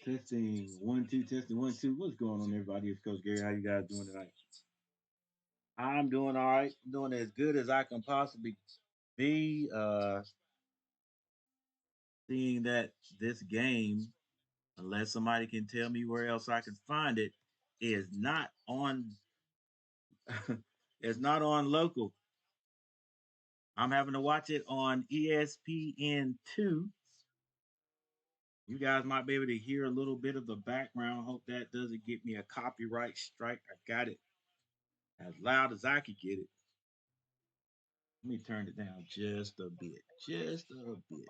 Testing 1 2, testing 1 2. What's going on, everybody? It's Coach Gary. How you guys doing tonight? I'm doing all right. Doing as good as I can possibly be. Seeing that this game, unless somebody can tell me where else I can find it, is not on. It's not on local. I'm having to watch it on ESPN2. You guys might be able to hear a little bit of the background. Hope that doesn't get me a copyright strike. I got it as loud as I could get it. Let me turn it down just a bit. Just a bit.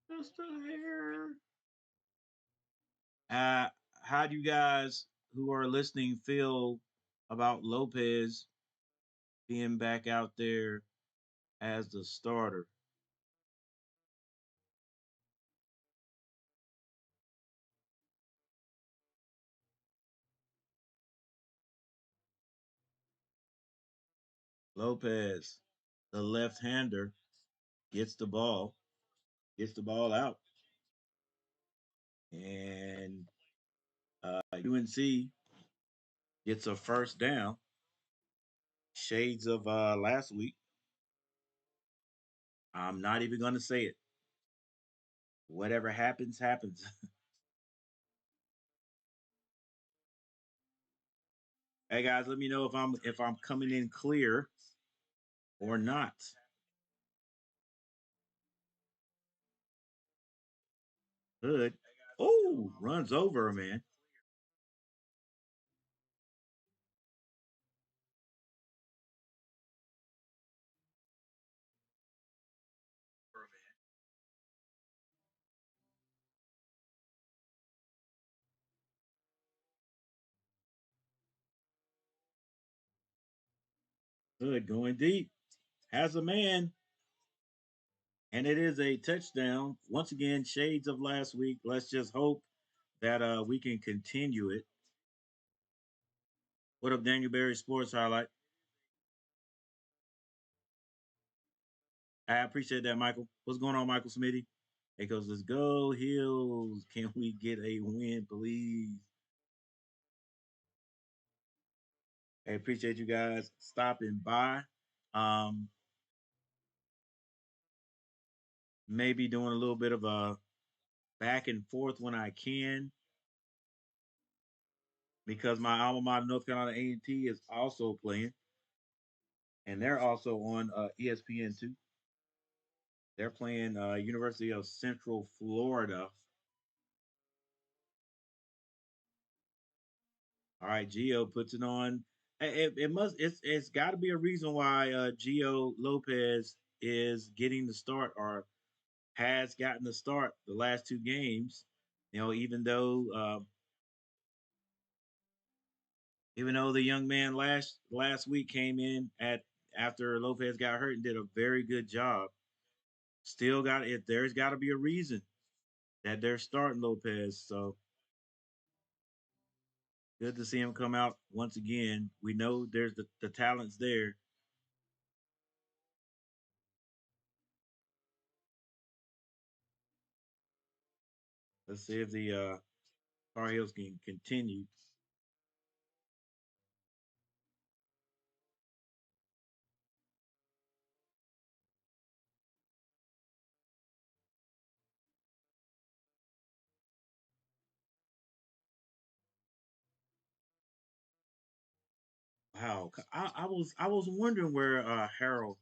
Just a hair. Uh, how do you guys who are listening feel about Lopez being back out there as the starter? Lopez, the left hander, gets the ball, gets the ball out, and UNC gets a first down. Shades of last week. I'm not even going to say it. Whatever happens, happens. Hey guys, let me know if I'm coming in clear or not. Good. Oh, runs over a man. Good, going deep. Has a man, and it is a touchdown. Once again, shades of last week. Let's just hope that we can continue it. What up, Daniel Berry Sports Highlight? I appreciate that, Michael. What's going on, Michael Smitty? He goes, let's go, Hills. Can we get a win, please? I appreciate you guys stopping by. Um, Maybe doing a little bit of a back and forth when I can because my alma mater, North Carolina A&T, is also playing, and they're also on ESPN too. They're playing University of Central Florida. All right, Geo puts it on. It must. It's got to be a reason why Geo Lopez is getting the start or has gotten the start the last two games. You know, even though the young man last week came in at after Lopez got hurt and did a very good job. Still got it. There's got to be a reason that they're starting Lopez. So good to see him come out once again. We know there's the talents there. Let's see if the Tar Heels can continue. Wow, I was wondering where Harold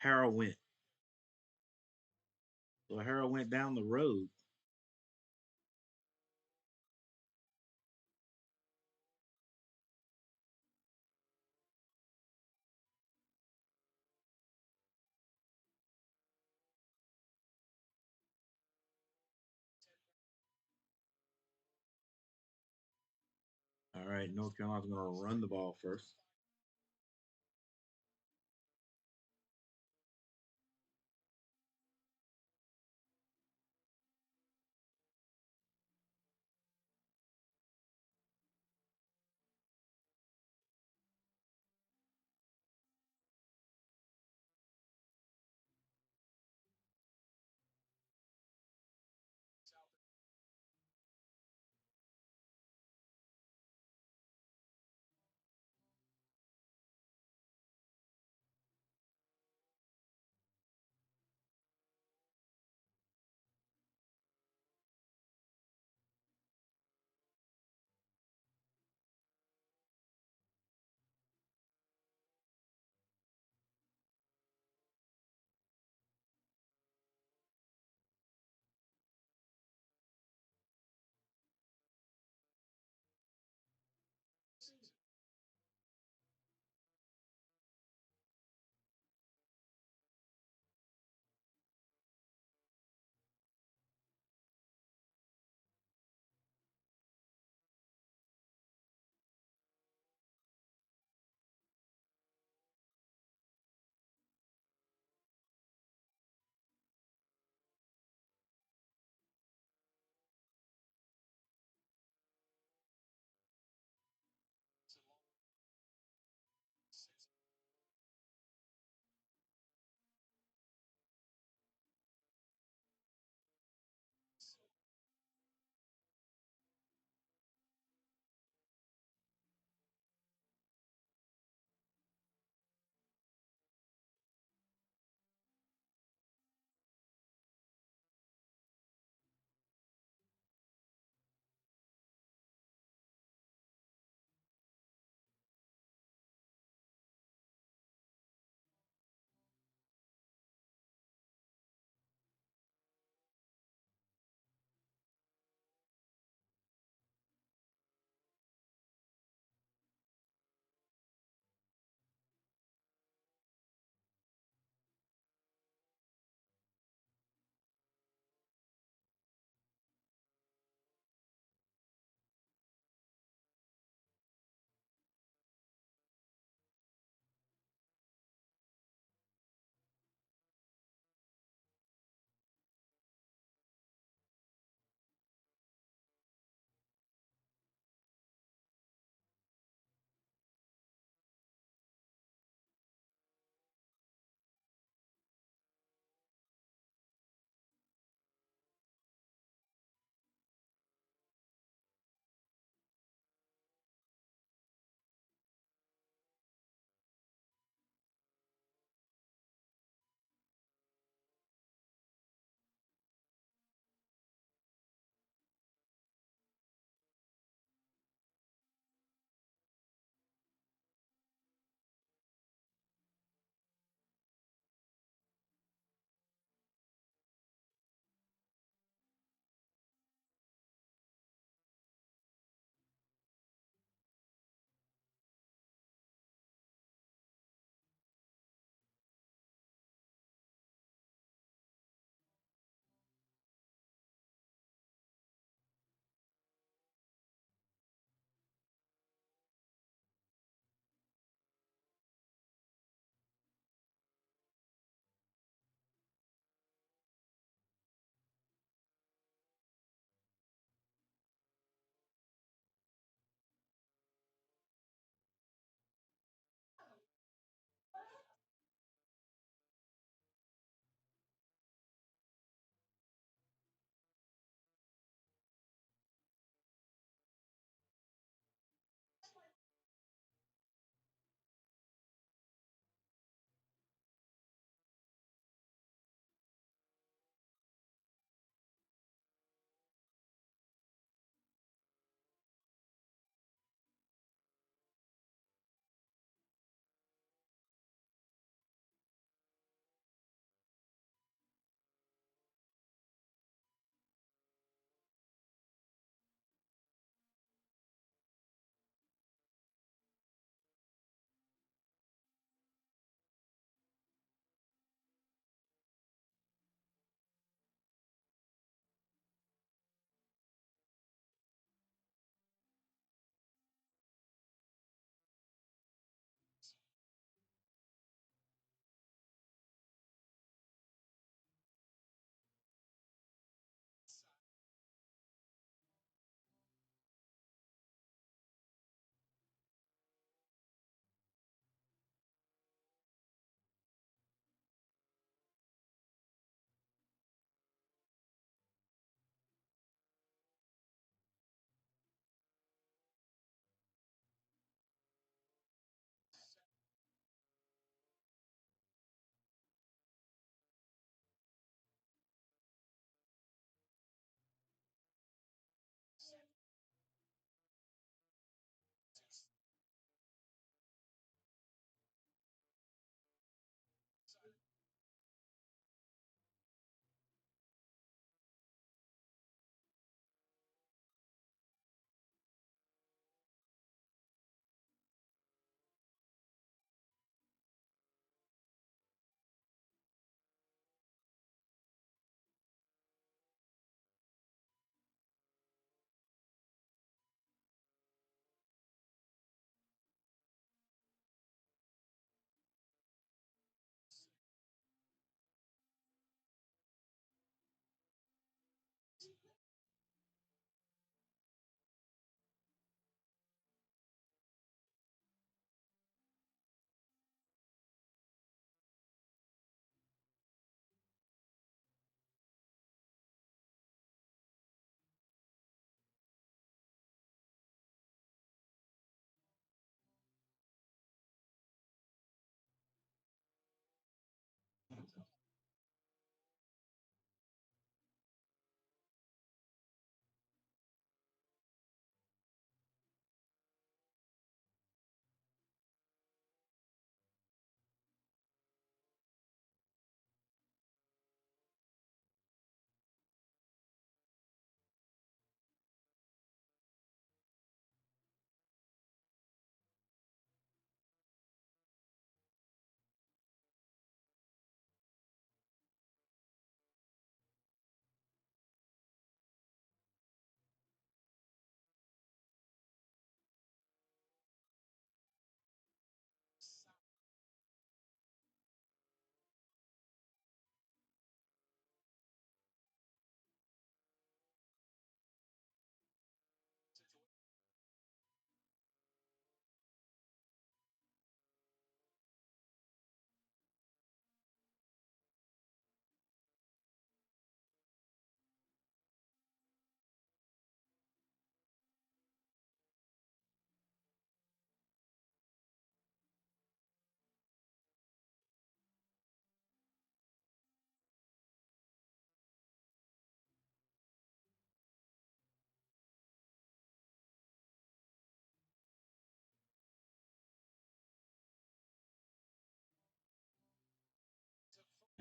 went. So Harold went down the road. All right, North Carolina's going to run the ball first.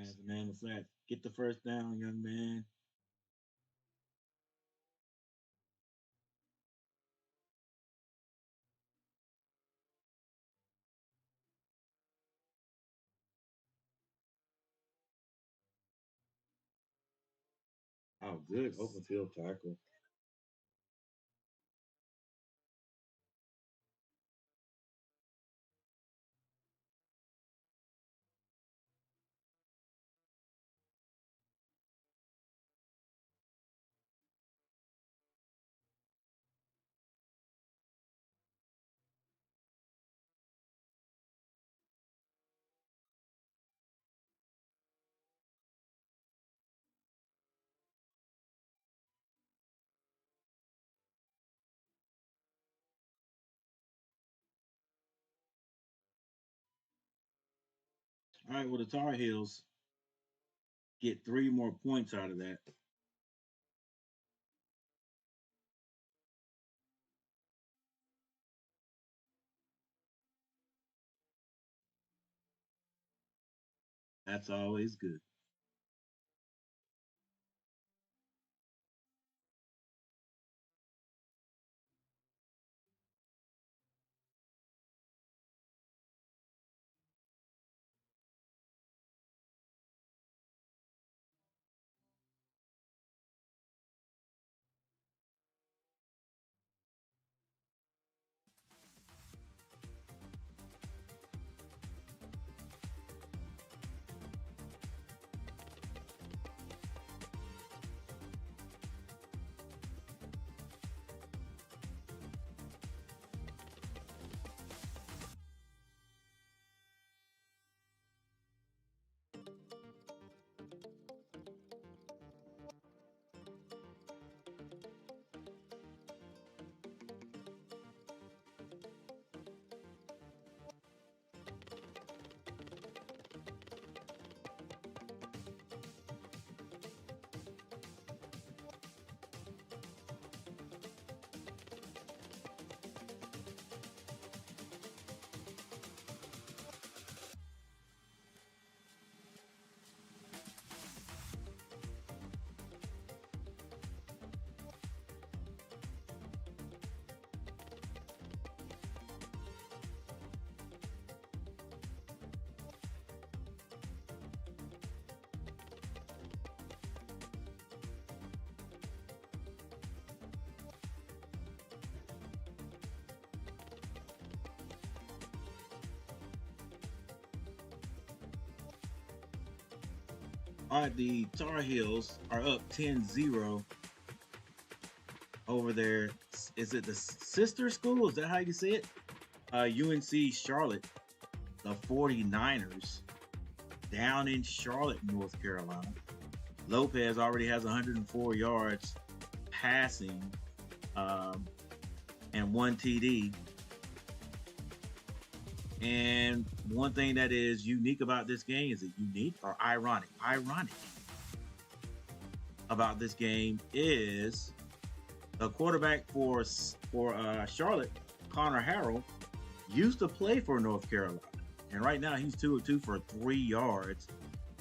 As a matter of fact, get the first down, young man. Oh, good open field tackle. All right, well, the Tar Heels get 3 more points out of that. That's always good. All right, the Tar Heels are up 10-0 over there. Is it the sister school? Is that how you say it? UNC Charlotte, the 49ers, down in Charlotte, North Carolina. Lopez already has 104 yards passing and 1 TD. And one thing that is unique about this game, is it unique or ironic? Ironic about this game is the quarterback for Charlotte, Connor Harrell, used to play for North Carolina, and right now he's 2 of 2 for 3 yards.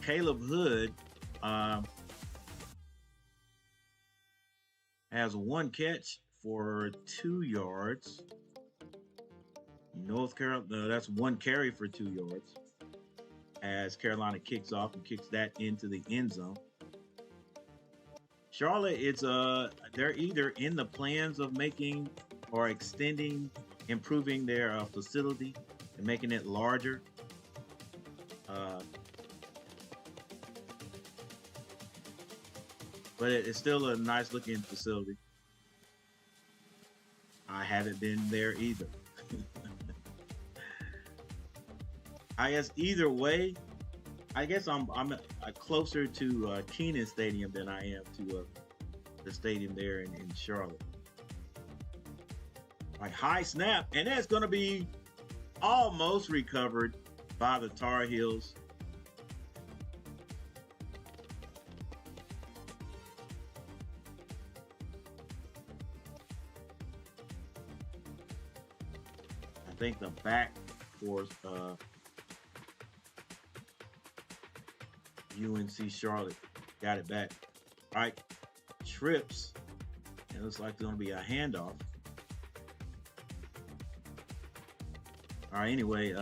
Caleb Hood has 1 catch for 2 yards. North Carolina, that's 1 carry for 2 yards. As Carolina kicks off and kicks that into the end zone. Charlotte, they're either in the plans of making or extending, improving their facility and making it larger. But it's still a nice looking facility. I haven't been there either. I guess either way, I guess I'm closer to Kenan Stadium than I am to the stadium there in Charlotte. Like, high snap, and that's going to be almost recovered by the Tar Heels. I think the back for UNC Charlotte got it back. All right, trips. It looks like there's going to be a handoff. All right, anyway,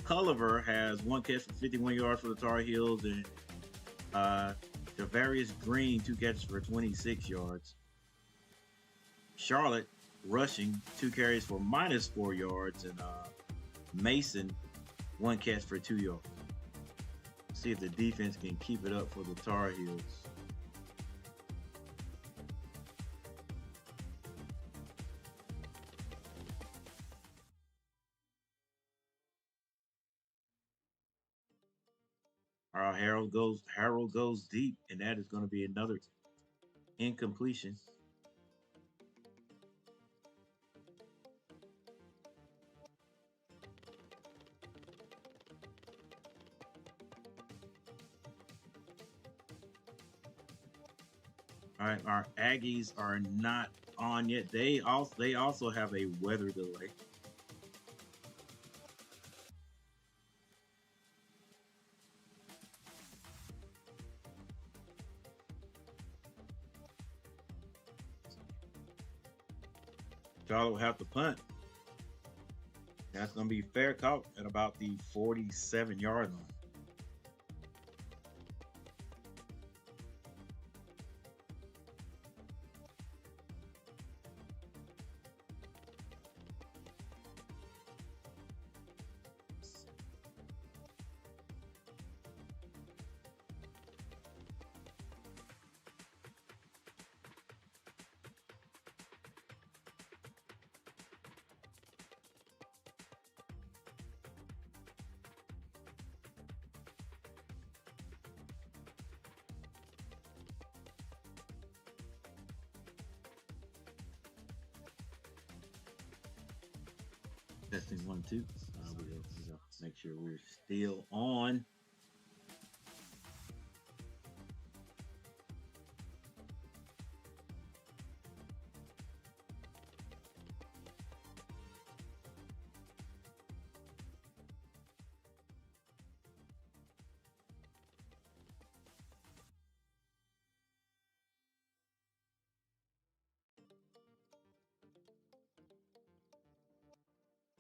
Culliver has 1 catch for 51 yards for the Tar Heels, and Javarius Green 2 catches for 26 yards. Charlotte rushing 2 carries for -4 yards, and Mason 1 catch for 2 yards. See if the defense can keep it up for the Tar Heels. All right, Harold goes deep, and that is going to be another incompletion. All right, our Aggies are not on yet. They also have a weather delay. Charlotte will have to punt. That's going to be fair caught at about the 47-yard line. Testing 1, 2. We'll make sure we're still on.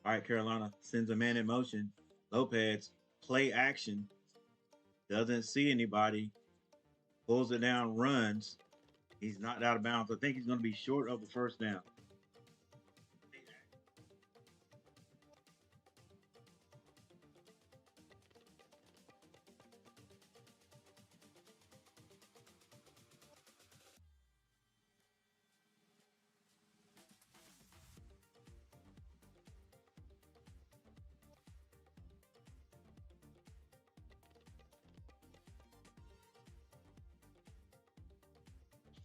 All right, Carolina sends a man in motion. Lopez, play action. Doesn't see anybody. Pulls it down, runs. He's knocked out of bounds. I think he's going to be short of the first down.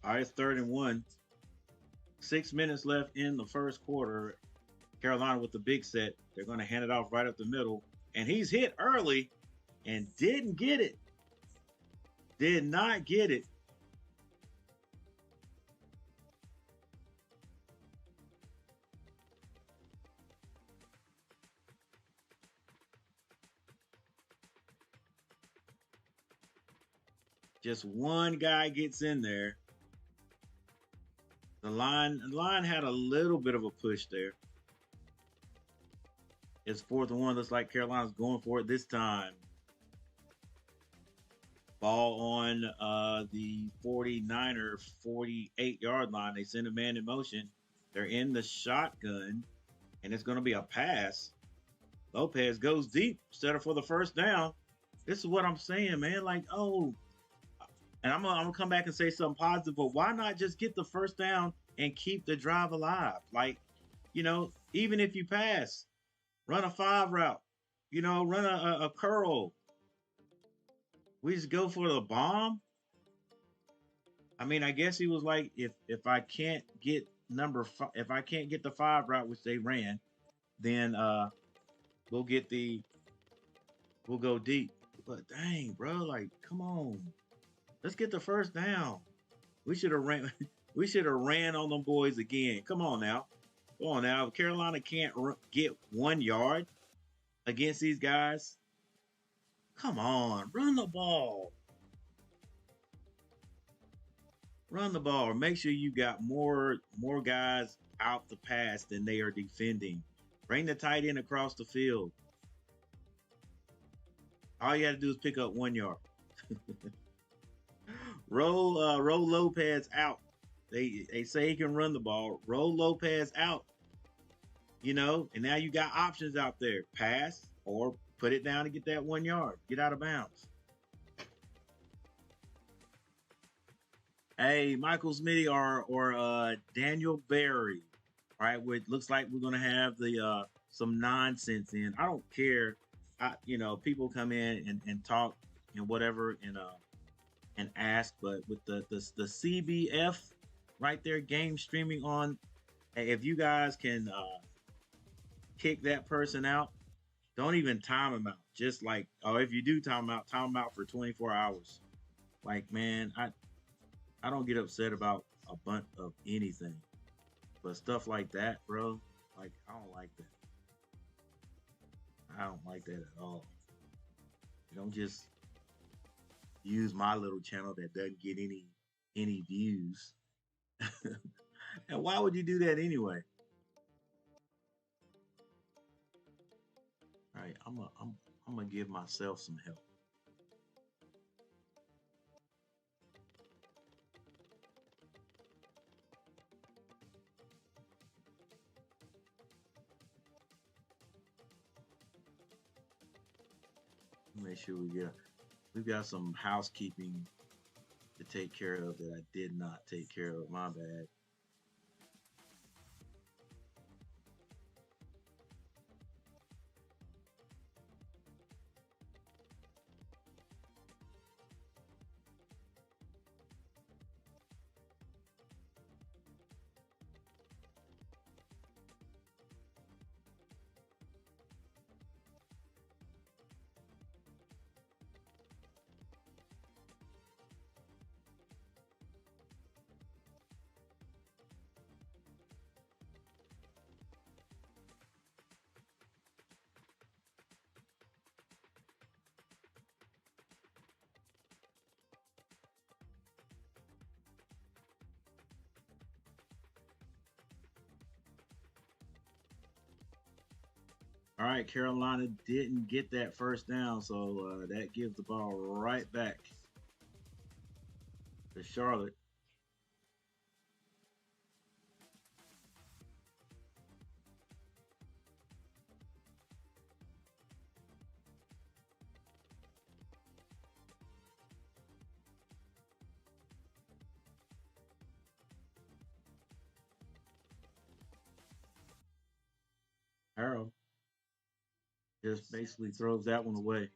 All right, it's 3rd and 1. 6 minutes left in the first quarter. Carolina with the big set. They're going to hand it off right up the middle. And he's hit early and didn't get it. Did not get it. Just one guy gets in there. The line had a little bit of a push there. It's 4th and 1. Looks like Carolina's going for it this time. Ball on the 49er 48-yard line. They send a man in motion. They're in the shotgun, and it's going to be a pass. Lopez goes deep, set up for the first down. This is what I'm saying, man. Like, oh, and I'm gonna come back and say something positive, but why not just get the first down and keep the drive alive? Like, even if you pass, run a 5 route, run a curl. We just go for the bomb. I mean, I guess he was like, if I can't get if I can't get the 5 route, which they ran, then we'll go deep. But dang, bro, like, come on. Let's get the first down. We should have ran. We should have ran on them boys again. Come on now. If Carolina can't get 1 yard against these guys, Come on, run the ball. Run the ball. Or make sure you got more guys out the pass than they are defending. Bring the tight end across the field. All you got to do is pick up 1 yard. Roll Lopez out. They say he can run the ball. Roll Lopez out. And now you got options out there. Pass or put it down to get that 1 yard. Get out of bounds. Hey, Michael Smitty or Daniel Berry. All right, it looks like we're gonna have the some nonsense in. I don't care. People come in and talk and whatever and ask, but with the CBF right there, game streaming on. Hey, if you guys can kick that person out, don't even time them out. Just like, if you do time them out for 24 hours. Like, man, I don't get upset about a bunch of anything, but stuff like that, bro, like I don't like that. I don't like that at all. You don't just use my little channel that doesn't get any views. And why would you do that anyway? All right, I'm gonna give myself some help. Make sure we've got some housekeeping to take care of that I did not take care of. My bad. All right, Carolina didn't get that first down, so that gives the ball right back to Charlotte. Harold just basically throws that one away.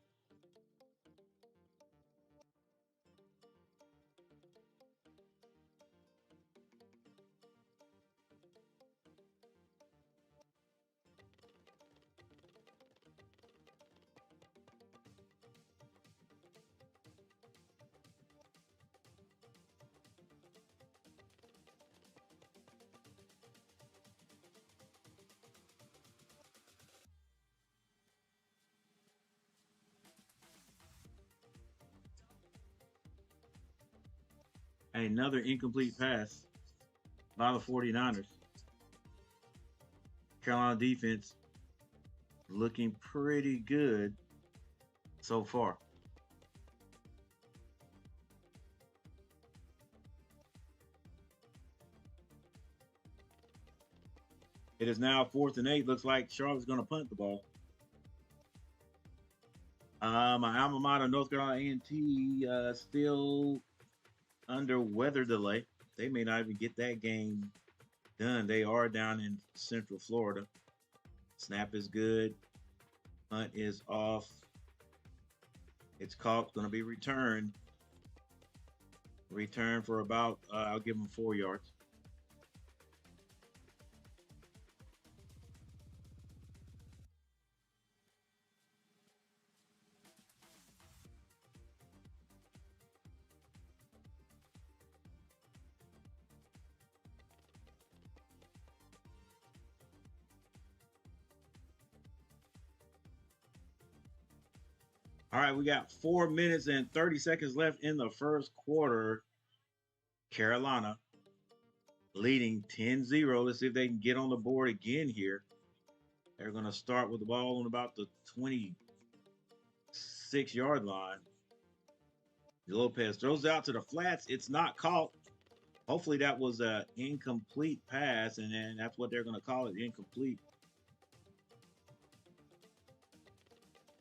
Another incomplete pass by the 49ers. Carolina defense looking pretty good so far. It is now 4th and 8. Looks like Charlotte's going to punt the ball. My alma mater, North Carolina A&T, still under weather delay. They may not even get that game done. They are down in Central Florida. Snap is good. Punt is off. It's caught. Going to be returned. Return for about, I'll give them 4 yards. All right, we got 4 minutes and 30 seconds left in the first quarter. Carolina leading 10-0. Let's see if they can get on the board again here. They're going to start with the ball on about the 26-yard line. Lopez throws out to the flats. It's not caught. Hopefully that was an incomplete pass, and then that's what they're going to call it, incomplete.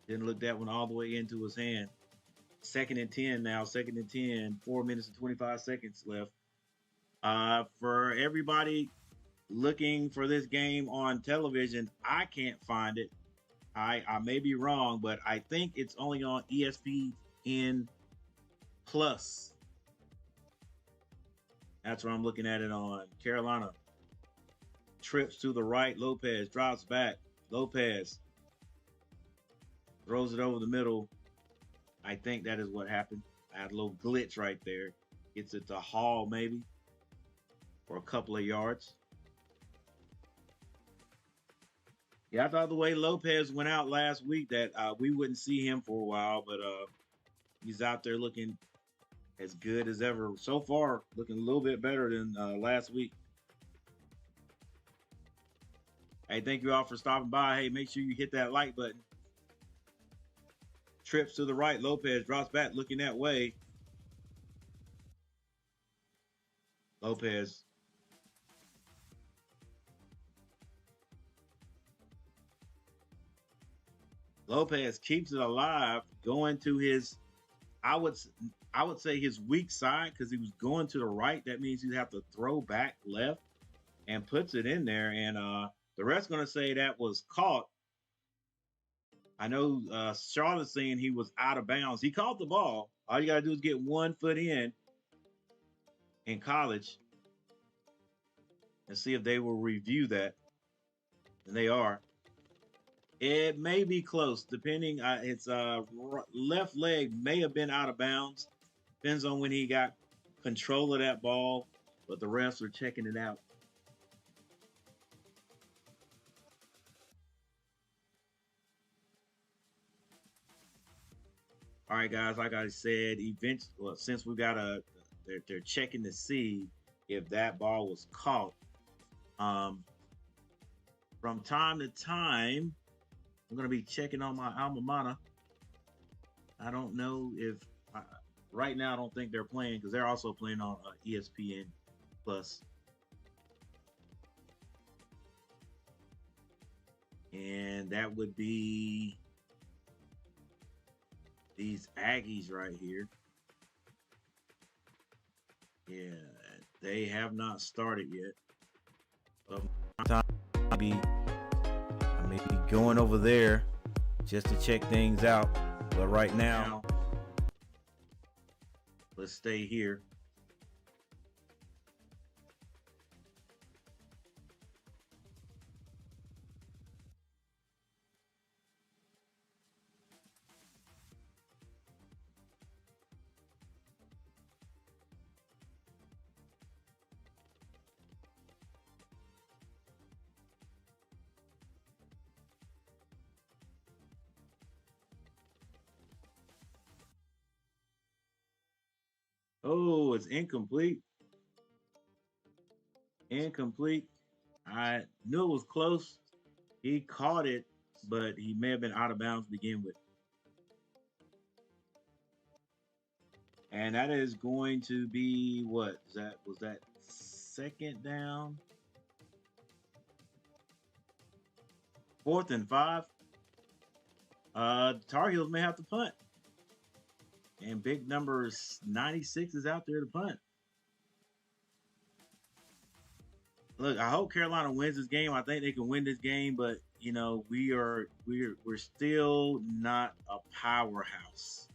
Didn't look that one all the way into his hand. 2nd and 10 now. 2nd and 10. 4 minutes and 25 seconds left. For everybody looking for this game on television, I can't find it. I may be wrong, but I think it's only on ESPN Plus. That's where I'm looking at it on. Carolina trips to the right. Lopez drops back. Lopez throws it over the middle. I think that is what happened. I had a little glitch right there. Gets it to Hall maybe for a couple of yards. Yeah, I thought the way Lopez went out last week that we wouldn't see him for a while, but he's out there looking as good as ever. So far, looking a little bit better than last week. Hey, thank you all for stopping by. Hey, make sure you hit that like button. Trips to the right. Lopez drops back, looking that way. Lopez. Lopez keeps it alive, going to his, I would say his weak side, because he was going to the right. That means he'd have to throw back left and puts it in there. And the rest going to say that was caught. I know Charlotte's saying he was out of bounds. He caught the ball. All you got to do is get 1 foot in college and see if they will review that. And they are. It may be close, depending. Its left leg may have been out of bounds. Depends on when he got control of that ball, but the refs are checking it out. All right, guys. Like I said, since we got they're checking to see if that ball was caught. From time to time, I'm going to be checking on my alma mater. I don't know if right now I don't think they're playing because they're also playing on ESPN Plus. And that would be these Aggies right here. Yeah, they have not started yet. I may be going over there just to check things out. But right now, let's stay here. Oh, it's incomplete. Incomplete. I knew it was close. He caught it, but he may have been out of bounds to begin with. And that is going to be what? Was that 2nd down? 4th and 5. Tar Heels may have to punt. And big number 96 is out there to punt. Look, I hope Carolina wins this game. I think they can win this game, but you know, we're still not a powerhouse.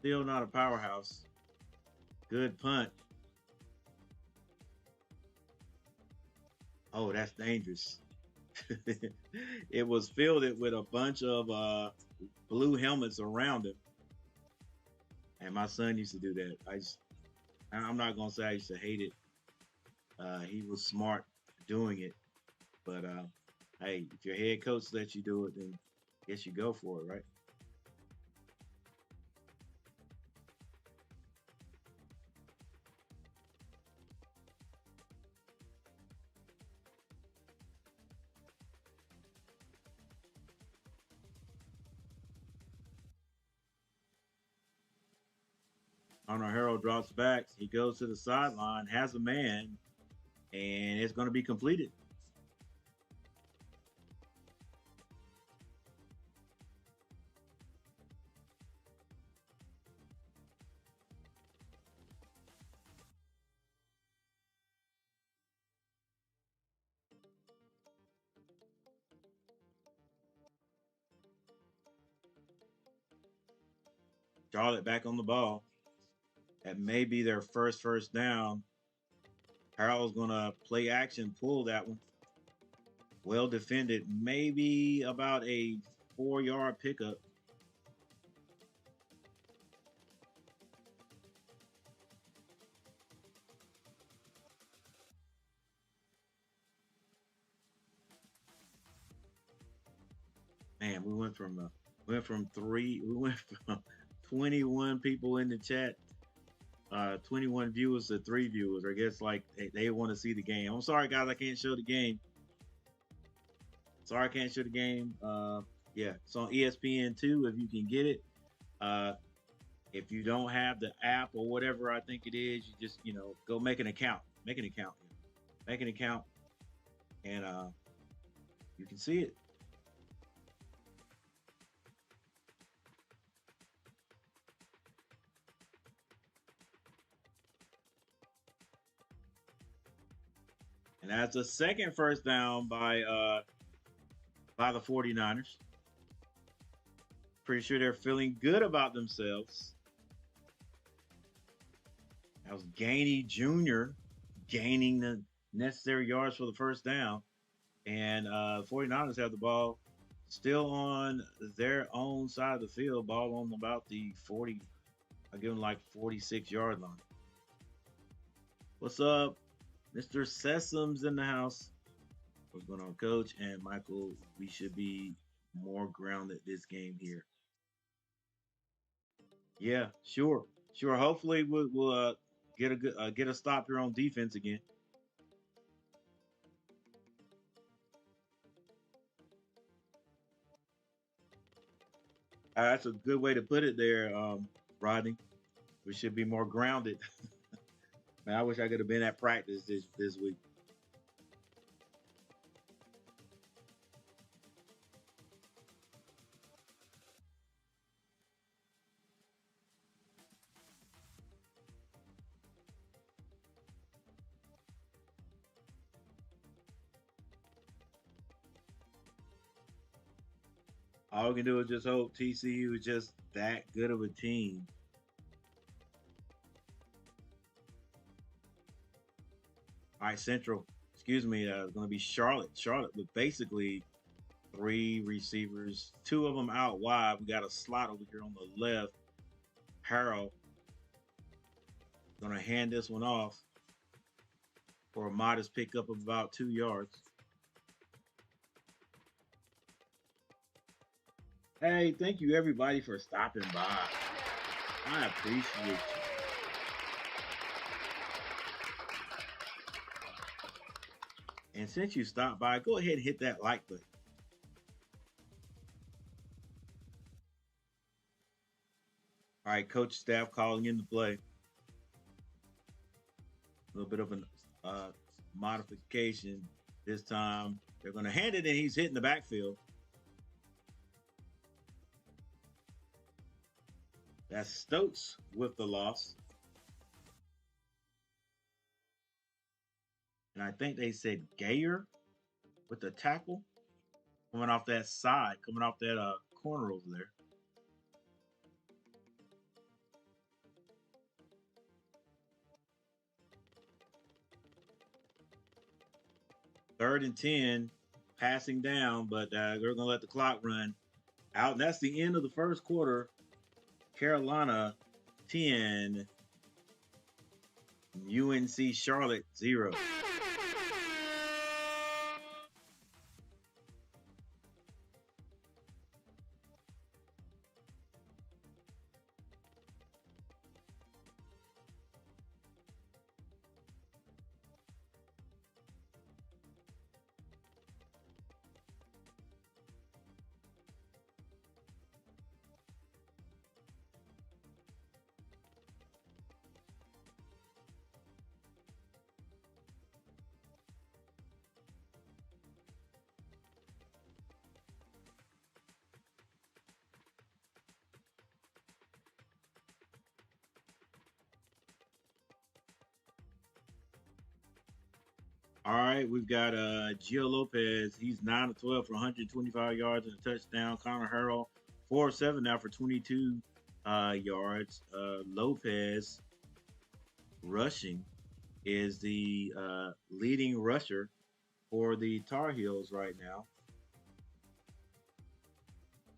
Still not a powerhouse. Good punt. Oh, that's dangerous. It was fielded with a bunch of blue helmets around him. And my son used to do that. I'm not going to say I used to hate it. He was smart doing it. But Hey, if your head coach lets you do it, then I guess you go for it, right? Hunter Harrell drops back. He goes to the sideline, has a man, and it's going to be completed. Charlotte back on the ball. That may be their first down. Harrell's going to play action, pull that one. Well defended. Maybe about a 4-yard pickup. Man, we went from 21 people in the chat, 21 viewers to 3 viewers. I guess like they want to see the game. I'm sorry, guys, I can't show the game. Sorry, I can't show the game. Yeah, it's on ESPN2 if you can get it. If you don't have the app or whatever, I think it is, you just go make an account. Make an account. Make an account, and you can see it. And that's a second first down by the 49ers. Pretty sure they're feeling good about themselves. That was Gainey Jr. gaining the necessary yards for the first down. And 49ers have the ball still on their own side of the field, ball on about the 40, I give them like 46-yard line. What's up? Mr. Sesam's in the house. What's going on, Coach? And Michael, we should be more grounded this game here. Yeah, sure. Sure. Hopefully we'll get a stop here on defense again. That's a good way to put it there, Rodney. We should be more grounded. Man, I wish I could have been at practice this week. All we can do is just hope TCU is just that good of a team. All right, Central. Excuse me. It's going to be Charlotte. Charlotte with basically 3 receivers, 2 of them out wide. We got a slot over here on the left. Harrell going to hand this one off for a modest pickup of about 2 yards. Hey, thank you everybody for stopping by. I appreciate you. And since you stopped by, go ahead and hit that like button. All right, coach staff calling in the play. A little bit of a modification this time. They're going to hand it, and he's hitting the backfield. That's Stokes with the loss. And I think they said Gayer with the tackle coming off that side, coming off that corner over there. Third and 10, passing down, but they're going to let the clock run out. And that's the end of the first quarter. Carolina 10, UNC Charlotte 0. All right, we've got Gio Lopez. He's 9 of 12 for 125 yards and a touchdown. Connor Harrell, 4 of 7 now for 22 yards. Lopez rushing is the leading rusher for the Tar Heels right now.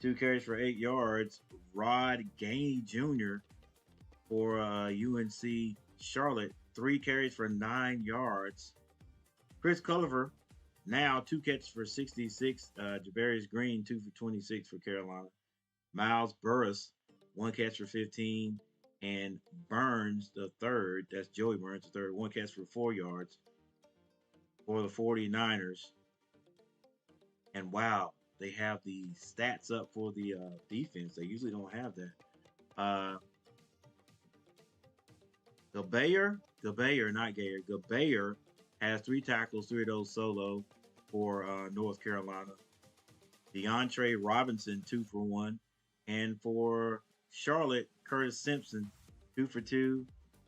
2 carries for 8 yards. Rod Gainey Jr. for UNC Charlotte, 3 carries for 9 yards. Chris Culliver, now 2 catches for 66. Javarius Green, 2 for 26 for Carolina. Miles Burris, 1 catch for 15. And Burns, the third, that's Joey Burns, the third, 1 catch for 4 yards for the 49ers. And wow, they have the stats up for the defense. They usually don't have that. Gabayer has 3 tackles, 3 of those solo for North Carolina. DeAndre Robinson, 2 for 1. And for Charlotte, Curtis Simpson, 2 for 2.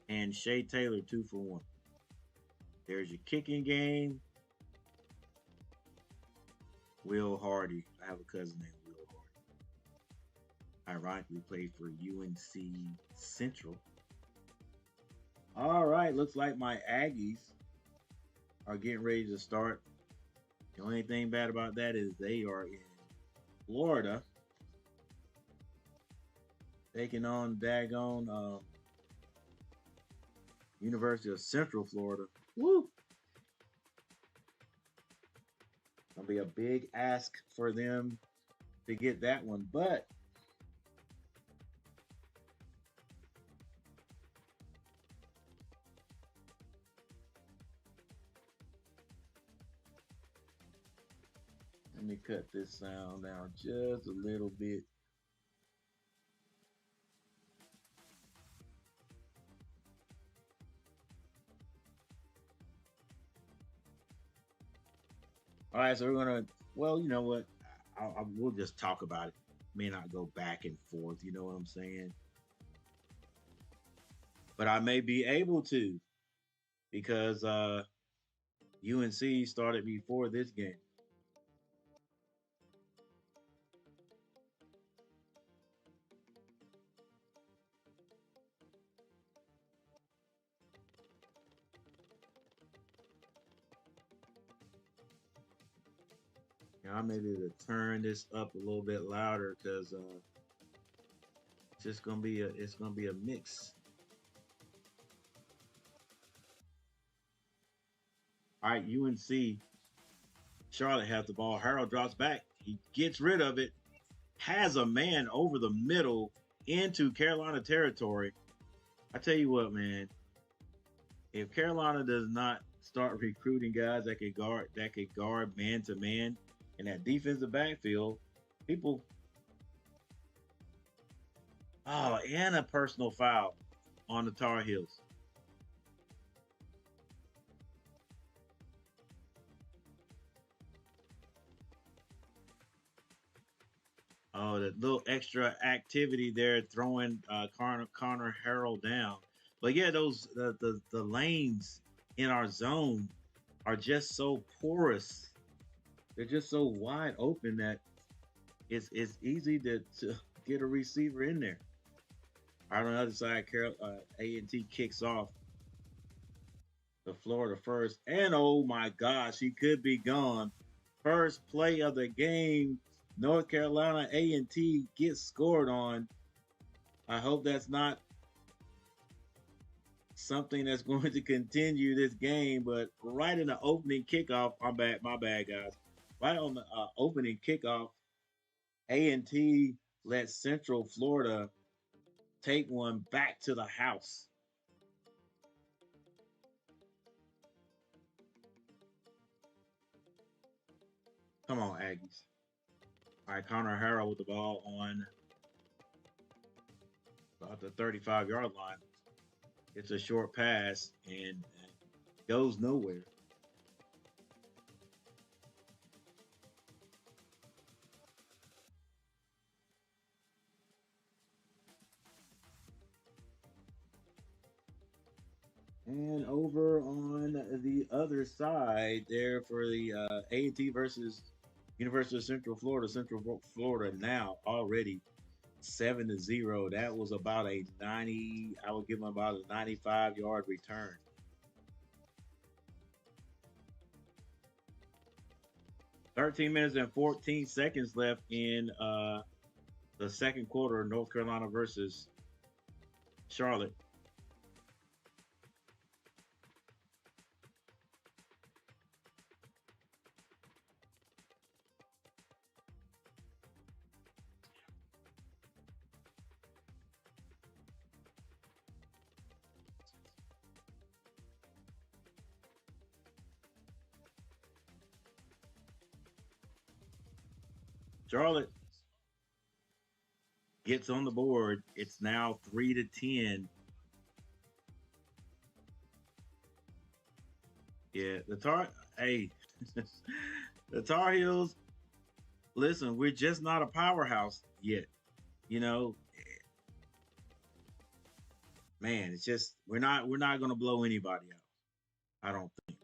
And Shea Taylor, 2 for 1. There's your kicking game. Will Hardy. I have a cousin named Will Hardy. Ironically, played for UNC Central. All right, looks like my Aggies are getting ready to start. The only thing bad about that is they are in Florida, taking on daggone University of Central Florida. Woo! Gonna be a big ask for them to get that one, but let me cut this sound down just a little bit. All right, so we're gonna. Well, you know what? We'll just talk about it. May not go back and forth. You know what I'm saying? But I may be able to because UNC started before this game. I may be able to turn this up a little bit louder because it's just gonna be a mix. All right, UNC Charlotte has the ball. Harold drops back. He gets rid of it. Has a man over the middle into Carolina territory. I tell you what, man. If Carolina does not start recruiting guys that could guard man to man in that defensive backfield, people. Oh, and a personal foul on the Tar Heels. Oh, the little extra activity there, throwing Connor Harrell down. But yeah, those the lanes in our zone are just so porous. They're just so wide open that it's easy to get a receiver in there. Right on the other side, A&T kicks off the Florida first, and oh my gosh, he could be gone. First play of the game. North Carolina A&T gets scored on. I hope that's not something that's going to continue this game, but right in the opening kickoff, my bad, guys. Right on the opening kickoff, A&T let Central Florida take one back to the house. Come on, Aggies. All right, Connor Harrell with the ball on about the 35-yard line. It's a short pass and goes nowhere. And over on the other side there for the A&T versus University of Central Florida. Central Florida now already 7-0. That was about a 90. I would give them about a 95-yard return. 13 minutes and 14 seconds left in the second quarter. North Carolina versus Charlotte. Charlotte gets on the board. It's now 3-10. Yeah, hey, the Tar Heels. Listen, we're just not a powerhouse yet. You know, man, it's just we're not going to blow anybody out. I don't think.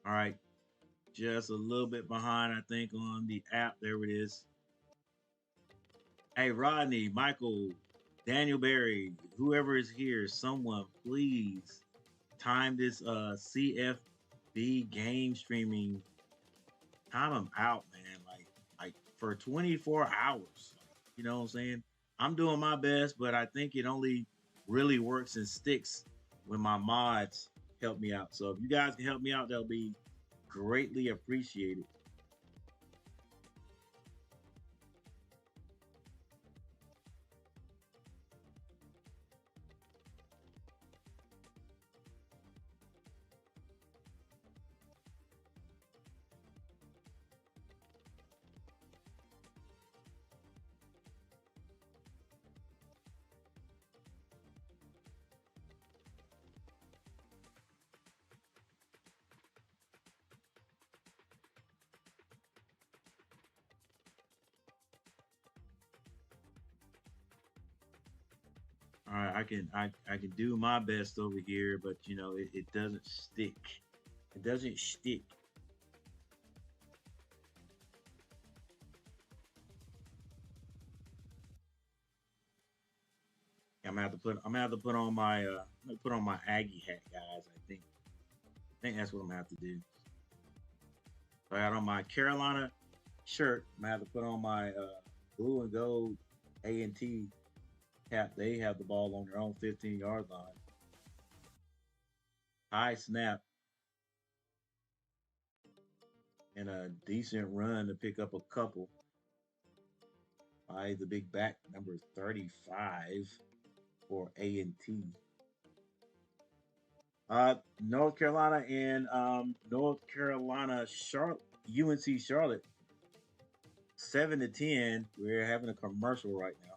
All right, just a little bit behind, I think, on the app. There it is. Hey, Rodney, Michael, Daniel Berry, whoever is here, someone please time this CFB game streaming. Time them out, man. Like for 24 hours. You know what I'm saying? I'm doing my best, but I think it only really works and sticks when my mods help me out. So if you guys can help me out, that'll be greatly appreciated. All right, I can do my best over here, but it doesn't stick. It doesn't stick. I'm gonna have to put on my Aggie hat, guys. I think that's what I'm gonna have to do. So I got on my Carolina shirt. I'm gonna have to put on my blue and gold A&T cap. They have the ball on their own 15-yard line. High snap and a decent run to pick up a couple by the big back number 35 for A&T. North Carolina and North Carolina Charlotte, UNC Charlotte, 7-10. We're having a commercial right now.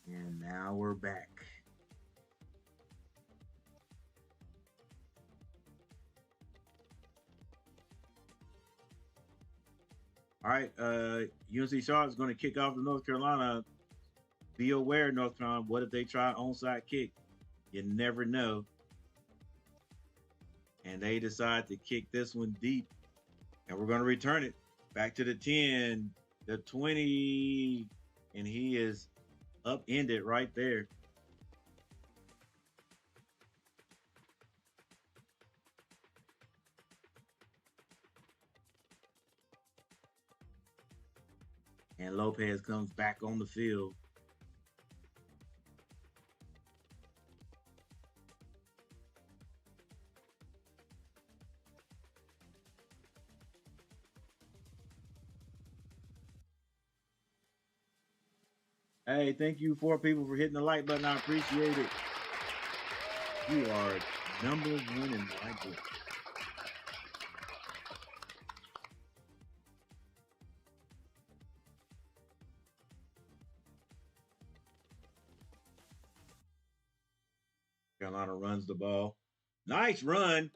And now we're back. All right, UNC Charlotte is going to kick off the North Carolina. Be aware, North Carolina. What if they try onside kick? You never know. And they decide to kick this one deep, and we're going to return it back to the 10, the 20, and he is upended right there. And Lopez comes back on the field. Hey, thank you 4 people for hitting the like button. I appreciate it. You are number one in my book. Carolina runs the ball. Nice run.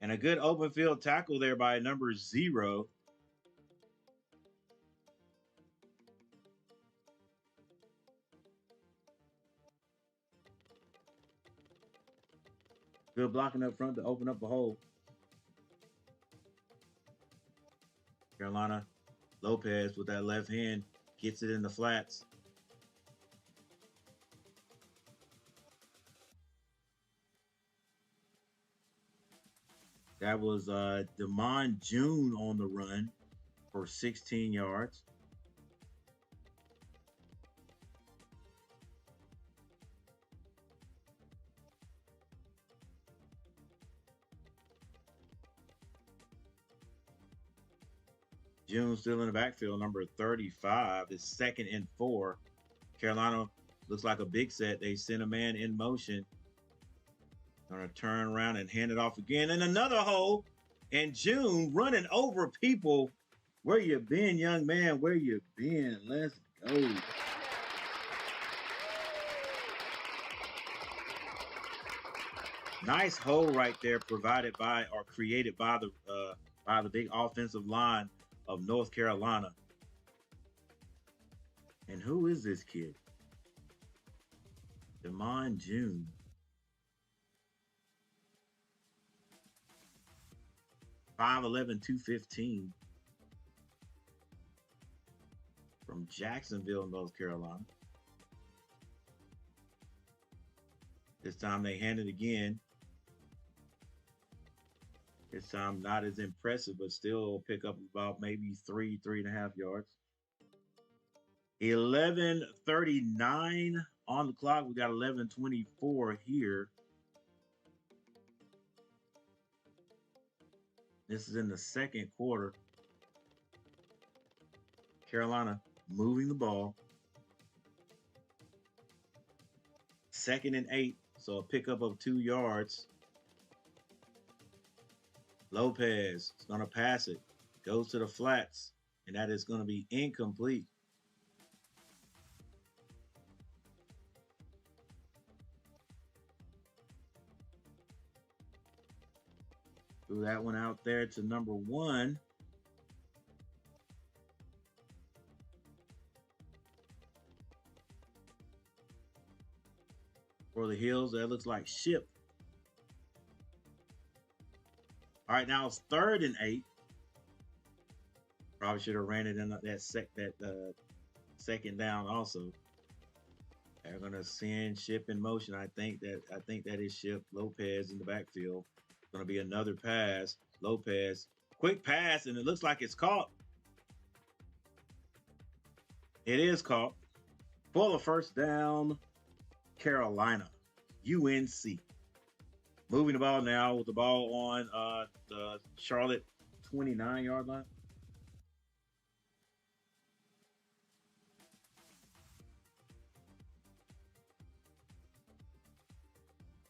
And a good open field tackle there by number 0. Good blocking up front to open up a hole. Carolina Lopez with that left hand gets it in the flats. That was Demond June on the run for 16 yards. June still in the backfield, number 35. Is 2nd and 4. Carolina looks like a big set. They send a man in motion. Gonna turn around and hand it off again. And another hole. And June running over people. Where you been, young man? Where you been? Let's go. Nice hole right there, provided by or created by the big offensive line of North Carolina. And who is this kid? Demond June. .5'11", 215 from Jacksonville, North Carolina. This time they hand it again. This time not as impressive, but still pick up about maybe 3.5 yards. 11:39 on the clock. We got 11:24 here. This is in the second quarter. Carolina moving the ball. 2nd and 8, so a pickup of 2 yards. Lopez is going to pass it. Goes to the flats, and that is going to be incomplete. Threw that one out there to number 1. For the Hills, that looks like Ship. All right, now it's 3rd and 8. Probably should have ran it in that second down also. They're gonna send Ship in motion. I think that is Ship. Lopez in the backfield. Gonna be another pass. Lopez, quick pass, and it looks like it's caught. It is caught for the first down. Carolina, UNC. Moving the ball now with the ball on the Charlotte 29-yard line.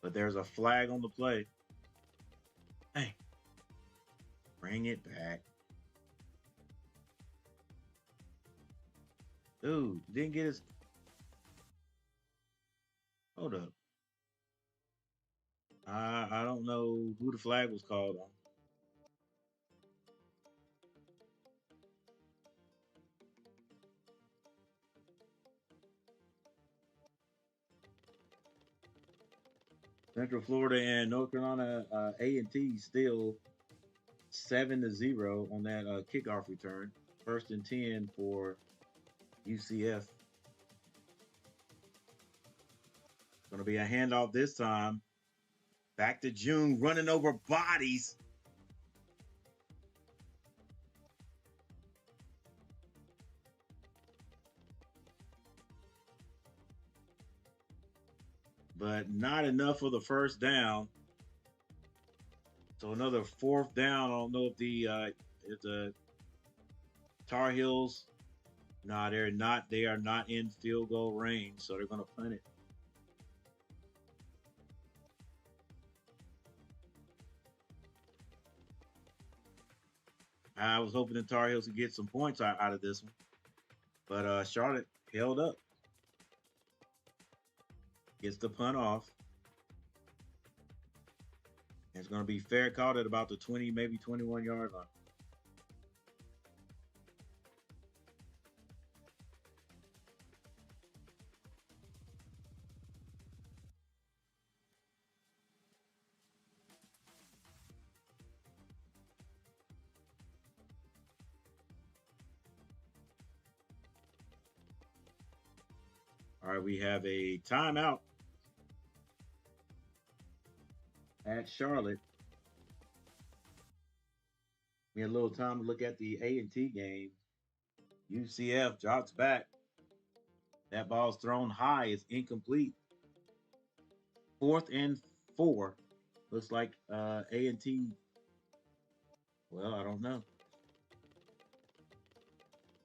But there's a flag on the play. Hey, bring it back. Dude, didn't get his. Hold up. I don't know who the flag was called on. Central Florida and North Carolina A&T still 7-0 on that kickoff return. 1st and 10 for UCF. Going to be a handoff this time. Back to June, running over bodies. But not enough for the first down. So another 4th down. I don't know if the Tar Heels. No, they're not. They are not in field goal range, so they're going to punt it. I was hoping the Tar Heels could get some points out of this one, but Charlotte held up. Gets the punt off. It's going to be fair caught at about the 20, maybe 21-yard line. All right, we have a timeout at Charlotte. We had a little time to look at the A&T game. UCF drops back. That ball's thrown high. It's incomplete. 4th and 4. Looks like A&T. Well, I don't know.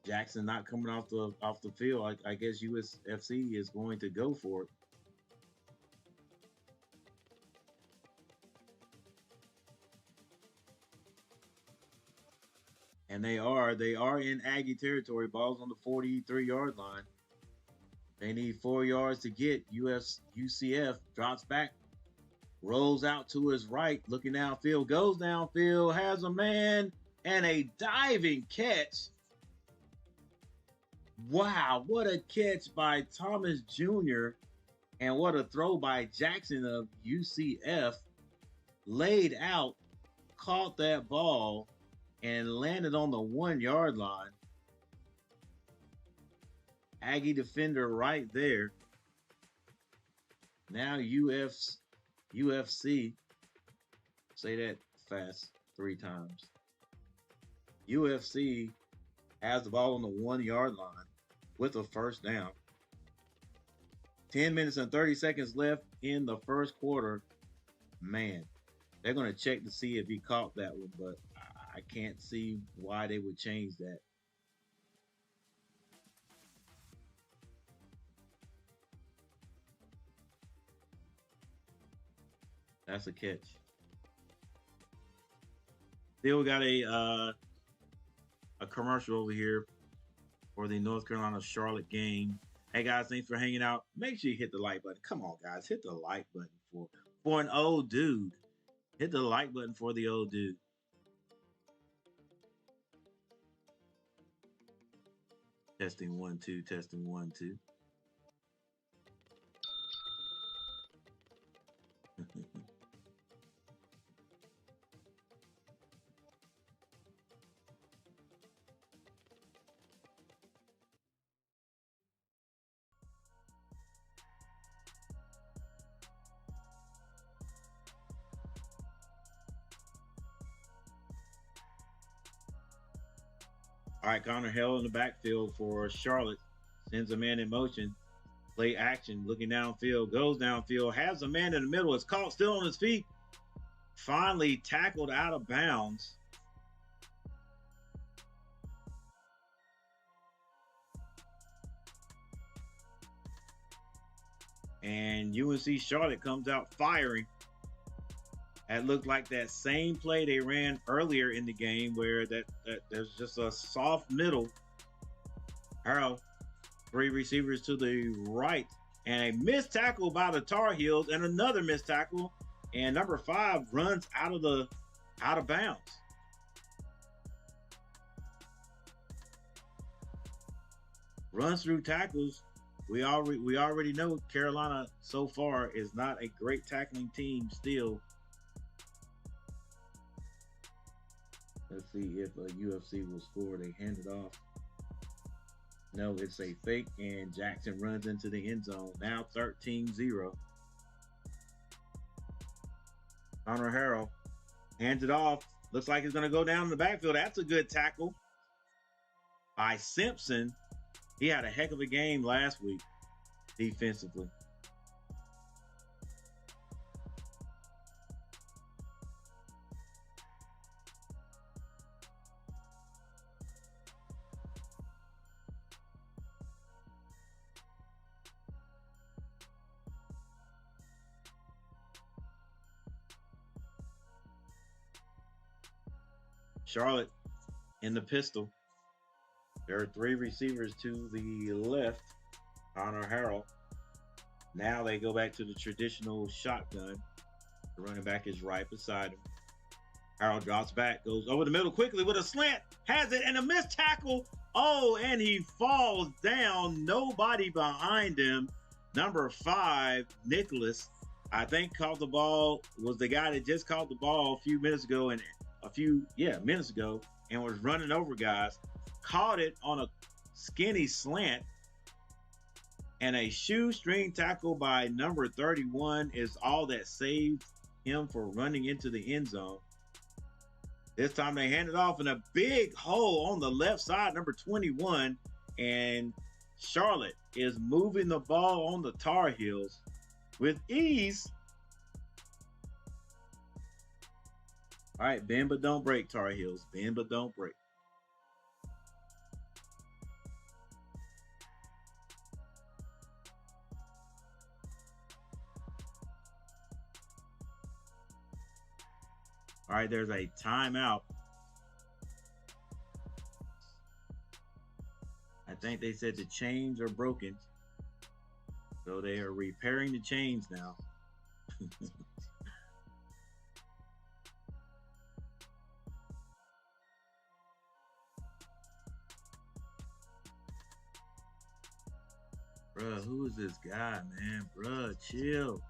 Jackson not coming off the field. I guess USFC is going to go for it. And they are in Aggie territory. Ball's on the 43-yard line. They need 4 yards to get. UCF drops back, rolls out to his right, looking downfield, goes downfield, has a man, and a diving catch. Wow, what a catch by Thomas Jr. And what a throw by Jackson of UCF. Laid out, caught that ball, and landed on the 1-yard line. Aggie defender right there. Now UFC, say that fast 3 times. UFC has the ball on the 1-yard line with a first down. 10 minutes and 30 seconds left in the first quarter. Man, they're going to check to see if he caught that one, but I can't see why they would change that. That's a catch. Still got a commercial over here for the North Carolina Charlotte game. Hey guys, thanks for hanging out. Make sure you hit the like button. Come on, guys, hit the like button for an old dude. Hit the like button for the old dude. Testing 1 2. Testing 1 2. All right, Connor Hell in the backfield for Charlotte. Sends a man in motion. Play action, looking downfield, goes downfield, has a man in the middle. It's caught still on his feet. Finally tackled out of bounds. And UNC Charlotte comes out firing. That looked like that same play they ran earlier in the game where that there's just a soft middle. Harrell, 3 receivers to the right, and a missed tackle by the Tar Heels, and another missed tackle, and number 5 runs out of bounds. Runs through tackles. We already know Carolina so far is not a great tackling team still. Let's see if UFC will score. They hand it off. No, it's a fake, and Jackson runs into the end zone. Now 13-0. Connor Harrell hands it off. Looks like he's going to go down in the backfield. That's a good tackle by Simpson. He had a heck of a game last week defensively. Charlotte in the pistol. There are 3 receivers to the left. Connor Harrell. Now they go back to the traditional shotgun. The running back is right beside him. Harold drops back, goes over the middle quickly with a slant, has it, and a missed tackle. Oh, and he falls down. Nobody behind him. Number 5, Nicholas, I think caught the ball, was the guy that just caught the ball a few minutes ago and minutes ago and was running over guys. Caught it on a skinny slant. And a shoestring tackle by number 31 is all that saved him for running into the end zone. This time they hand it off in a big hole on the left side, number 21. And Charlotte is moving the ball on the Tar Heels with ease. All right, bend but don't break, Tar Heels. Bend but don't break. All right, there's a timeout. I think they said the chains are broken. So they are repairing the chains now. Bruh, who is this guy, man? Bruh, chill.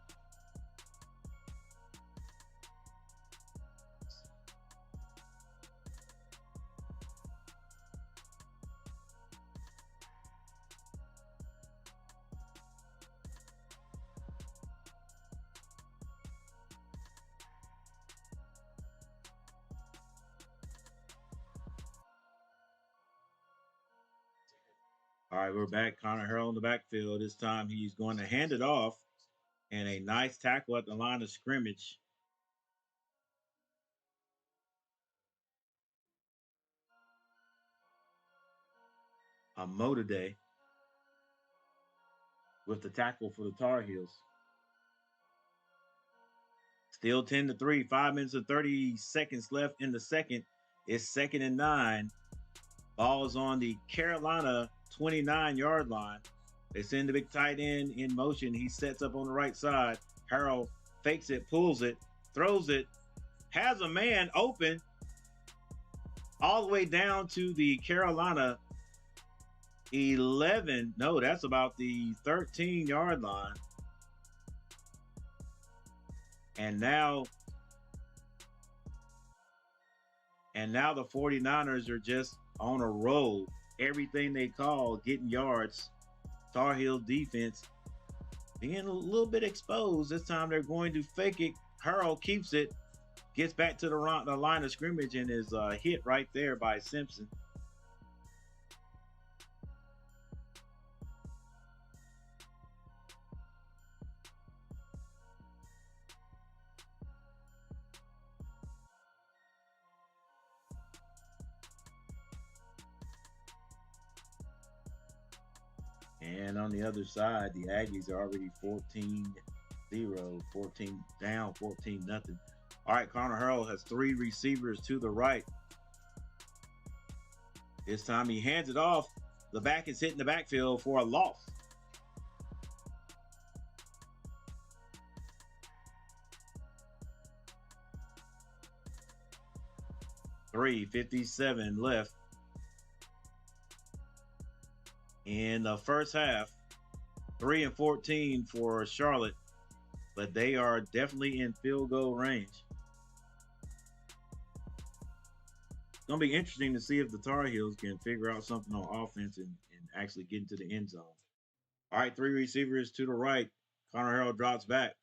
All right, we're back. Connor Harrell in the backfield. This time he's going to hand it off. And a nice tackle at the line of scrimmage. A motor day with the tackle for the Tar Heels. Still 10-3, 5 minutes and 30 seconds left in the second. It's 2nd and 9. Ball is on the Carolina 29-yard line. They send the big tight end in motion. He sets up on the right side. Harrell fakes it, pulls it, throws it, has a man open all the way down to the Carolina 11. No, that's about the 13-yard line. And now the 49ers are just on a roll. Everything they call getting yards. Tar Heels defense being a little bit exposed. This time they're going to fake it. Harrell keeps it, gets back to the line of scrimmage, and is hit right there by Simpson. And on the other side, the Aggies are already 14-0, 14 down, 14-0. All right, Connor Harrell has 3 receivers to the right. This time he hands it off. The back is hitting the backfield for a loss. 3:57 left in the first half. 3-14 for Charlotte, but they are definitely in field goal range. It's going to be interesting to see if the Tar Heels can figure out something on offense and actually get into the end zone. All right, 3 receivers to the right. Connor Harrell drops back.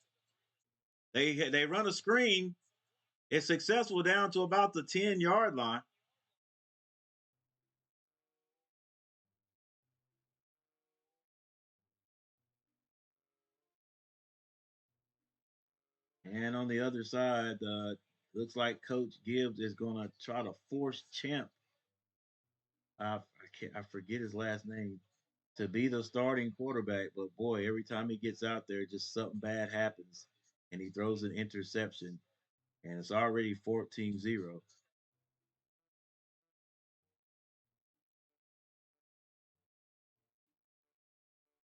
They run a screen. It's successful down to about the 10-yard line. And on the other side, looks like Coach Gibbs is going to try to force Champ. I forget his last name, to be the starting quarterback. But boy, every time he gets out there, just something bad happens, and he throws an interception, and it's already 14-0.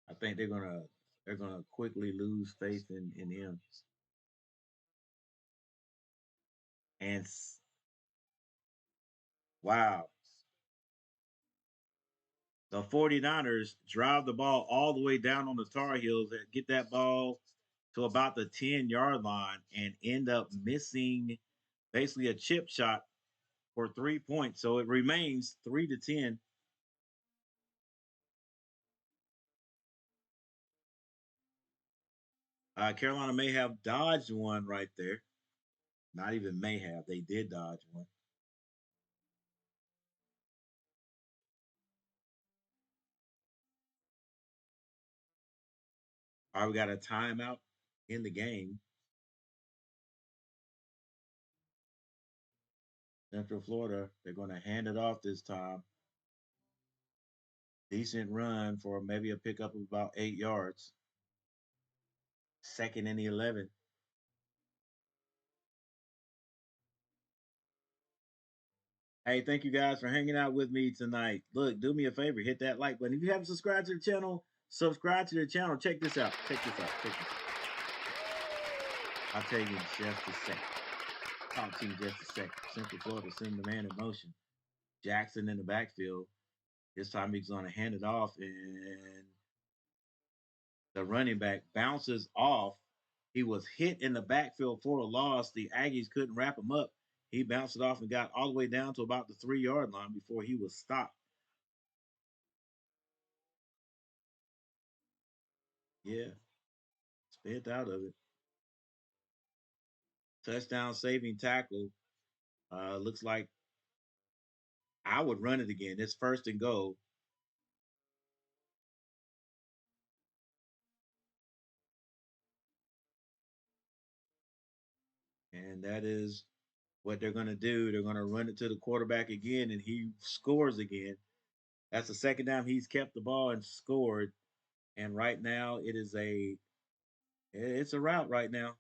I think they're gonna quickly lose faith in him. And wow, the 49ers drive the ball all the way down on the Tar Heels and get that ball to about the 10-yard line and end up missing basically a chip shot for 3 points. So it remains 3-10. Carolina may have dodged one right there. Not even may have. They did dodge one. All right, we got a timeout in the game. Central Florida, they're going to hand it off this time. Decent run for maybe a pickup of about 8 yards. Second and 11. Hey, thank you guys for hanging out with me tonight. Look, do me a favor, hit that like button. If you haven't subscribed to the channel, subscribe to the channel. Check this out. Check this out. Check this out. I'll tell you in just a second. Talk to you in just a second. Central Florida send the man in motion. Jackson in the backfield. This time he's going to hand it off, and the running back bounces off. He was hit in the backfield for a loss. The Aggies couldn't wrap him up. He bounced it off and got all the way down to about the 3-yard line before he was stopped. Yeah, spent out of it. Touchdown saving tackle. Looks like I would run it again. It's first and goal. And that is what they're going to do. They're going to run it to the quarterback again, and he scores again. That's the second time he's kept the ball and scored. And right now, it's a rout right now.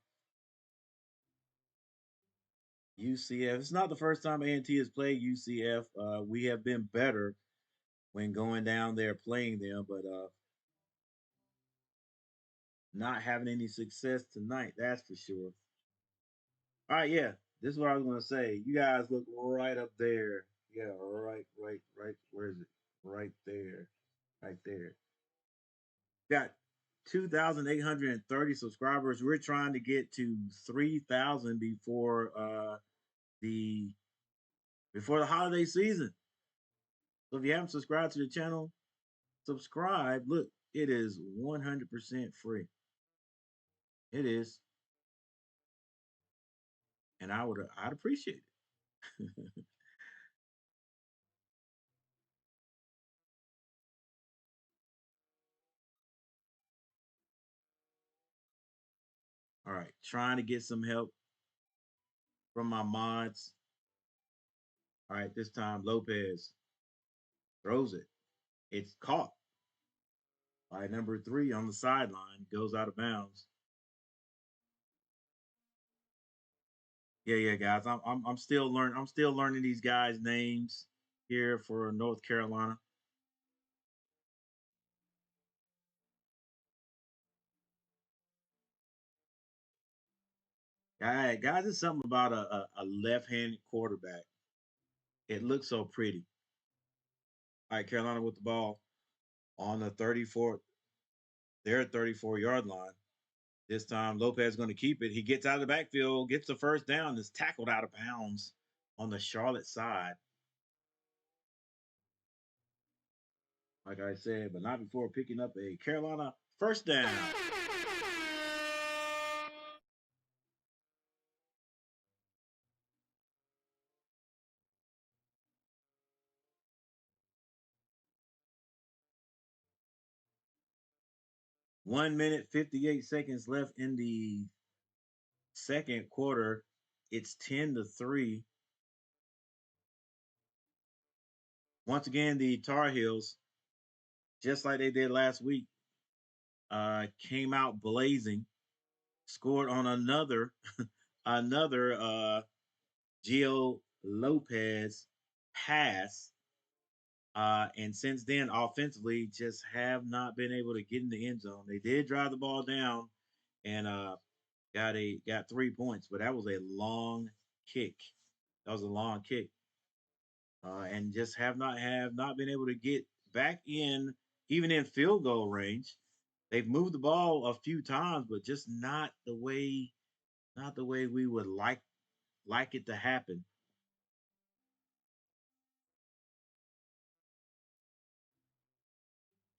UCF. It's not the first time A&T has played UCF. We have been better when going down there playing them, but not having any success tonight. That's for sure. All right, yeah. This is what I was gonna say. You guys look right up there. Yeah, right. Where is it? Right there. Right there. Got 2,830 subscribers. We're trying to get to 3,000 the before the holiday season. So if you haven't subscribed to the channel, subscribe. Look, it is 100% free. It is, and I'd appreciate it. All right, trying to get some help from my mods. All right, this time Lopez throws it. It's caught by number 3 on the sideline. Goes out of bounds. Yeah, guys. I'm still learning. I'm still learning these guys' names here for North Carolina. Guys, it's something about a left-handed quarterback. It looks so pretty. All right, Carolina with the ball on the 34, their 34-yard line. This time, Lopez is going to keep it. He gets out of the backfield, gets the first down, is tackled out of bounds on the Charlotte side. Like I said, but not before picking up a Carolina first down. 1 minute, 58 seconds left in the second quarter. It's 10-3. Once again, the Tar Heels, just like they did last week, came out blazing, scored on another Gio Lopez pass. And since then, offensively, just have not been able to get in the end zone. They did drive the ball down and got 3 points, but that was a long kick. That was a long kick, and just have not been able to get back in, even in field goal range. They've moved the ball a few times, but just not the way we would like it to happen.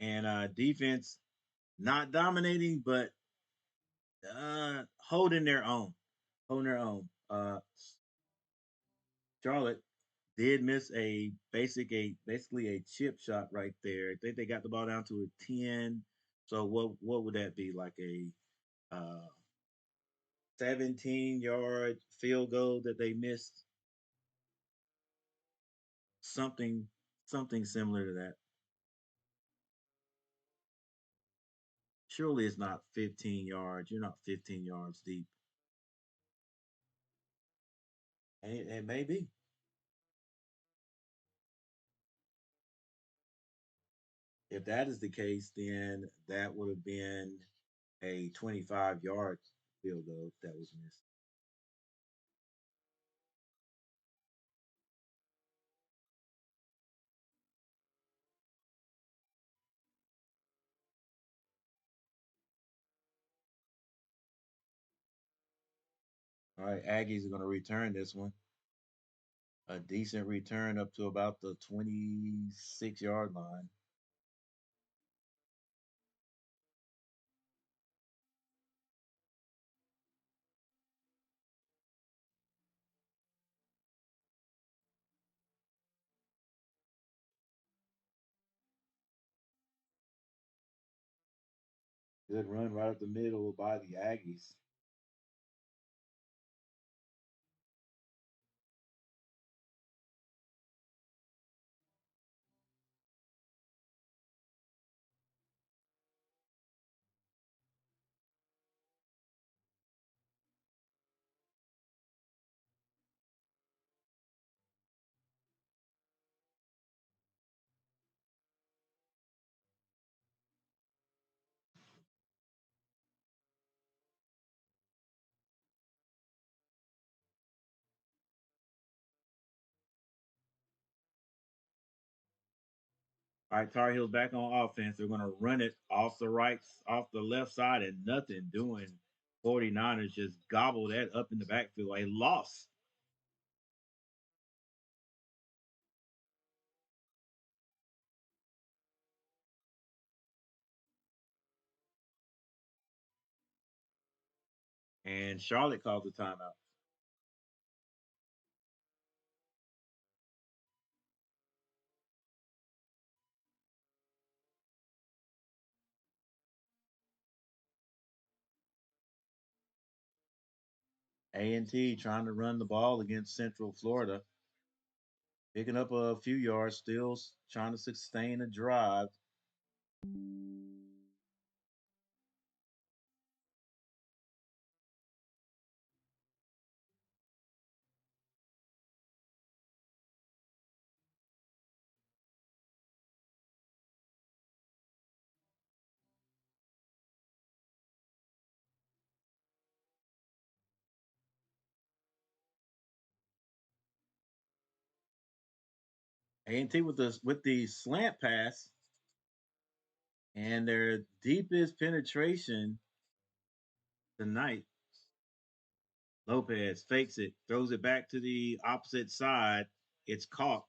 And defense not dominating, but holding their own, holding their own. Charlotte did miss basically a chip shot right there. I think they got the ball down to a 10. So what would that be, like a 17-yard field goal that they missed? Something similar to that. Surely it's not 15 yards. You're not 15 yards deep. And it may be. If that is the case, then that would have been a 25-yard field goal that was missed. All right, Aggies are going to return this one. A decent return up to about the 26-yard line. Good run right up the middle by the Aggies. All right, Tar Heels back on offense. They're going to run it off the left side, and nothing doing. 49ers just gobble that up in the backfield. A loss. And Charlotte called the timeout. A&T trying to run the ball against Central Florida, picking up a few yards, still trying to sustain a drive. A&T with the slant pass and their deepest penetration tonight. Lopez fakes it, throws it back to the opposite side. It's caught.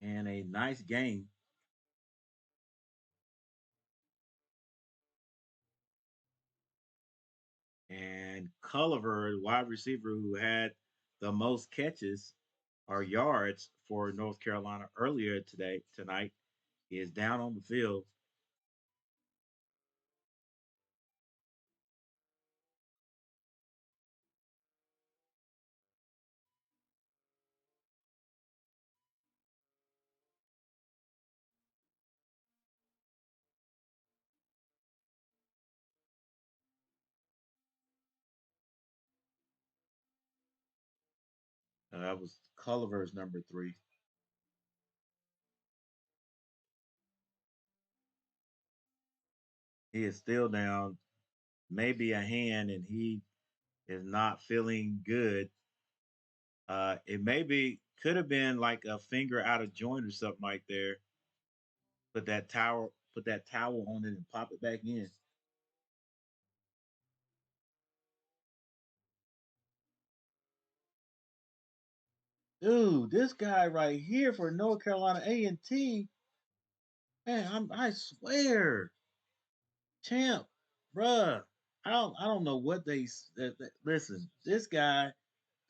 And a nice game. And Culliver, wide receiver who had the most catches or yards for North Carolina earlier tonight, is down on the field. That was Culliver's number 3. He is still down, maybe a hand, and he is not feeling good. It maybe could have been like a finger out of joint or something right there. Put that towel on it and pop it back in. Dude, this guy right here for North Carolina A&T, man, I swear, champ, bruh. I don't know what listen. This guy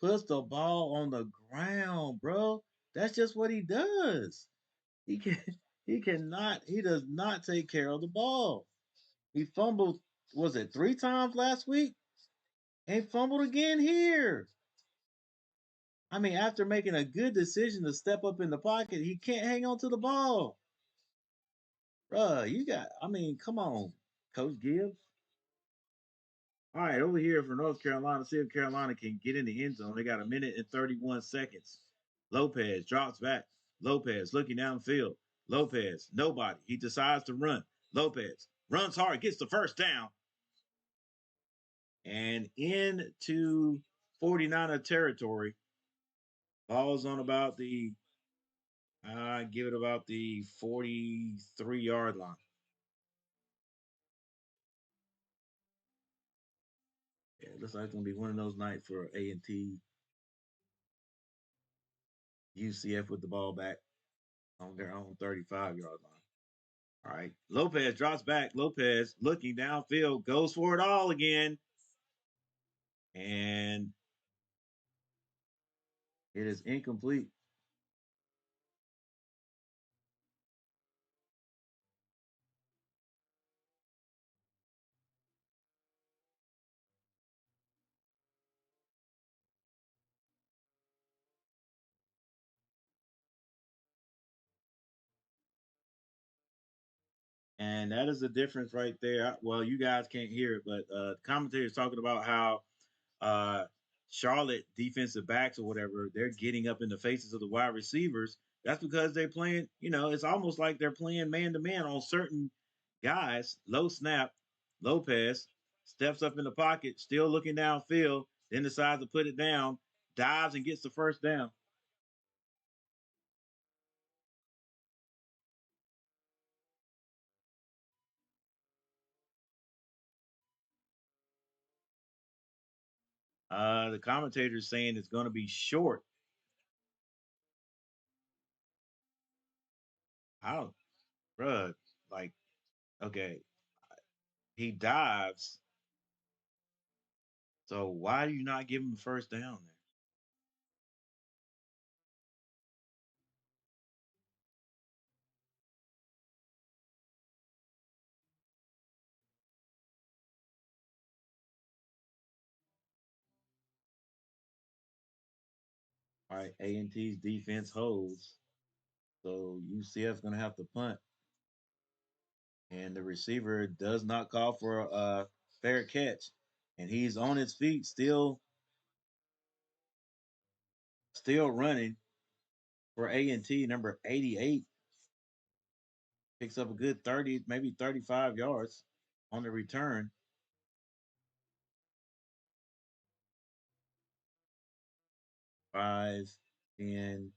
puts the ball on the ground, bro. That's just what he does. He can he does not take care of the ball. He fumbled, was it 3 times last week? And fumbled again here. I mean, after making a good decision to step up in the pocket, he can't hang on to the ball. Bruh, I mean, come on, Coach Gibbs. All right, over here for North Carolina, see if Carolina can get in the end zone. They got a minute and 31 seconds. Lopez drops back. Lopez looking downfield. Lopez, nobody. He decides to run. Lopez runs hard, gets the first down, and into 49er territory. Ball's on about give it about the 43-yard line. Yeah, it looks like it's going to be one of those nights for A&T. UCF with the ball back on their own 35-yard line. All right. Lopez drops back. Lopez looking downfield, goes for it all again. And it is incomplete. And that is the difference right there. Well, you guys can't hear it, but the commentator is talking about how uh, Charlotte defensive backs or whatever, they're getting up in the faces of the wide receivers. That's because they're playing, it's almost like they're playing man to man on certain guys. Low snap, Lopez steps up in the pocket, still looking downfield, then decides to put it down, dives and gets the first down. The commentator is saying it's going to be short. I don't, bruh, like, okay, he dives. So why do you not give him the first down there? All right, A&T's defense holds. So UCF's going to have to punt. And the receiver does not call for a fair catch. And he's on his feet, still running for A&T, number 88. Picks up a good 30, maybe 35 yards on the return. 5, 10,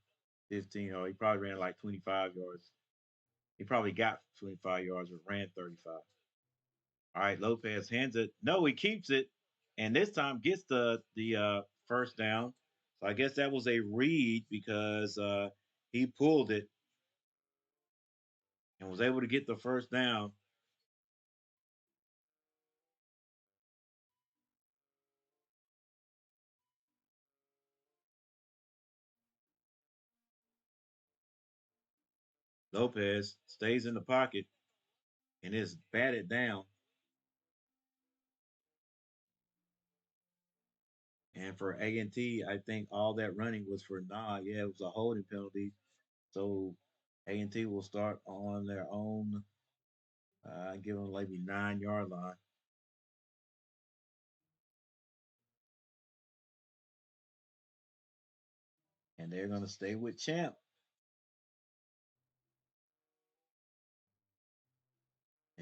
15. Oh, he probably ran like 25 yards. He probably got 25 yards, but ran 35. All right, Lopez hands it. No, he keeps it, and this time gets the first down. So I guess that was a read because he pulled it and was able to get the first down. Lopez stays in the pocket and is batted down. And for A&T, I think all that running was for yeah, it was a holding penalty. So A&T will start on their own, give them maybe 9-yard line. And they're going to stay with Champ.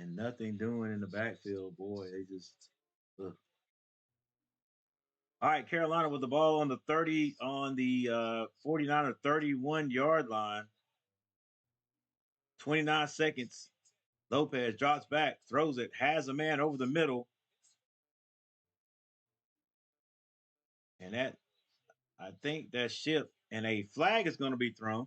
and nothing doing in the backfield. Boy, they just. Ugh. All right, Carolina with the ball on the 30 on the 49 or 31-yard line. 29 seconds. Lopez drops back, throws it, has a man over the middle. And that, I think that ship and a flag is going to be thrown.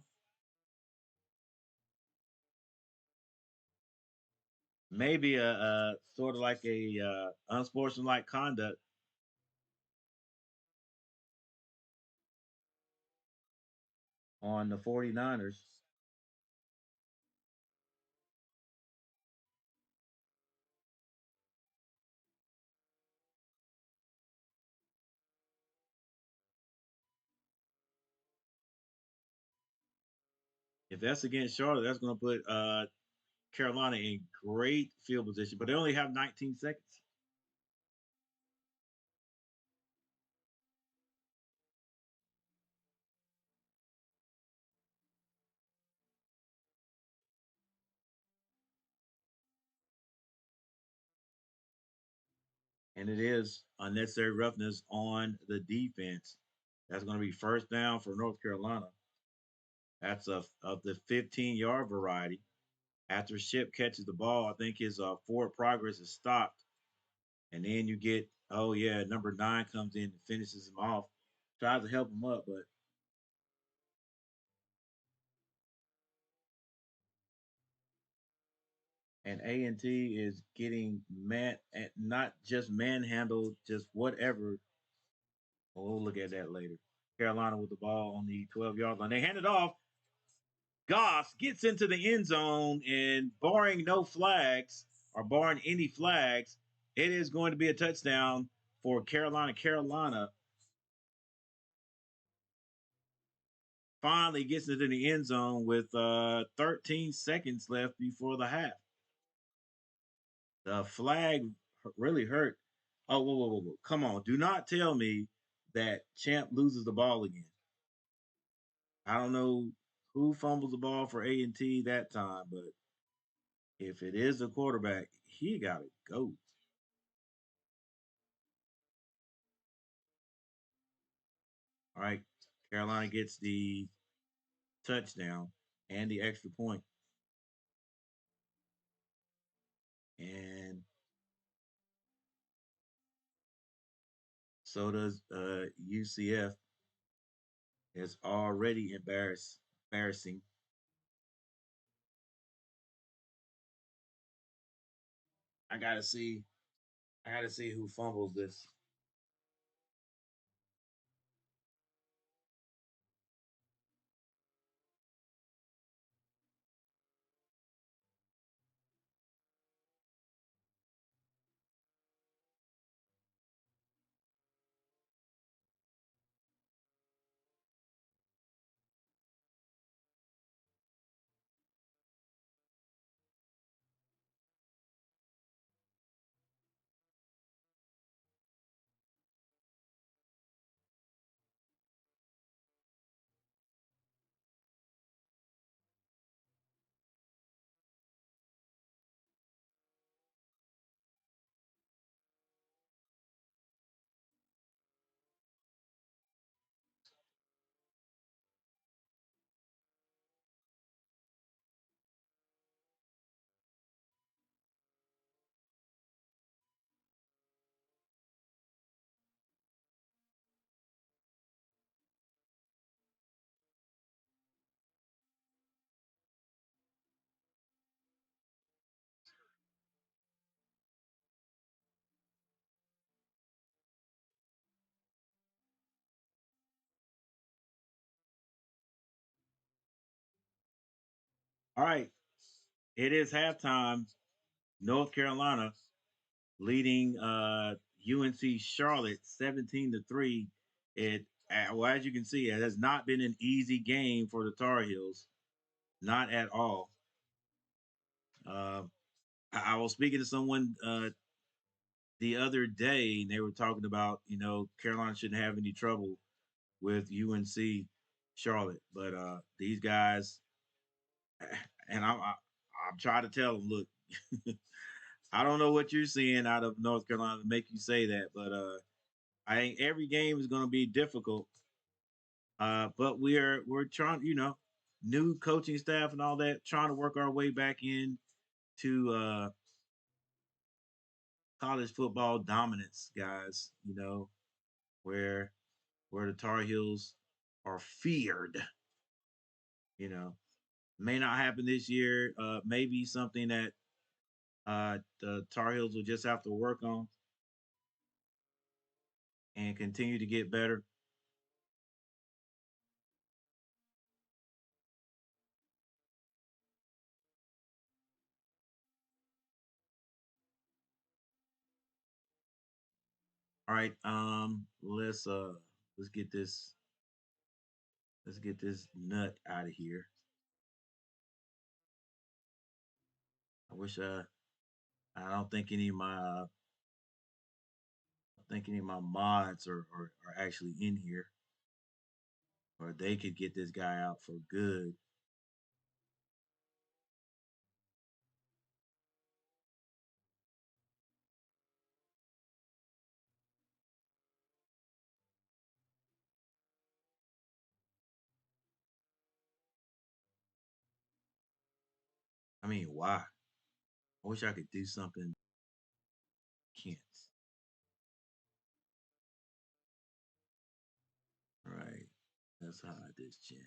Maybe a sort of like a unsportsmanlike conduct on the 49ers. If that's against Charlotte, that's going to put Carolina in great field position, but they only have 19 seconds. And it is unnecessary roughness on the defense. That's going to be first down for North Carolina. That's of the 15-yard variety. After Ship catches the ball, I think his forward progress is stopped. And then you get, oh, yeah, number 9 comes in and finishes him off. Tries to help him up, but and A&T is getting not just manhandled, just whatever. We'll look at that later. Carolina with the ball on the 12-yard line. They hand it off. Goss gets into the end zone, and barring no flags or barring any flags, it is going to be a touchdown for Carolina. Carolina finally gets into the end zone with 13 seconds left before the half. The flag really hurt. Oh, whoa, whoa, whoa, whoa. Come on. Do not tell me that Champ loses the ball again. I don't know who fumbles the ball for A&T that time, but if it is the quarterback, he got to go. All right. Carolina gets the touchdown and the extra point. And so does UCF. It's already embarrassing. I gotta see. I gotta see who fumbles this. All right. It is halftime. North Carolina leading UNC Charlotte 17-3. It well, as you can see, it has not been an easy game for the Tar Heels, not at all. Uh, I was speaking to someone the other day, and they were talking about Carolina shouldn't have any trouble with UNC Charlotte, but these guys, and I'm trying to tell them, look, I don't know what you're seeing out of North Carolina to make you say that, but I think every game is going to be difficult. But we're trying, new coaching staff and all that, trying to work our way back in to college football dominance, guys. Where the Tar Heels are feared. You know, may not happen this year. Maybe something that the Tar Heels will just have to work on and continue to get better. All right, let's get this nut out of here. I wish I don't think any of my mods are actually in here, or they could get this guy out for good. I mean, why? I wish I could do something. Can't. Right. That's how I did Jen.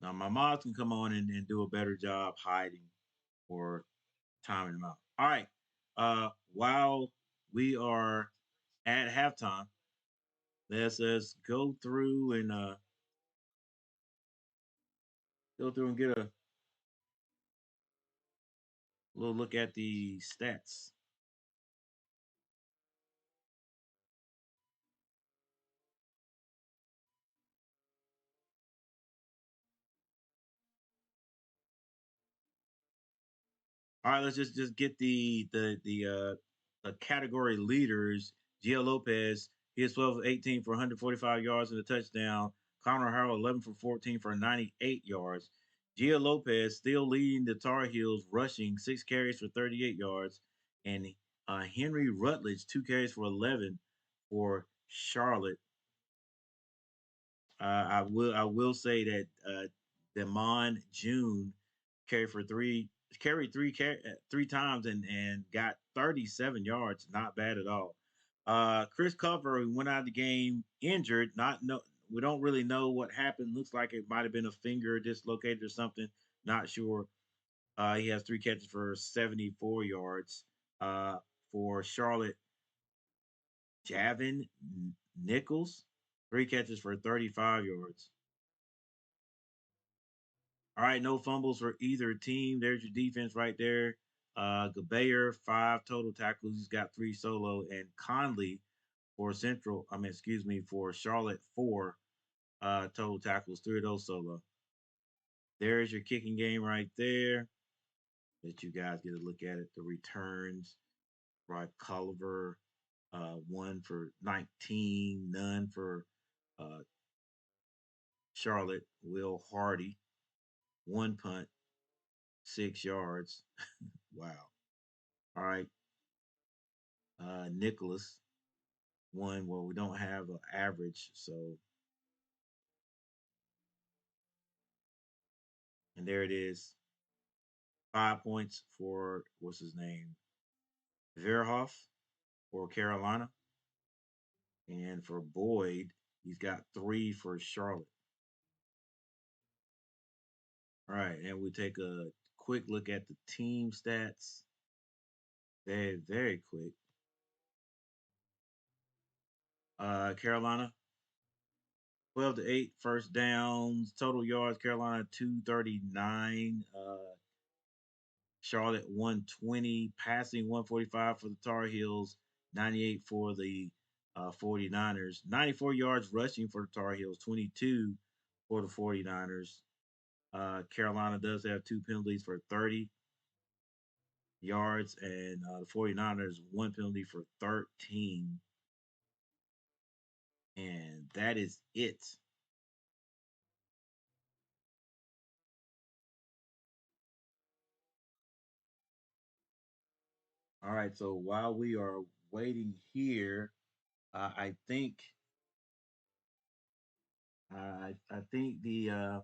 Now my mods can come on and do a better job hiding or timing them out. All right. While we are at halftime, let's go through and get a little look at the stats. All right, let's just get the category leaders. Gio Lopez, he is 12 of 18 for 145 yards and a touchdown. Connor Harrell, 11 for 14 for 98 yards. Gio Lopez still leading the Tar Heels, rushing 6 carries for 38 yards, and Henry Rutledge 2 carries for 11 for Charlotte. I will say that Demond June carried for three times and got 37 yards. Not bad at all. Chris Cover who went out of the game injured. Not no, we don't really know what happened. Looks like it might have been a finger dislocated or something. Not sure. He has 3 catches for 74 yards. For Charlotte, Javin Nichols, 3 catches for 35 yards. All right, no fumbles for either team. There's your defense right there. Gabayer, 5 total tackles. He's got 3 solo. And Conley for Charlotte, 4 total tackles, 3 of those solo. There's your kicking game right there. Let you guys get a look at it. The returns, Rod Culliver, 1 for 19, none for uh, Charlotte. Will Hardy, 1 punt, 6 yards. Wow. All right. Nicholas, 1. Well, we don't have an average, so and there it is. 5 points for what's his name? Verhoff for Carolina. And for Boyd, he's got 3 for Charlotte. All right, and we take a quick look at the team stats. Very, very quick. Carolina, 12 to 8 first downs, total yards. Carolina 239. Charlotte 120, passing 145 for the Tar Heels, 98 for the 49ers, 94 yards rushing for the Tar Heels, 22 for the 49ers. Carolina does have 2 penalties for 30 yards, and the 49ers 1 penalty for 13. And that is it. All right. So while we are waiting here, I think I think the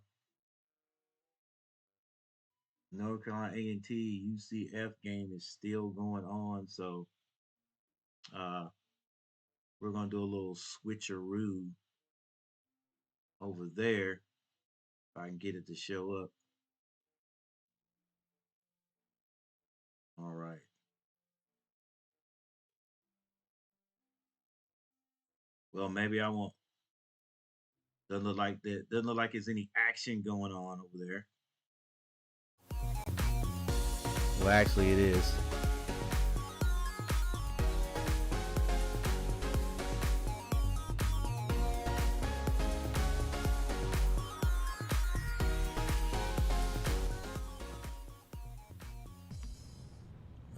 North Carolina A&T UCF game is still going on. So uh, we're gonna do a little switcheroo over there if I can get it to show up. All right. Well, maybe I won't. Doesn't look like that. Doesn't look like there's any action going on over there. Well, actually, it is.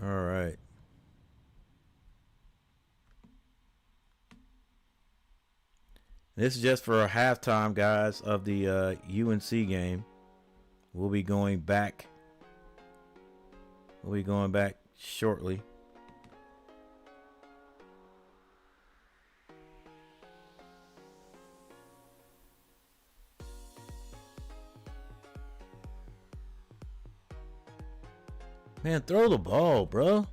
All right. This is just for a halftime, guys, of the UNC game. We'll be going back. We'll be going back shortly. Man, throw the ball, bro.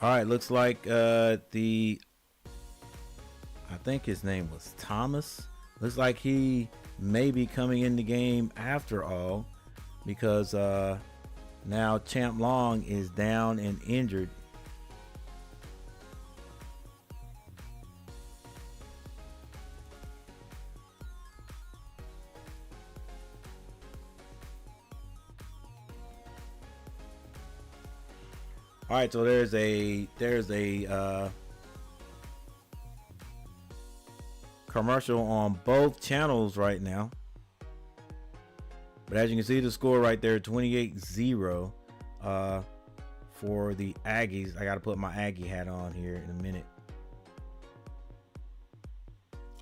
All right, looks like I think his name was Thomas. Looks like he may be coming in the game after all, because now Champ Long is down and injured. All right, so there's a commercial on both channels right now. But as you can see, the score right there, 28-0 for the Aggies. I got to put my Aggie hat on here in a minute.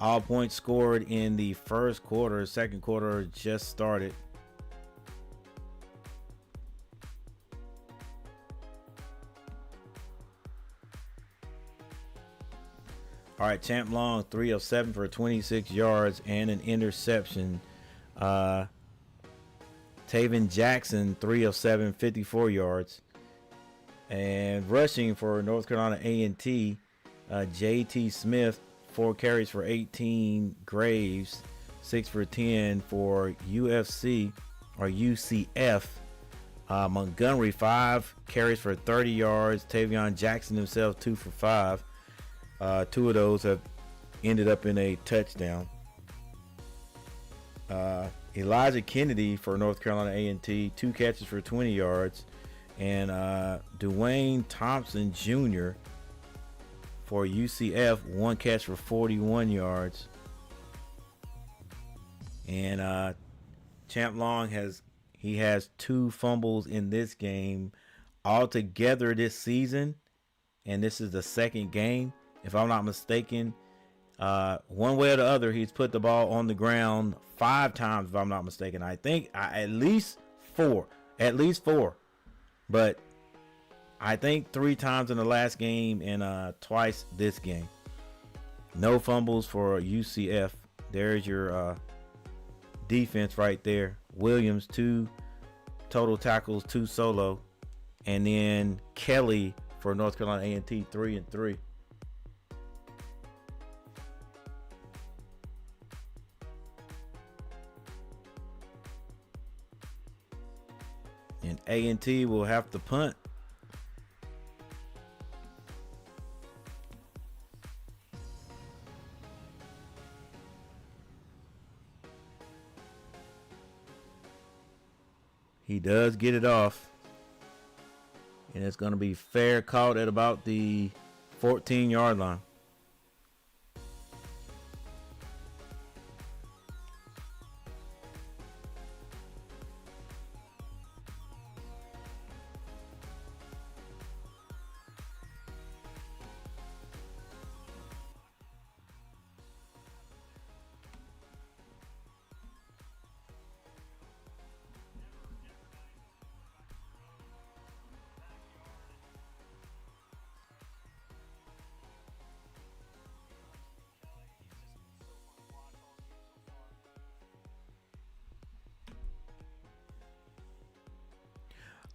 All points scored in the first quarter. Second quarter just started. All right, Champ Long, 3 of 7 for 26 yards and an interception. Taven Jackson, 3 of 7, 54 yards. And rushing for North Carolina A&T, J.T. Smith, 4 carries for 18. Graves, 6 for 10 for UCF. Montgomery, 5 carries for 30 yards. Tavion Jackson himself, 2 for 5. 2 of those have ended up in a touchdown. Elijah Kennedy for North Carolina A&T, 2 catches for 20 yards. And Dwayne Thompson Jr. for UCF, 1 catch for 41 yards. And Champ Long has 2 fumbles in this game altogether this season, and this is the second game, if I'm not mistaken. One way or the other, he's put the ball on the ground 5 times, if I'm not mistaken. I think at least 4, but I think 3 times in the last game and twice this game. No fumbles for UCF. There's your defense right there. Williams, 2 total tackles, 2 solo, and then Kelly for North Carolina A&T, 3 and 3. And A&T will have to punt. He does get it off. And it's going to be fair caught at about the 14-yard line.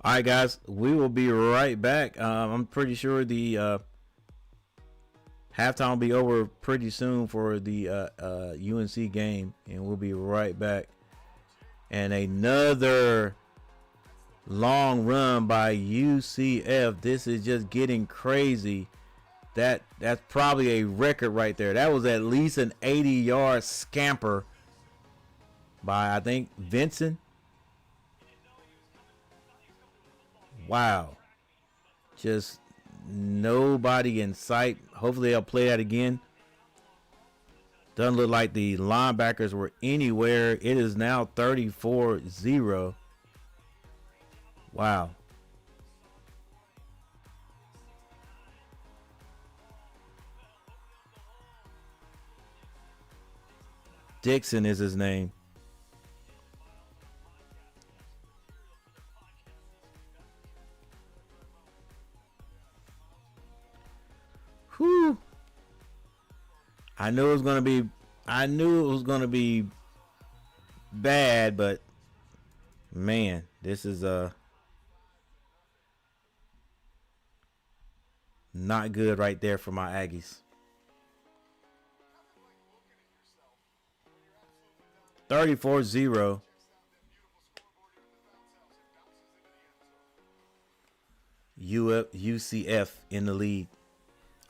All right, guys, we will be right back. I'm pretty sure the halftime will be over pretty soon for the UNC game, and we'll be right back. And another long run by UCF. This is just getting crazy. That's probably a record right there. That was at least an 80-yard scamper by, I think, Vincent. Wow. Just nobody in sight. Hopefully they'll play that again. Doesn't look like the linebackers were anywhere. It is now 34-0. Wow. Dixon is his name. Whew. I knew it was gonna be bad, but man, this is not good right there for my Aggies. 34-0. UCF in the lead.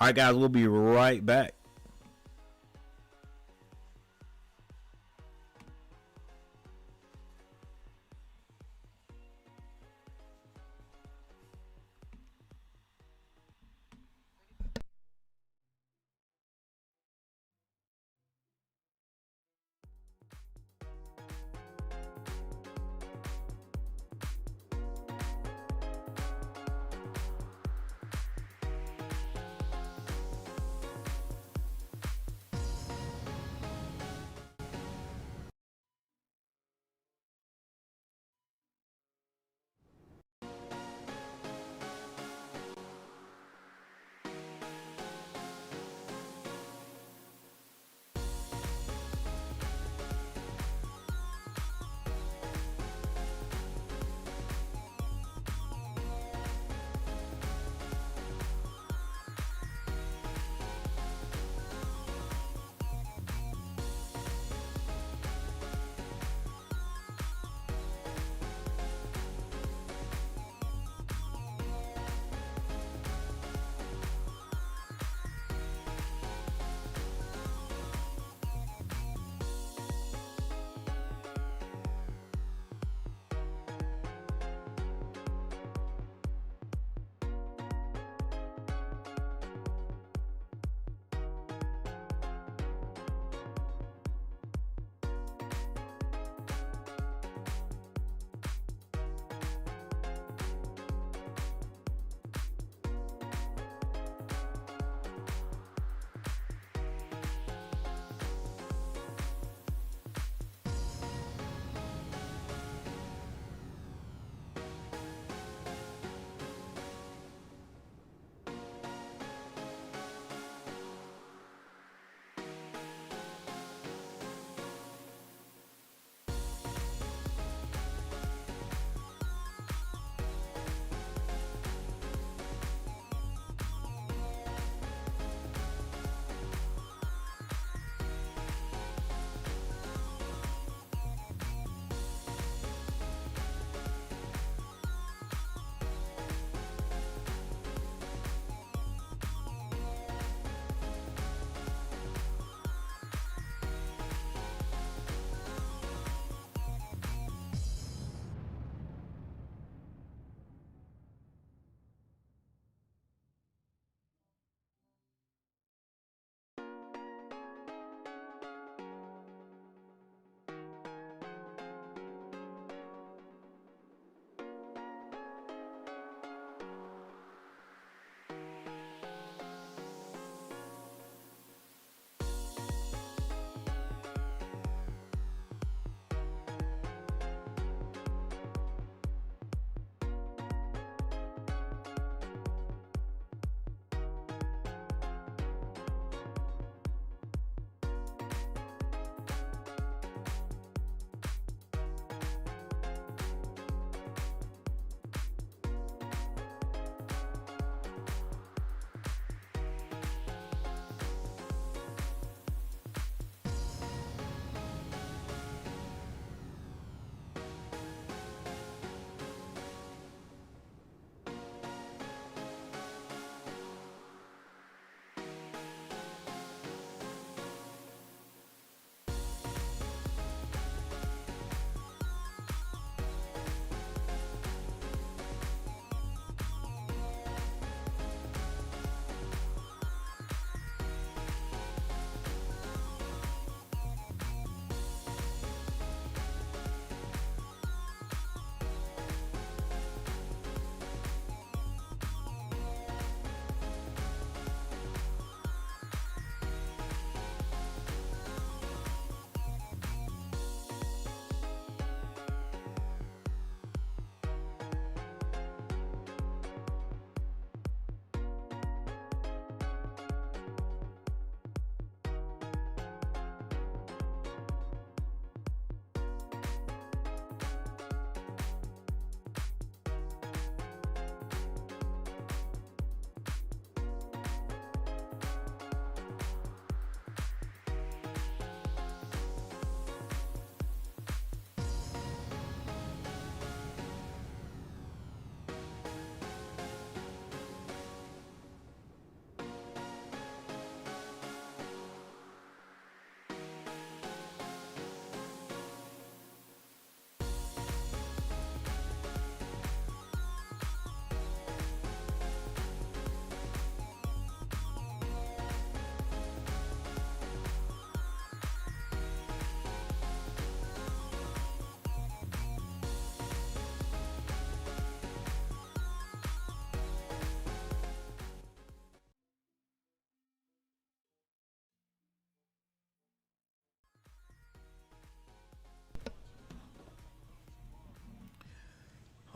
All right, guys, we'll be right back.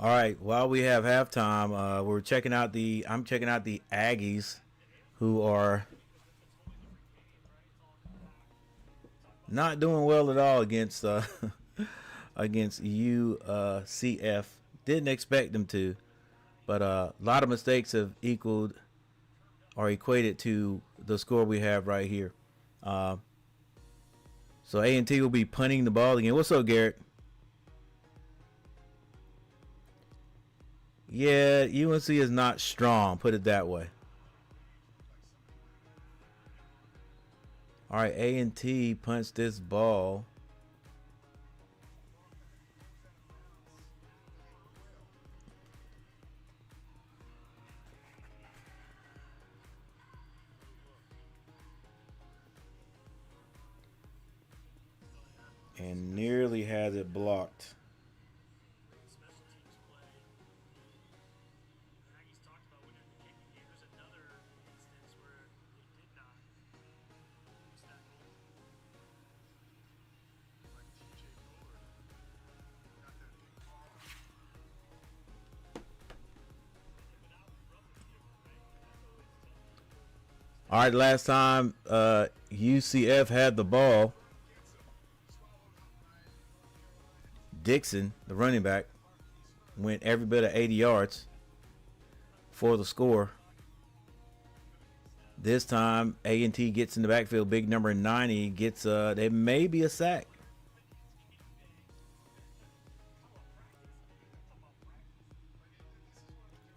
All right. While we have halftime, I'm checking out the Aggies, who are not doing well at all against against UCF. Didn't expect them to, but a lot of mistakes have equaled or equated to the score we have right here. So A&T will be punting the ball again. What's up, Garrett? Yeah, UNC is not strong, put it that way. All right, A&T punts this ball. And nearly has it blocked. All right, last time UCF had the ball, Dixon, the running back, went every bit of 80 yards for the score. This time, A&T gets in the backfield. Big number 90 gets. There may be a sack.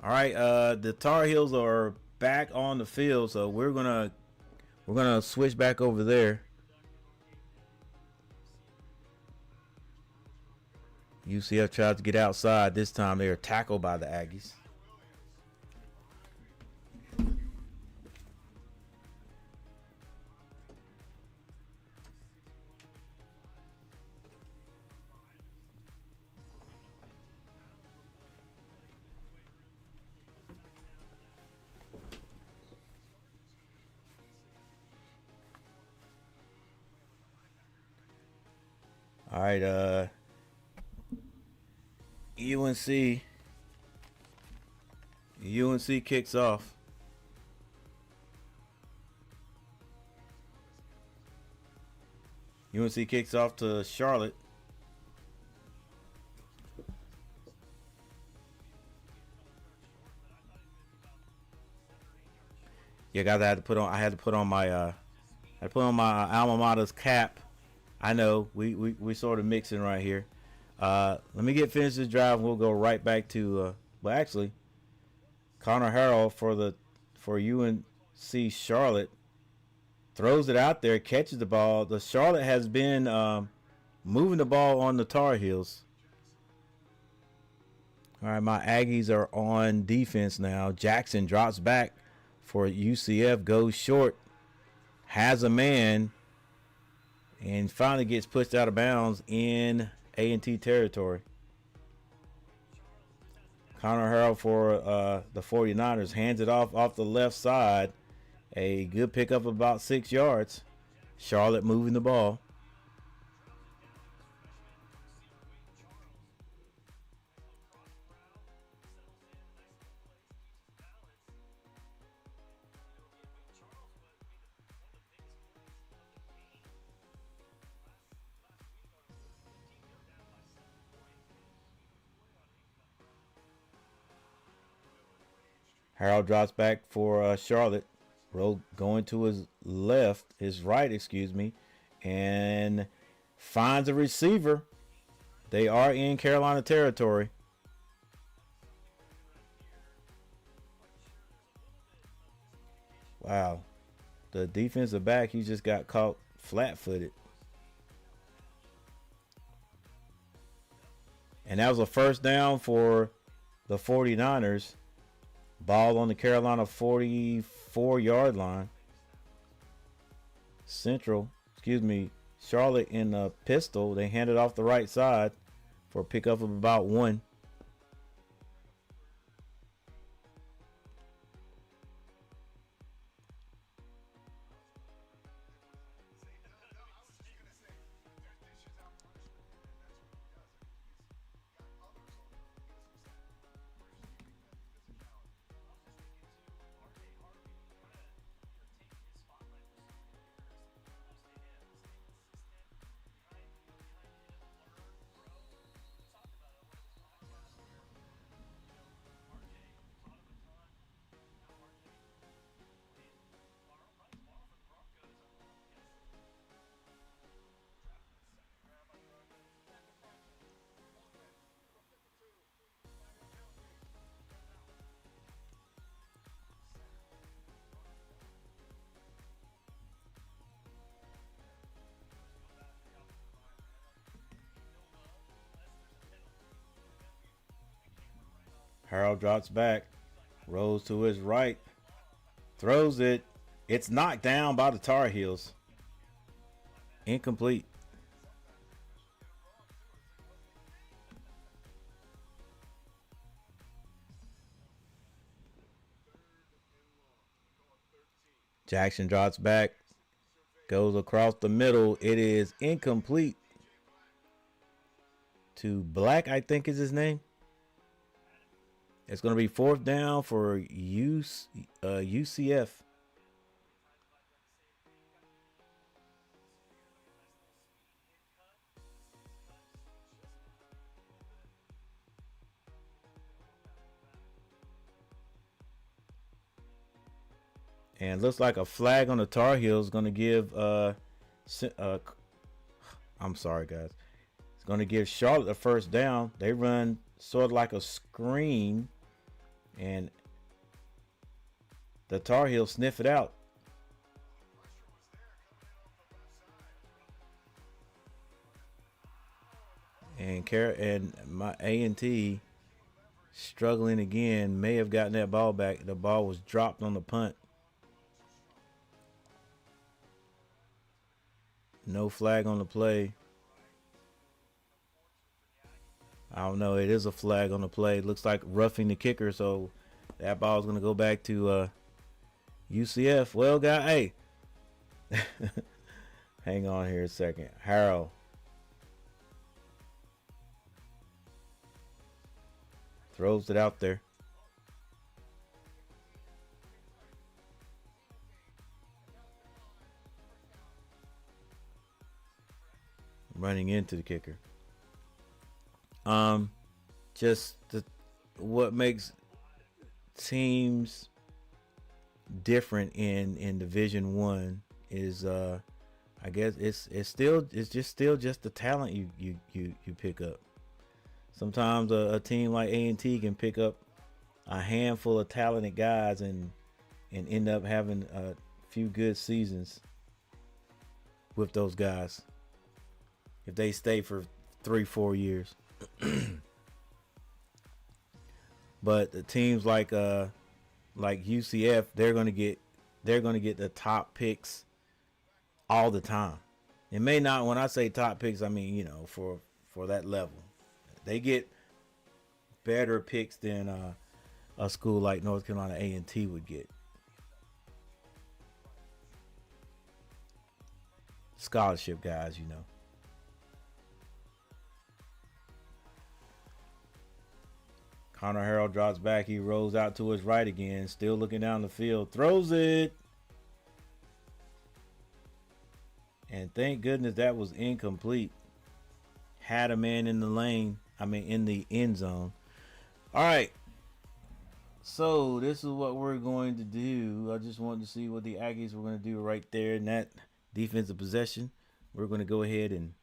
All right, the Tar Heels are back on the field, so we're gonna switch back over there. UCF tried to get outside. This time they are tackled by the Aggies. All right, UNC kicks off. UNC kicks off to Charlotte. Yeah, guys, I had to put on my alma mater's cap. I know we sort of mixing right here. Let me get finished this drive. We'll go right back to. Well, actually, Connor Harrell for UNC Charlotte throws it out there, catches the ball. The Charlotte has been moving the ball on the Tar Heels. All right, my Aggies are on defense now. Jackson drops back for UCF, goes short, has a man, and finally gets pushed out of bounds in A&T territory. Connor Harrell for the 49ers hands it off the left side. A good pickup of about 6 yards. Charlotte moving the ball. Harold drops back for Charlotte. Rowe going to his right, excuse me, and finds a receiver. They are in Carolina territory. Wow. The defensive back, he just got caught flat-footed. And that was a first down for the 49ers. Ball on the Carolina 44-yard line. Charlotte in a pistol. They hand it off the right side for a pickup of about 1. Harold drops back, rolls to his right, throws it. It's knocked down by the Tar Heels. Incomplete. Jackson drops back, goes across the middle. It is incomplete to Black, I think is his name. It's going to be fourth down for UCF. And looks like a flag on the Tar Heels is going to give I'm sorry guys. It's going to give Charlotte a first down. They run sort of like a screen, and the Tar Heels sniff it out. And my A&T struggling again, may have gotten that ball back. The ball was dropped on the punt. No flag on the play. I don't know. It is a flag on the play. It looks like roughing the kicker, so that ball is going to go back to UCF. Well, guy, hey. Hang on here a second. Harold. Throws it out there. Running into the kicker. Just what makes teams different in Division 1 is I guess it's just the talent you pick up. Sometimes a team like A&T can pick up a handful of talented guys and end up having a few good seasons with those guys if they stay for 3-4 years. But the teams like UCF, they're gonna get the top picks all the time. It may not. When I say top picks, I mean for that level, they get better picks than a school like North Carolina A&T would get. Scholarship guys, Connor Harrell drops back. He rolls out to his right again. Still looking down the field. Throws it. And thank goodness that was incomplete. Had a man in the lane. In the end zone. All right. So this is what we're going to do. I just wanted to see what the Aggies were going to do right there in that defensive possession. We're going to go ahead and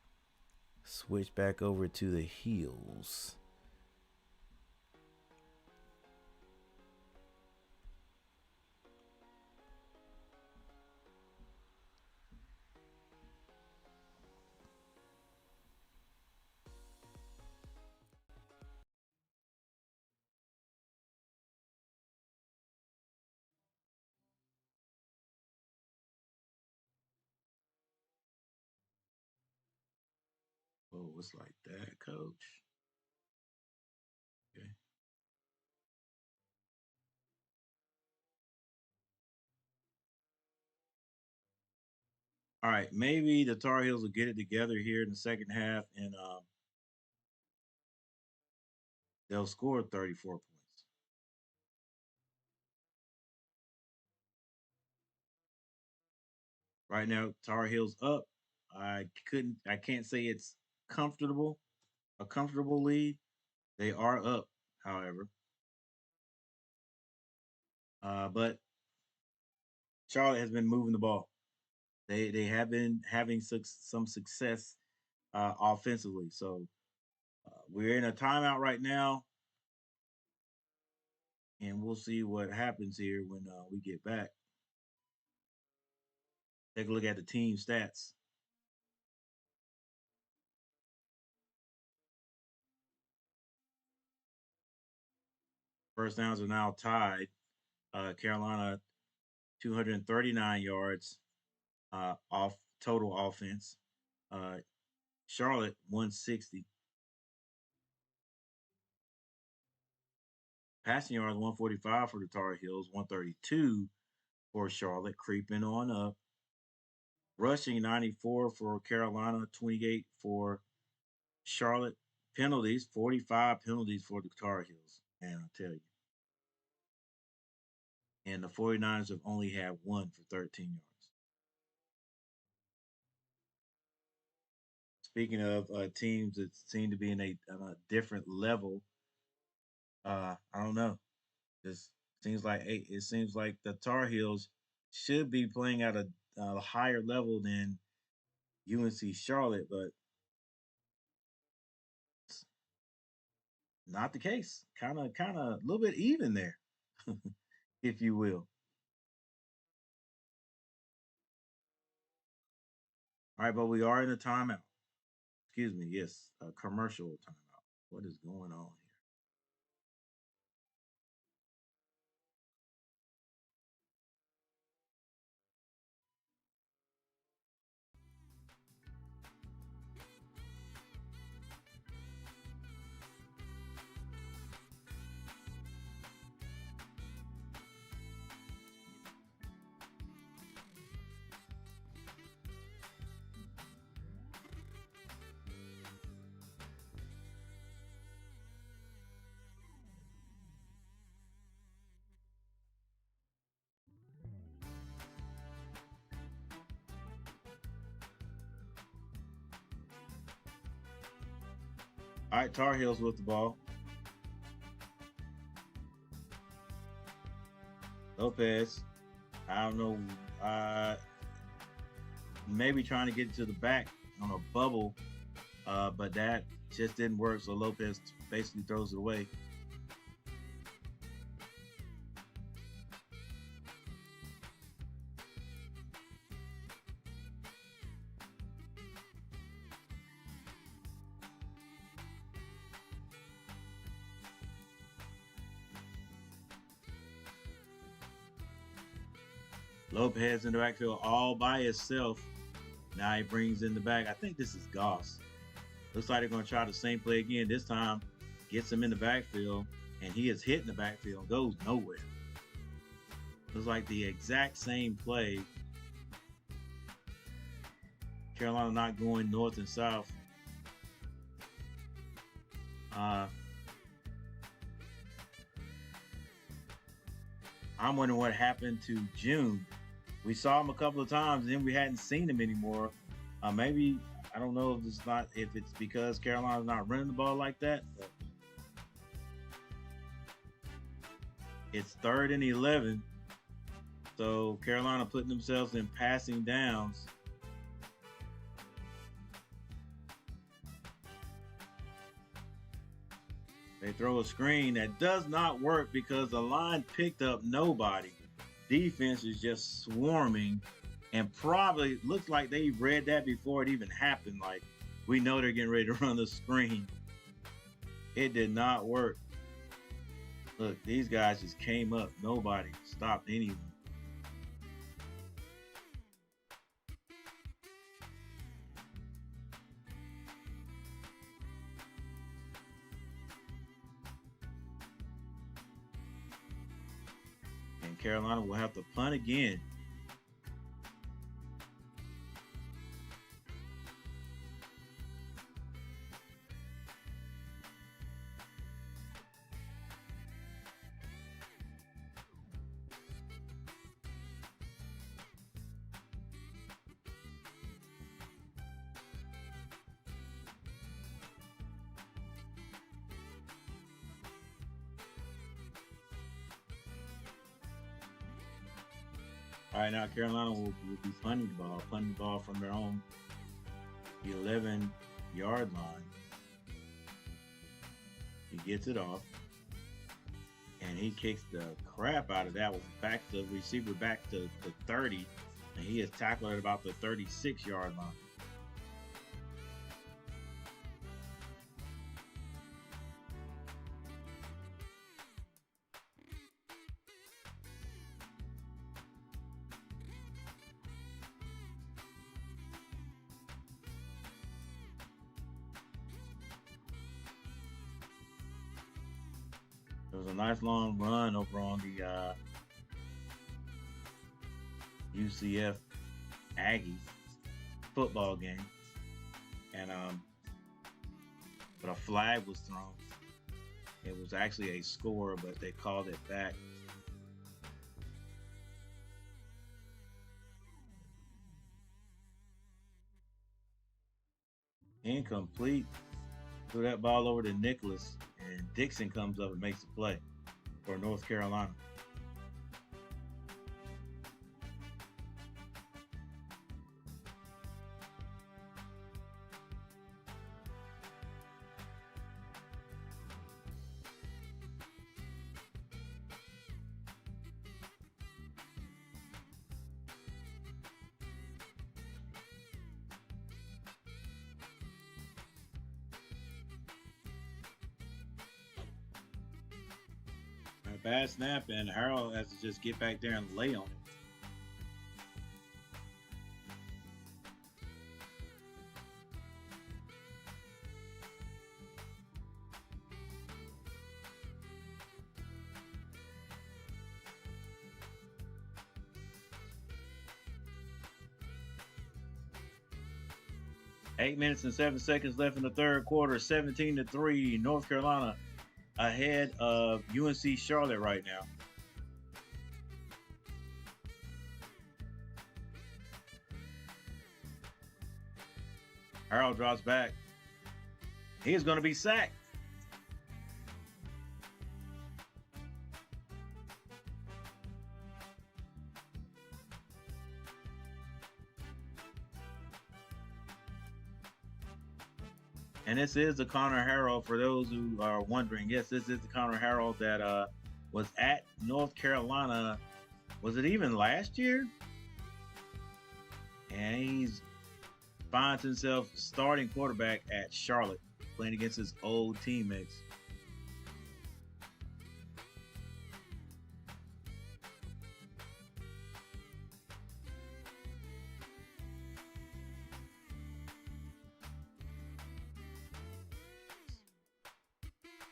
switch back over to the Heels. Oh, it's like that, coach. Okay. All right, maybe the Tar Heels will get it together here in the second half, and they'll score 34 points. Right now, Tar Heels up. I can't say it's comfortable, a comfortable lead. They are up, however. But Charlotte has been moving the ball. They have been having some success offensively. So we're in a timeout right now, and we'll see what happens here when we get back. Take a look at the team stats. First downs are now tied. Carolina 239 yards off total offense. Uh, Charlotte 160. Passing yards 145 for the Tar Heels, 132 for Charlotte, creeping on up. Rushing 94 for Carolina, 28 for Charlotte. Penalties, 45 penalties for the Tar Heels. And I'll tell you. And the 49ers have only had one for 13 yards. Speaking of teams that seem to be in a different level, I don't know. It seems like the Tar Heels should be playing at a higher level than UNC Charlotte, but it's not the case. Kind of a little bit even there, if you will. All right, but we are in a timeout. Excuse me. Yes, a commercial timeout. What is going on here? All right, Tar Heels with the ball. Lopez, I don't know, maybe trying to get to the back on a bubble, but that just didn't work. So Lopez basically throws it away. Lopez in the backfield all by himself. Now he brings in the back. I think this is Goss. Looks like they're going to try the same play again. This time, gets him in the backfield, and he is hitting the backfield, goes nowhere. Looks like the exact same play. Carolina not going north and south. I'm wondering what happened to June. We saw him a couple of times, and then we hadn't seen him anymore. Maybe I don't know if it's because Carolina's not running the ball like that. But it's 3rd and 11, so Carolina putting themselves in passing downs. They throw a screen that does not work because the line picked up nobody. Defense is just swarming, and probably looks like they read that before it even happened. Like, we know they're getting ready to run the screen. It did not work. Look, these guys just came up. Nobody stopped anyone. And Carolina will have to punt again. All right, now Carolina will be punting the ball from their own 11-yard line. He gets it off, and he kicks the crap out of that one back to the receiver back to 30, and he is tackled at about the 36-yard line. There was a nice long run over on the UCF Aggies football game, and but a flag was thrown. It was actually a score, but they called it back. Incomplete. Threw that ball over to Nicholas, and Dixon comes up and makes the play for North Carolina. A bad snap, and Harold has to just get back there and lay on it. Eight minutes and 7 seconds left in the third quarter. 17-3, North Carolina ahead of UNC Charlotte right now. Harold drops back. He is going to be sacked. And this is the Connor Harrell, for those who are wondering. Yes, this is the Connor Harrell that was at North Carolina. Was it even last year? And he's finds himself starting quarterback at Charlotte, playing against his old teammates.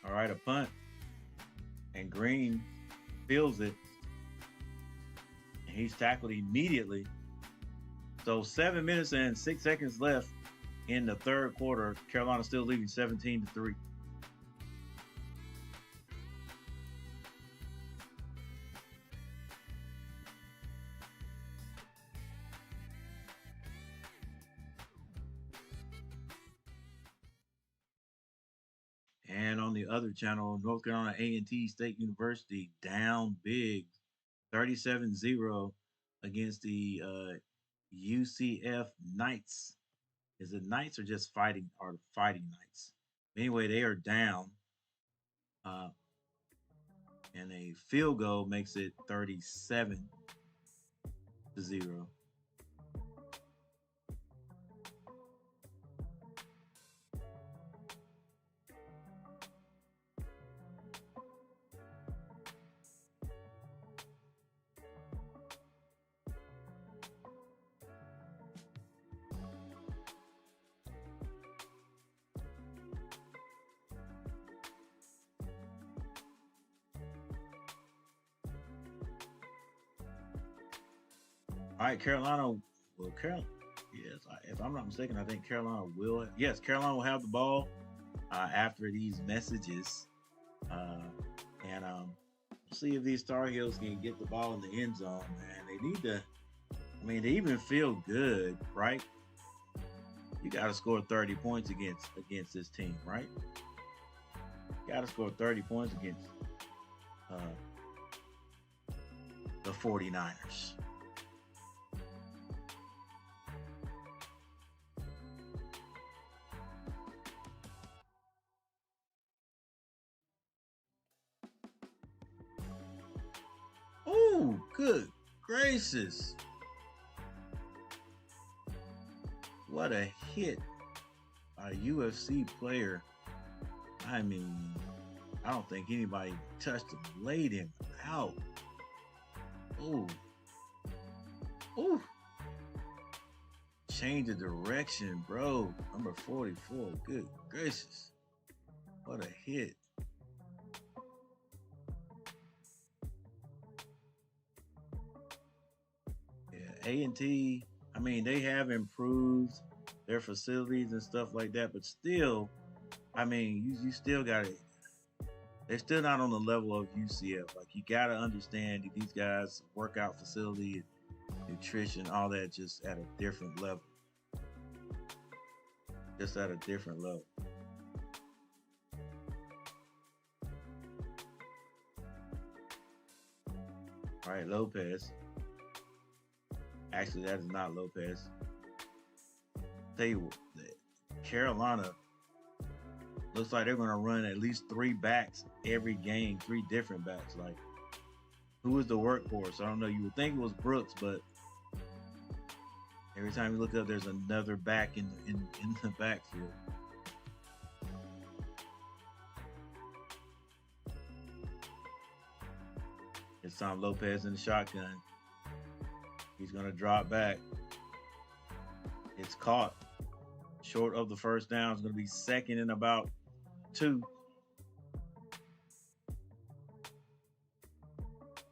All right, a punt. And Green feels it. And he's tackled immediately. So 7 minutes and 6 seconds left in the third quarter. Carolina still leading 17-3. And on the other channel, North Carolina A&T State University down big, 37-0 against the UCF Knights. Is it Knights or just Fighting Knights? Anyway, they are down. And a field goal makes it 37-0. All right, Carolina. Well, yes, if I'm not mistaken, I think Carolina will. Yes, Carolina will have the ball after these messages, and see if these Tar Heels can get the ball in the end zone. Man, they need to. I mean, they even feel good, right? You got to score 30 points against this team, right? You got to score 30 points against the 49ers. Oh, good gracious. What a hit by a UFC player. I mean, I don't think anybody touched him, laid him out. Oh. Oh. Change of direction, bro. Number 44. Good gracious. What a hit. A&T, I mean, they have improved their facilities and stuff like that, but still, I mean, you still got to. They're still not on the level of UCF. Like you got to understand that these guys' workout facility, nutrition, all that, just at a different level. Just at a different level. All right, Lopez. Actually, that is not Lopez. Tell you what, Carolina looks like they're going to run at least 3 backs every game, 3 different backs. Like, who is the workhorse? I don't know. You would think it was Brooks, but every time you look up, there's another back in the backfield. It's Tom Lopez in the shotgun. He's going to drop back. It's caught short of the first down. It's going to be second and about 2.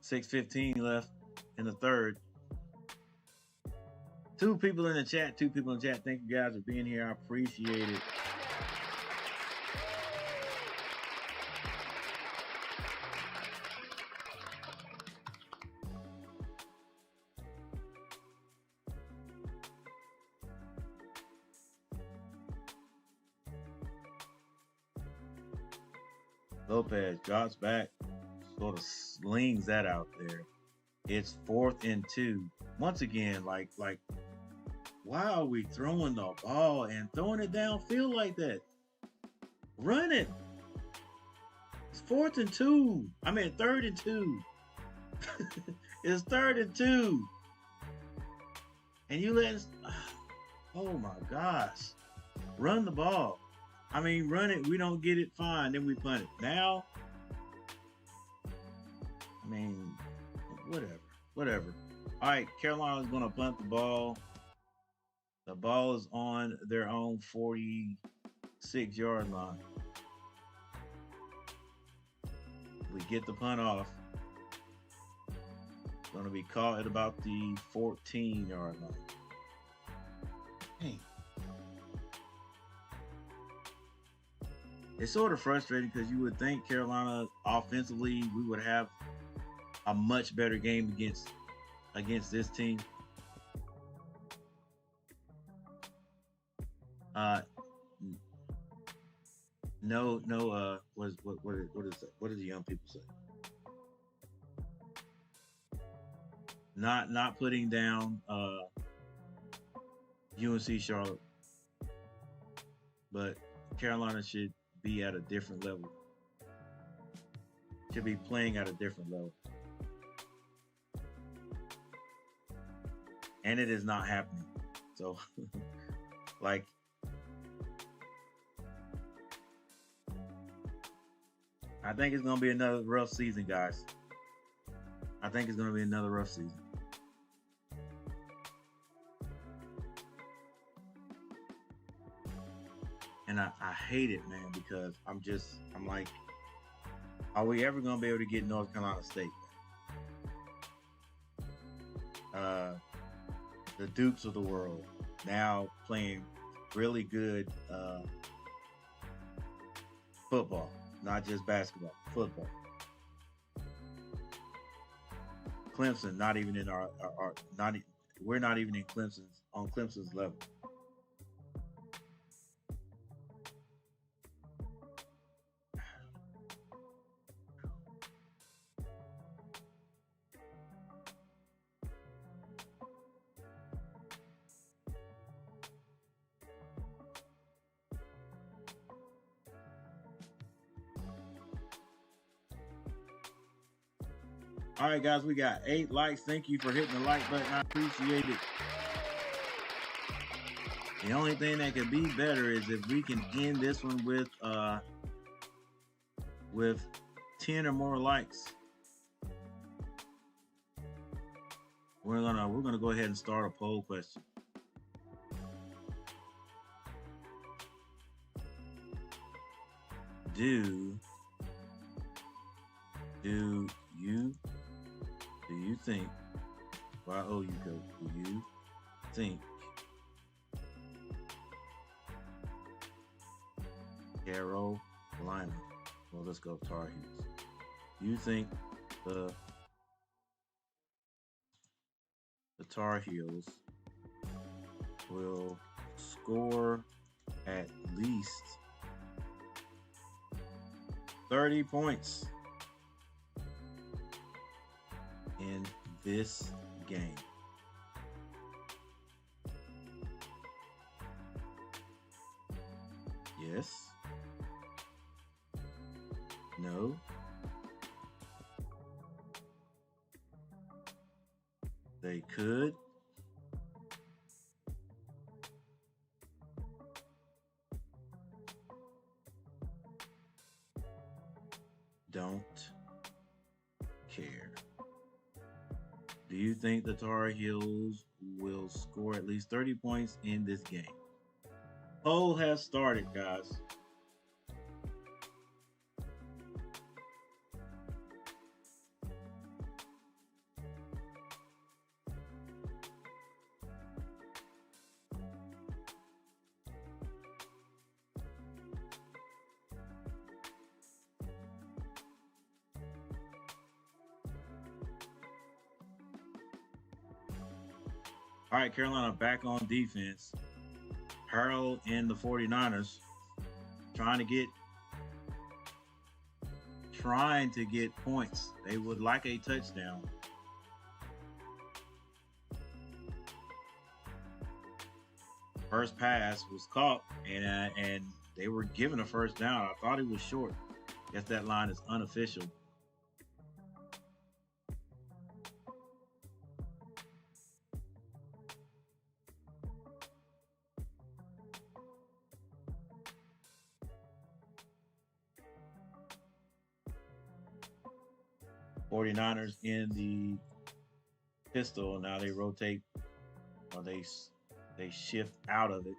6:15 left in the third. 2 people in the chat. Thank you guys for being here. I appreciate it. Lopez drops back, sort of slings that out there. It's 4th and 2. Once again, like, why are we throwing the ball and throwing it downfield like that? Run it. It's 4th and 2. I mean, 3rd and 2. It's 3rd and 2. And you let us, oh my gosh. Run the ball. I mean, run it. We don't get it, fine. Then we punt it. Now, I mean, whatever. All right, Carolina's going to punt the ball. The ball is on their own 46-yard line. We get the punt off. Going to be caught at about the 14-yard line. Dang. It's sort of frustrating because you would think Carolina offensively, we would have a much better game against this team. No. What does the young people say? Not putting down UNC Charlotte, but Carolina should be at a different level. Should be playing at a different level. And it is not happening. So, like, I think it's going to be another rough season, guys. I think it's going to be another rough season. And I hate it, man, because I'm like, are we ever going to be able to get North Carolina State? The Dukes of the world now playing really good football, not just basketball, football. Clemson, not even in we're not even in Clemson's level. All right, guys, we got 8 likes. Thank you for hitting the like button. I appreciate it. The only thing that could be better is if we can end this one with 10 or more likes. We're gonna go ahead and start a poll question. Do you think Y-O-U, Coach. Do you think Carolina, well, let's go Tar Heels. Do you think the Tar Heels will score at least 30 points in this game? Yes. No. They could. Don't care. Do you think the Tar Heels will score at least 30 points in this game? Poll has started, guys. All right, Carolina back on defense. Harold and the 49ers trying to get points. They would like a touchdown. First pass was caught, and they were given a first down. I thought it was short. Guess that line is unofficial. '49ers in the pistol. Now they rotate, or they shift out of it.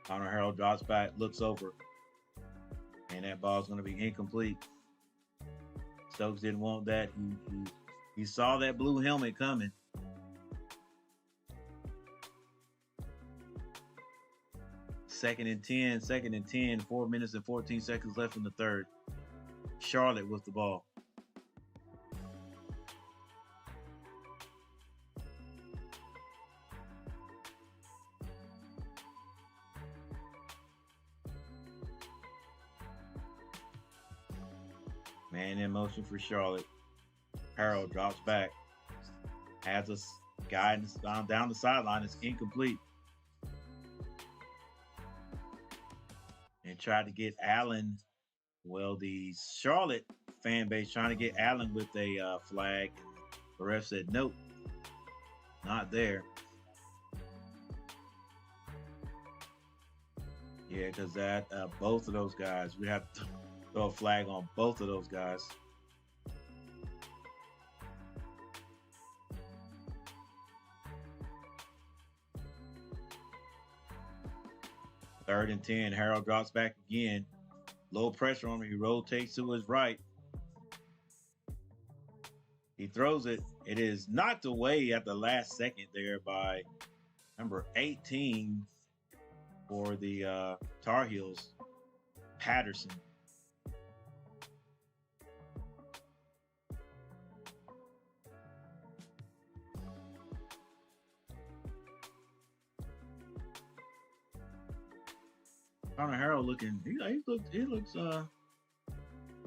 Connor Harold drops back, looks over, and that ball's going to be incomplete. Stokes didn't want that. He saw that blue helmet coming. Second and 10, 4 minutes and 14 seconds left in the third. Charlotte with the ball. Man in motion for Charlotte. Harold drops back. Has a guy down the sideline. It's incomplete. And tried to get Allen. Well, the Charlotte fan base trying to get Allen with a flag. The ref said, nope, not there. Yeah, because that both of those guys, we have to throw a flag on both of those guys. Third and 10, Harold drops back again. Low pressure on him. He rotates to his right. He throws it. It is knocked away at the last second there by number 18 for the Tar Heels, Patterson. Connor Harold looking, he looks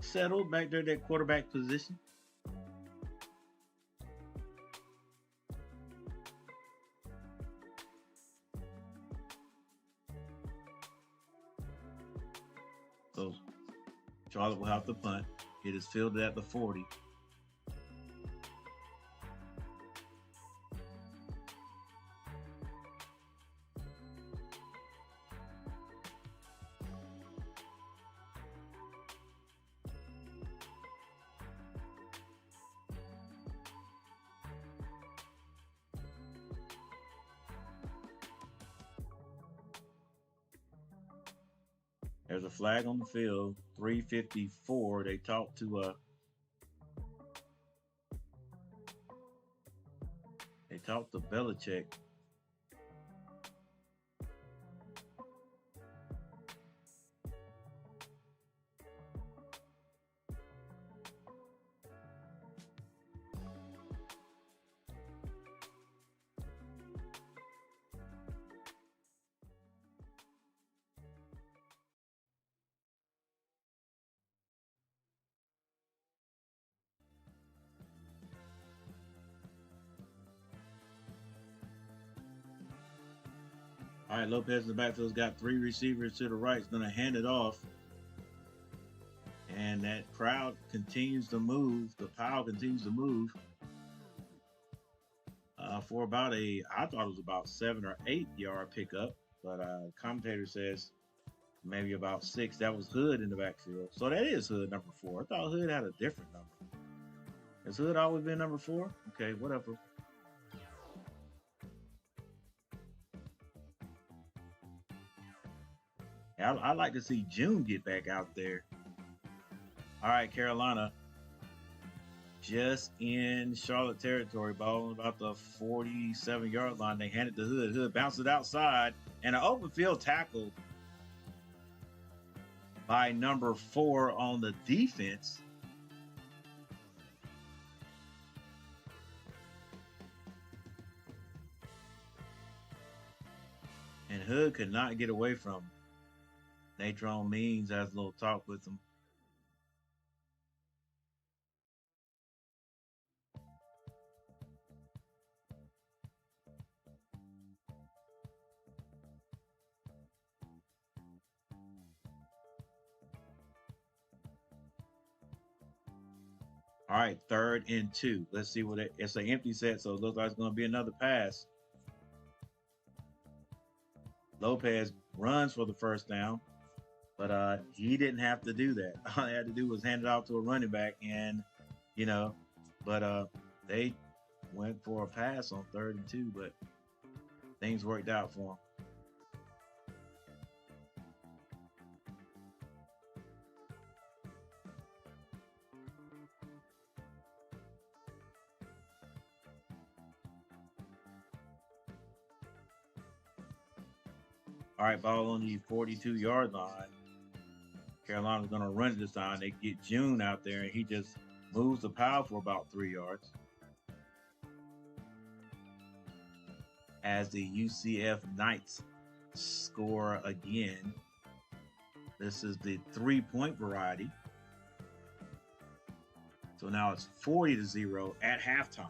settled back there at that quarterback position. So Charlotte will have to punt. It is fielded at the 40. There's a flag on the field, 3:54. They talked to Talk to Belichick. All right, Lopez in the backfield's got 3 receivers to the right. He's going to hand it off. And that crowd continues to move. The pile continues to move. For about I thought it was about 7 or 8 yard pickup. But commentator says maybe about 6. That was Hood in the backfield. So that is Hood number 4. I thought Hood had a different number. Has Hood always been number 4? Okay, whatever. I'd like to see June get back out there. All right, Carolina. Just in Charlotte territory, ball about the 47-yard line. They hand it to Hood. Hood bounces it outside. And an open field tackle by number 4 on the defense. And Hood could not get away from him. Natron Means has a little talk with him. All right, 3rd and 2. Let's see what it's an empty set, so it looks like it's going to be another pass. Lopez runs for the first down. But he didn't have to do that. All he had to do was hand it off to a running back, and they went for a pass on 3rd and 2, but things worked out for him. All right, ball on the 42-yard line. Carolina's going to run it this time. They get June out there, and he just moves the pile for about 3 yards. As the UCF Knights score again. This is the 3-point variety. So now it's 40-0 at halftime.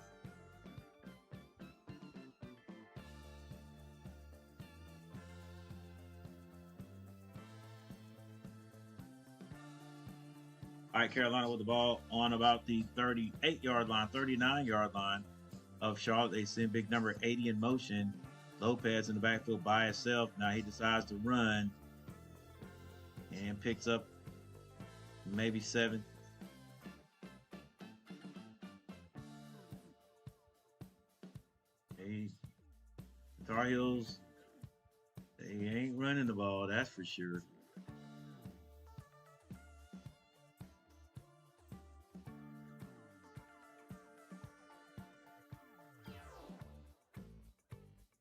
All right, Carolina with the ball on about the 38-yard line, 39-yard line of Charlotte. They send big number 80 in motion. Lopez in the backfield by himself. Now he decides to run and picks up maybe 7. Tar Heels, they ain't running the ball, that's for sure.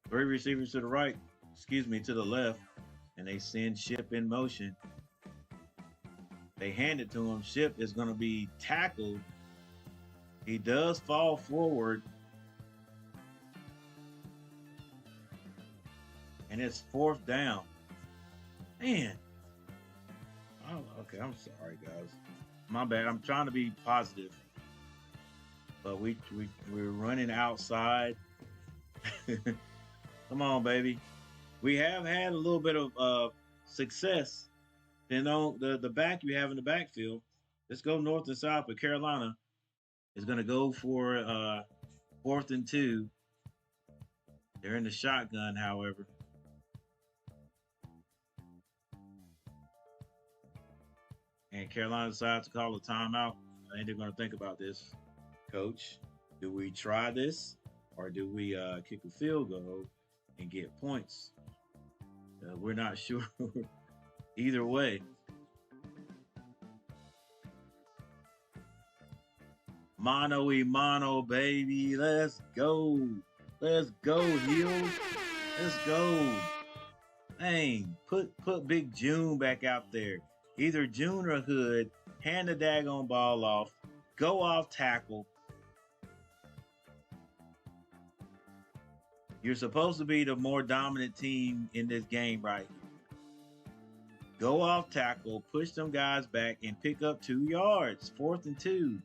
Three receivers to the right, to the left, and they send Ship in motion. They hand it to him. Ship is going to be tackled. He does fall forward. And it's 4th down. Man. Oh, okay, I'm sorry, guys. My bad. I'm trying to be positive. But we're running outside. Come on, baby. We have had a little bit of success. You know, the back you have in the backfield. Let's go north and south, but Carolina is going to go for 4th and 2. They're in the shotgun, however. And Carolina decides to call a timeout. I think they're going to think about this. Coach, do we try this or do we kick a field goal and get points? We're not sure either way. Mano y mano, baby. Let's go. Let's go, Heels. Let's go. Dang, put Big June back out there. Either June or Hood. Hand the daggone ball off. Go off tackle. You're supposed to be the more dominant team in this game right here. Go off tackle, push them guys back, and pick up 2 yards. 4th and 2.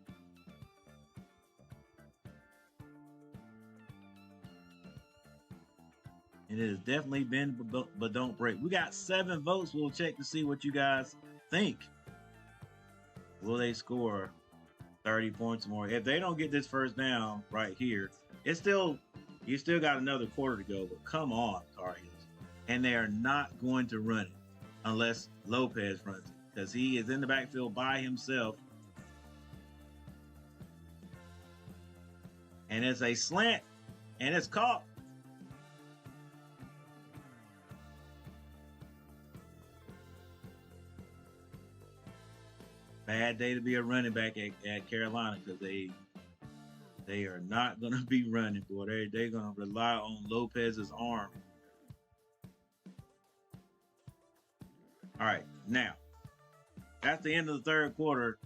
It has definitely been, but don't break. We got 7 votes. We'll check to see what you guys think. Will they score 30 points more? If they don't get this first down right here, you still got another quarter to go. But come on, Tar Heels. And they are not going to run it unless Lopez runs it because he is in the backfield by himself. And it's a slant, and it's caught. Bad day to be a running back at Carolina because they are not going to be running, boy. They're going to rely on Lopez's arm. All right, now at the end of the third quarter,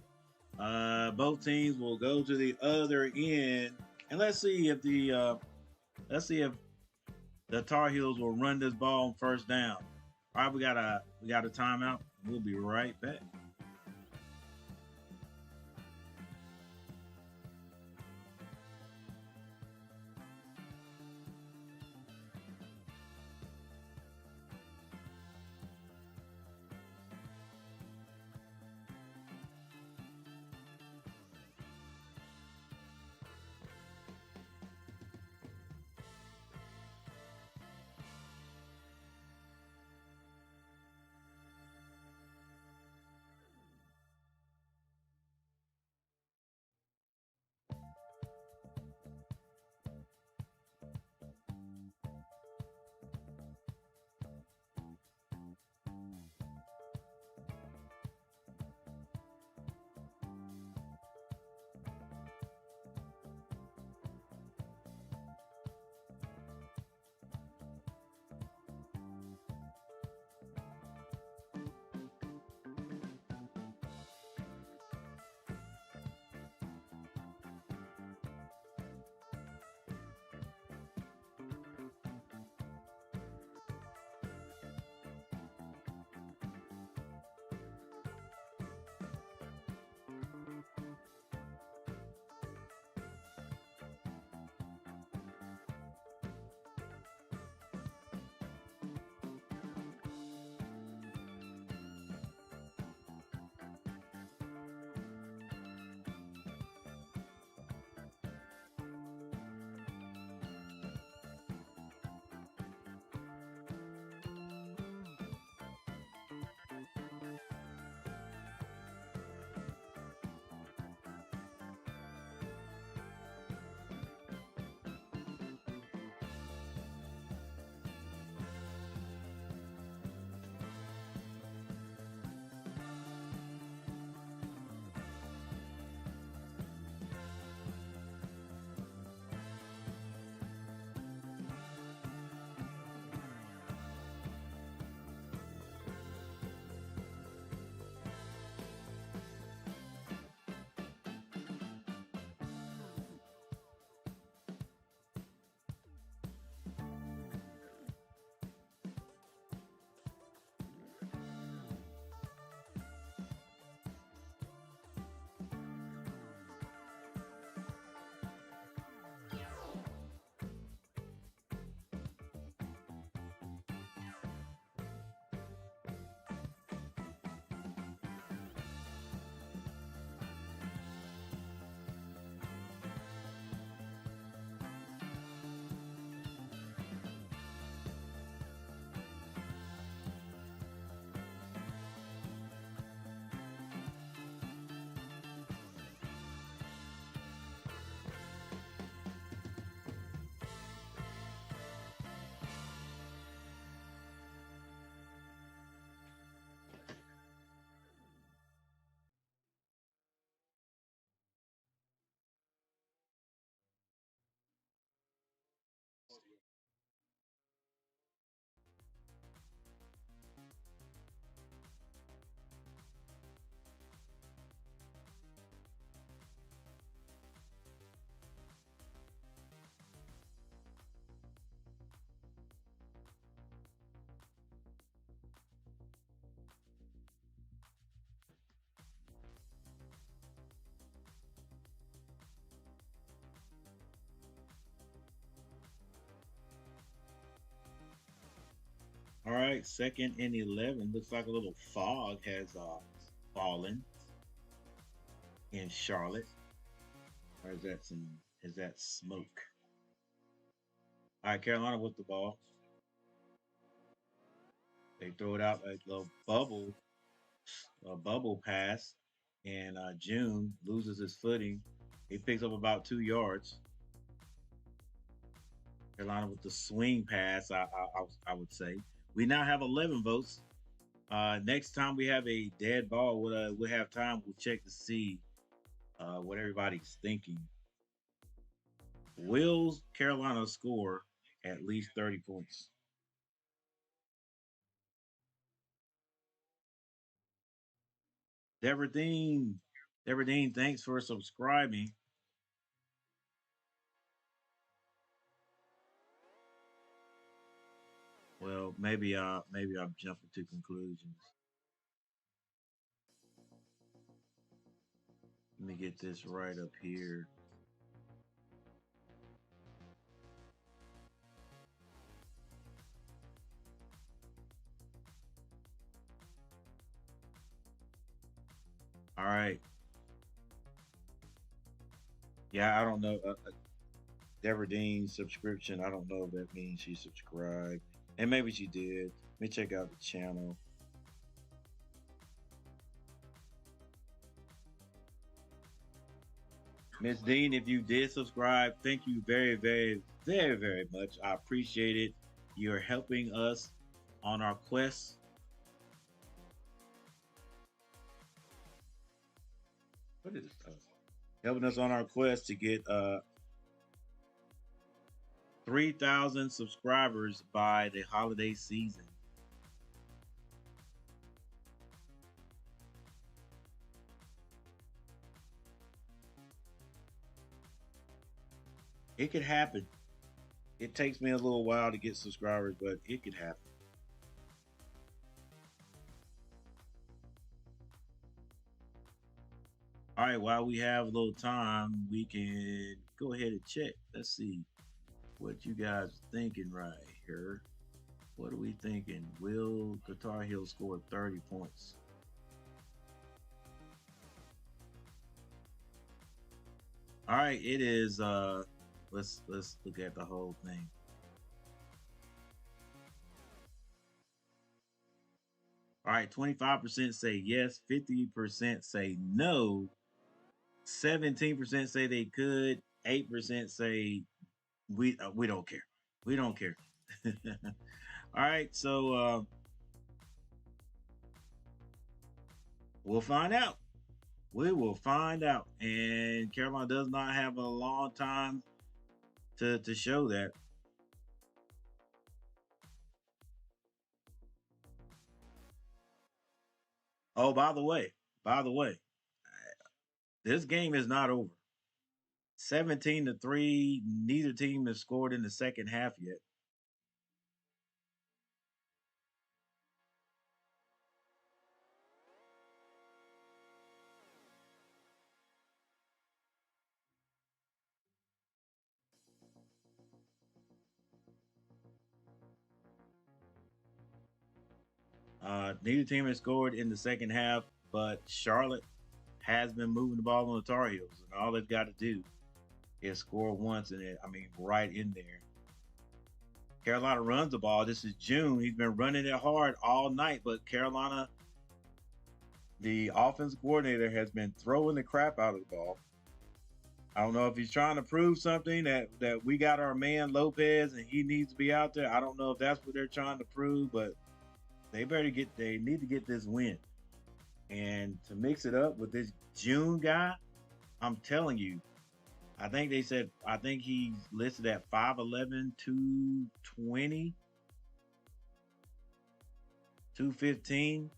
both teams will go to the other end, and let's see if the Tar Heels will run this ball on first down. All right, we got a timeout. We'll be right back. All right, 2nd and 11. Looks like a little fog has fallen in Charlotte. Or is that some? Is that smoke? All right, Carolina with the ball. They throw it out a little bubble pass, and June loses his footing. He picks up about 2 yards. Carolina with the swing pass, I would say. We now have 11 votes. Next time we have a dead ball, we'll have time. We'll check to see what everybody's thinking. Will Carolina score at least 30 points? Deverdeen, Deverdeen, thanks for subscribing. Well, maybe I'm jumping to conclusions. Let me get this right up here. All right. Yeah, I don't know. Deverdeen's subscription. I don't know if that means she subscribed, and maybe she did. Let me check out the channel. Miss Dean, if you did subscribe, thank you very, very, very, very much. I appreciate it. You're helping us on our quest. What is it? Helping us on our quest to get 3,000 subscribers by the holiday season. It could happen. It takes me a little while to get subscribers, but it could happen. All right, while we have a little time, we can go ahead and check. Let's see what you guys are thinking right here. What are we thinking? Will Guitar Hill score 30 points? All right, it is let's look at the whole thing. All right, 25% say yes, 50% say no, 17% say they could, 8% say we don't care. We don't care. All right, so we'll find out. We will find out. And Carolina does not have a long time to show that. Oh, by the way, this game is not over. 17-3. Neither team has scored in the second half yet. Neither team has scored in the second half, but Charlotte has been moving the ball on the Tar Heels, and all they've got to do is score once, and right in there. Carolina runs the ball. This is June. He's been running it hard all night, but Carolina, the offensive coordinator, has been throwing the crap out of the ball. I don't know if he's trying to prove something that we got our man Lopez and he needs to be out there. I don't know if that's what they're trying to prove, but they need to get this win. And to mix it up with this June guy, I'm telling you, I think he's listed at 5'11", 220, 215.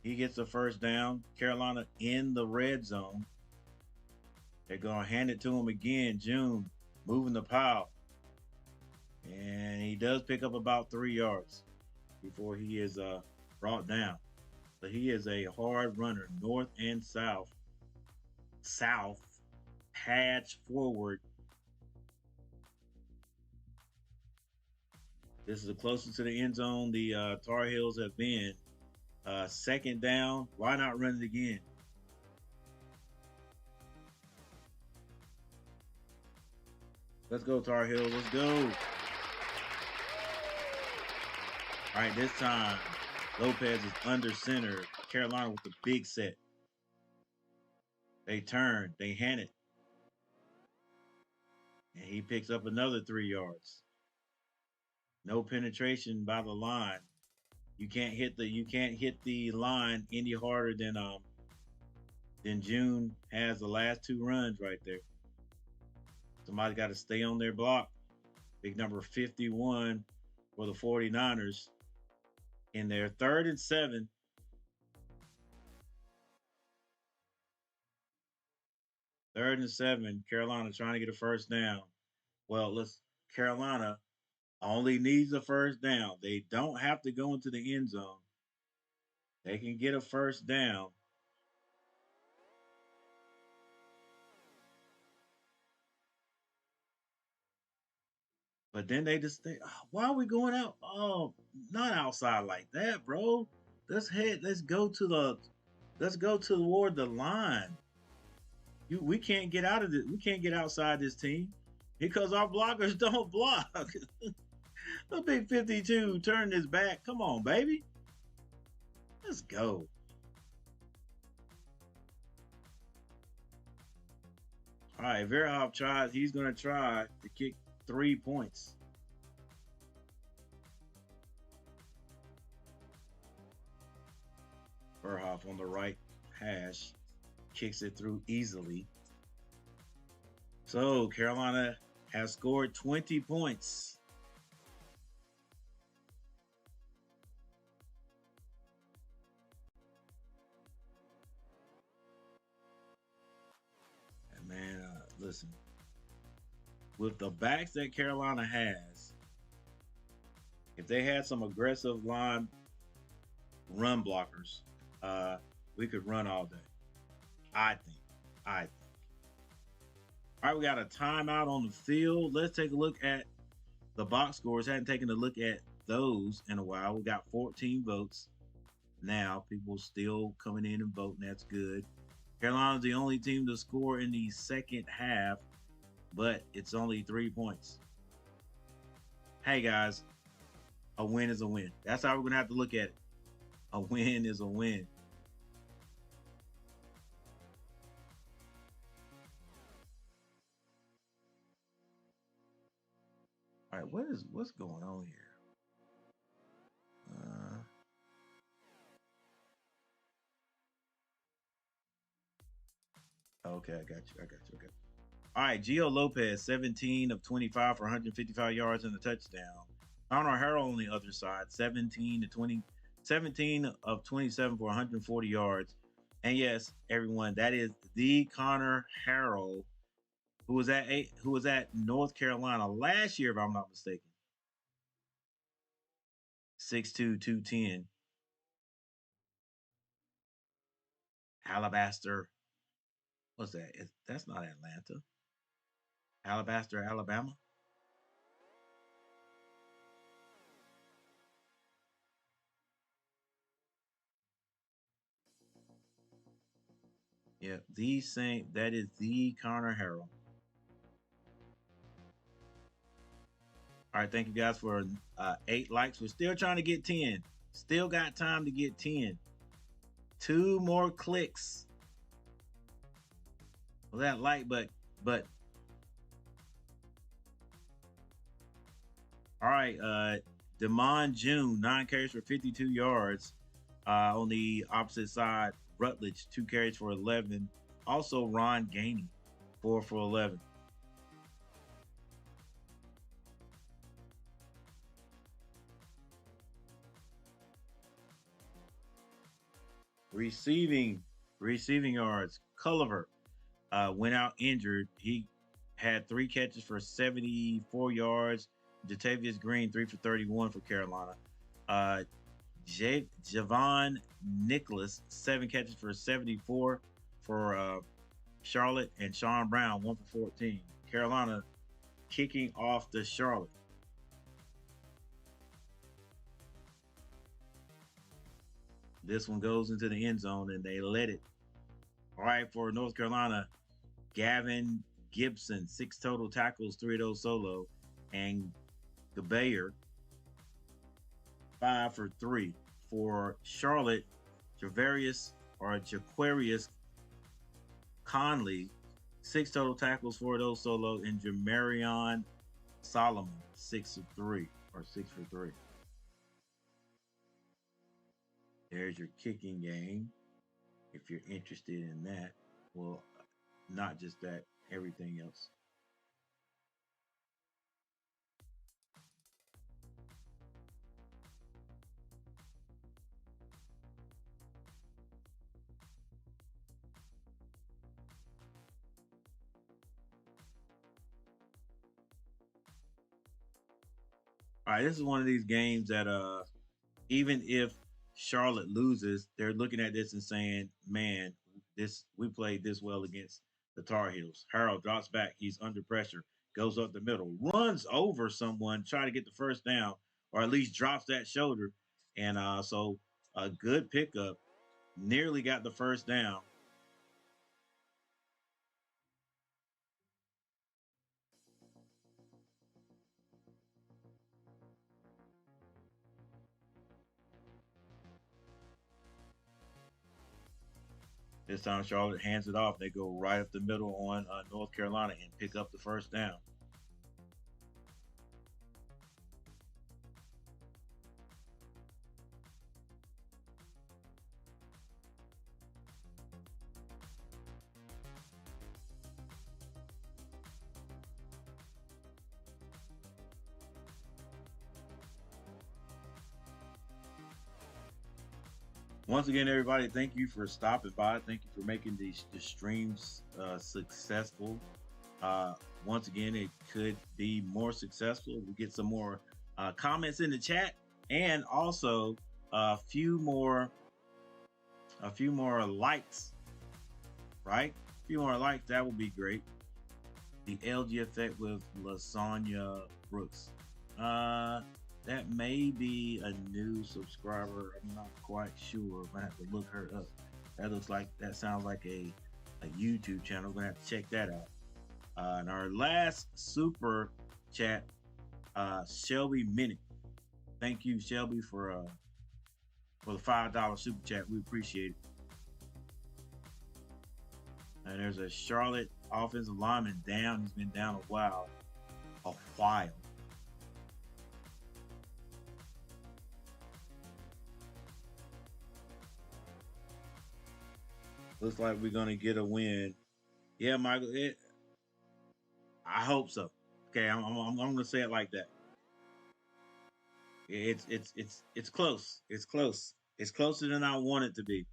He gets the first down. Carolina in the red zone. They're going to hand it to him again. June moving the pile. And he does pick up about 3 yards before he is brought down. But he is a hard runner, north and south. South, patch forward. This is the closest to the end zone the Tar Heels have been. Second down. Why not run it again? Let's go, Tar Heels. Let's go. All right, this time, Lopez is under center. Carolina with the big set. They turn. They hand it. And he picks up another 3 yards. No penetration by the line. You can't hit the line any harder than June has the last 2 runs right there. Somebody got to stay on their block. Big number 51 for the 49ers in their 3rd and 7. Third and 7. Carolina trying to get a first down. Well, Carolina only needs a first down. They don't have to go into the end zone. They can get a first down. But then they just think, oh, why are we going out? Oh, not outside like that, bro. Let's go toward the line. We can't get out of this. We can't get outside this team because our blockers don't block. The big 52 turned his back. Come on, baby. Let's go. All right, Verhoff tries. He's going to try to kick 3 points. Verhoff on the right hash kicks it through easily. So Carolina has scored 20 points. And man, listen, with the backs that Carolina has, if they had some aggressive line run blockers, we could run all day. I think. All right, we got a timeout on the field. Let's take a look at the box scores. Hadn't taken a look at those in a while. We got 14 votes. Now, people still coming in and voting. That's good. Carolina's the only team to score in the second half, but it's only 3 points. Hey, guys, a win is a win. That's how we're going to have to look at it. A win is a win. All right, what's going on here? Okay, I got you. Okay. All right, Gio Lopez, 17 of 25 for 155 yards and a touchdown. Connor Harrell on the other side, 17 of 27 for 140 yards. And yes, everyone, that is the Connor Harrell who was at North Carolina last year, if I'm not mistaken. 6'2", 210. Alabaster. What's that? That's not Atlanta. Alabaster, Alabama. Yeah, that is the Connor Harrell. All right, thank you guys for 8 likes. We're still trying to get 10. Still got time to get 10. 2 more clicks. Well, that like, but all right. Demond June, 9 carries for 52 yards. On the opposite side, Rutledge, 2 carries for 11. Also, Ron Gainey, 4 for 11. Receiving yards, Culliver went out injured. He had 3 catches for 74 yards. Jatavius Green, 3 for 31 for Carolina. Javon Nicholas, 7 catches for 74 for Charlotte. And Sean Brown, 1 for 14. Carolina kicking off the Charlotte. This one goes into the end zone and they let it. All right, for North Carolina, Gavin Gibson, 6 total tackles, 3 of those solo, and Gabayer, 5 for 3. For Charlotte, Jaquarius Conley, 6 total tackles, 4 of those solo, and Jamarion Solomon, 6 for 3. There's your kicking game, if you're interested in that. Well, not just that, everything else. All right, this is one of these games that even if Charlotte loses, they're looking at this and saying, "Man, we played this well against the Tar Heels." Harold drops back; he's under pressure, goes up the middle, runs over someone, try to get the first down, or at least drops that shoulder, and so a good pickup, nearly got the first down. This time, Charlotte hands it off. They go right up the middle on North Carolina and pick up the first down. Once again, everybody, thank you for stopping by. Thank you for making the streams successful. Once again, it could be more successful. We get some more comments in the chat, and also a few more likes. Right, a few more likes. That would be great. The LG effect with Lasagna Brooks. That may be a new subscriber. I'm not quite sure. I have to look her up. That sounds like a YouTube channel. We're gonna have to check that out. And our last super chat, Shelby Minute. Thank you, Shelby, for the $5 super chat. We appreciate it. And there's a Charlotte offensive lineman down. He's been down a while. Looks like we're gonna get a win. Yeah, Michael. I hope so. Okay, I'm gonna say it like that. It's close. It's close. It's closer than I want it to be.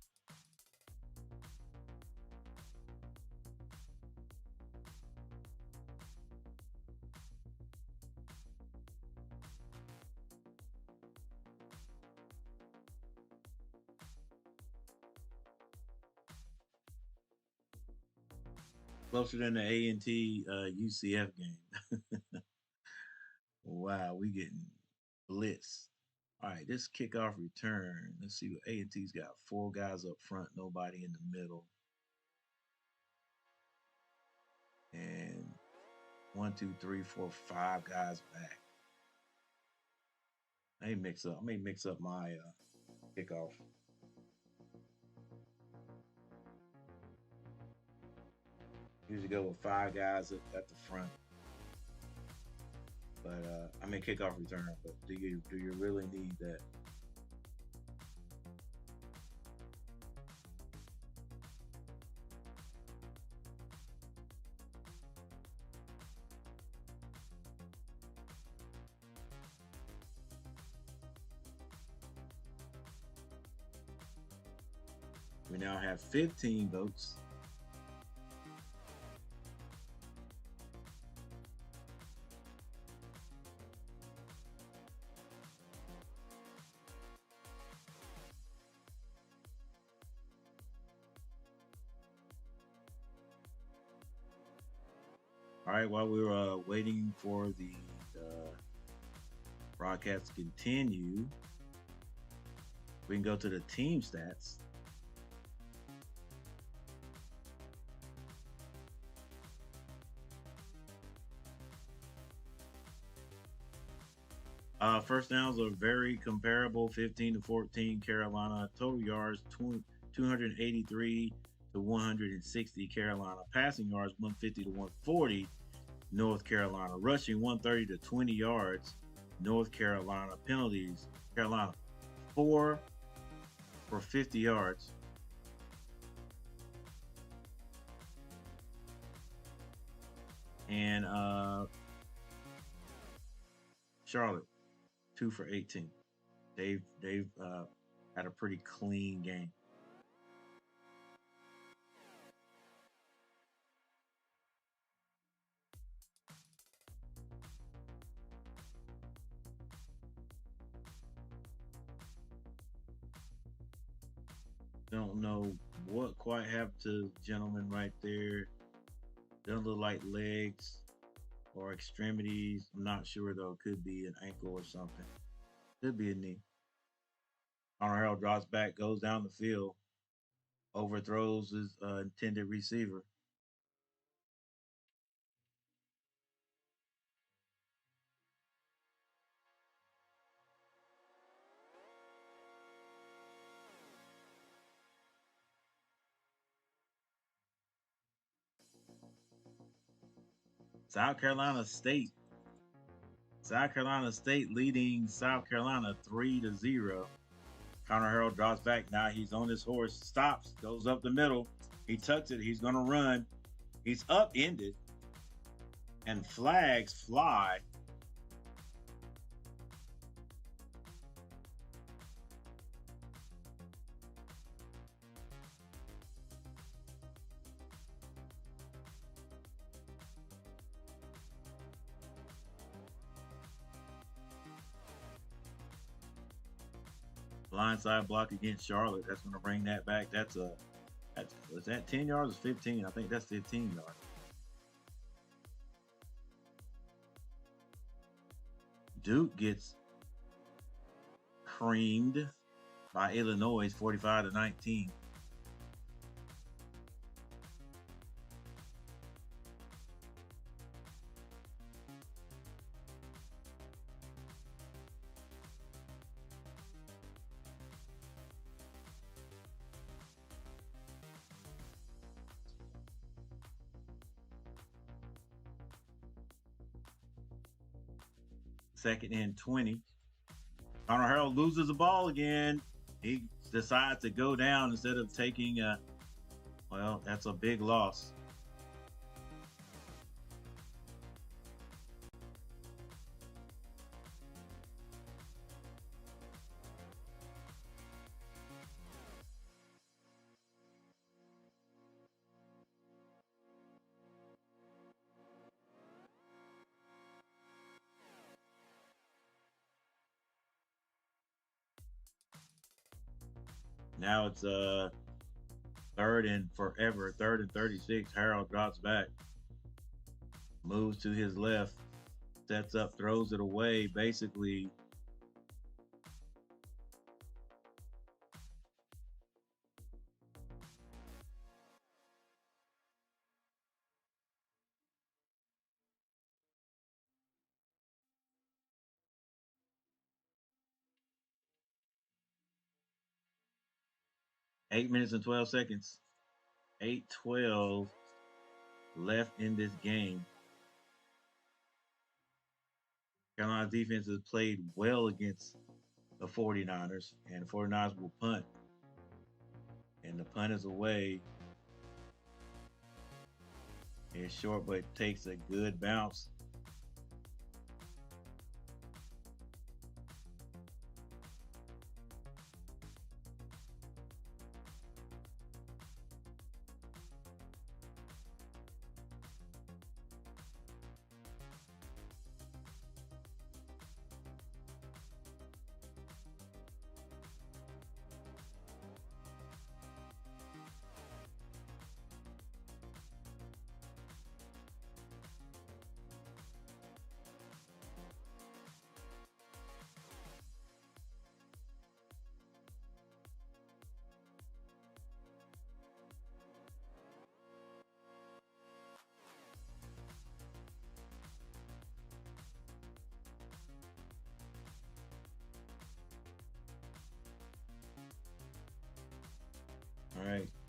Closer than the A&T UCF game. Wow, we getting blitzed. All right, this kickoff return. Let's see what A&T's got. 4 guys up front, nobody in the middle. And 1, 2, 3, 4, 5 guys back. I may mix up my kickoff. Usually go with 5 guys at the front. But kickoff return. But do you really need that? We now have 15 votes. All right, while we were waiting for the broadcast to continue, We can go to the team stats. First downs are very comparable, 15-14 Carolina. Total yards, 283 to 160 Carolina. Passing yards, 150 to 140 North Carolina. Rushing, 130 to 20 yards North Carolina. Penalties, Carolina, 4 for 50 yards. And Charlotte, 2 for 18. They've had a pretty clean game. Don't know what quite happened to the gentleman right there. Doesn't look like legs or extremities. I'm not sure though. Could be an ankle or something. Could be a knee. Connor Harrell drops back, goes down the field, overthrows his intended receiver. South Carolina State. South Carolina State leading South Carolina 3-0. Connor Harrell drops back. Now he's on his horse, stops, goes up the middle. He tucks it. He's going to run. He's upended, and flags fly. Blindside block against Charlotte. That's going to bring that back. Was that 10 yards or 15? I think that's 15 yards. Duke gets creamed by Illinois, 45-19. Second and 20. Connor Harrell loses the ball again. He decides to go down instead of taking well, that's a big loss. Now it's third and 36. Harrell drops back, moves to his left, sets up, throws it away. Basically, .8 minutes and 12 seconds. 8:12 left in this game. Carolina's defense has played well against the 49ers, and the 49ers will punt. And the punt is away. It's short, but takes a good bounce.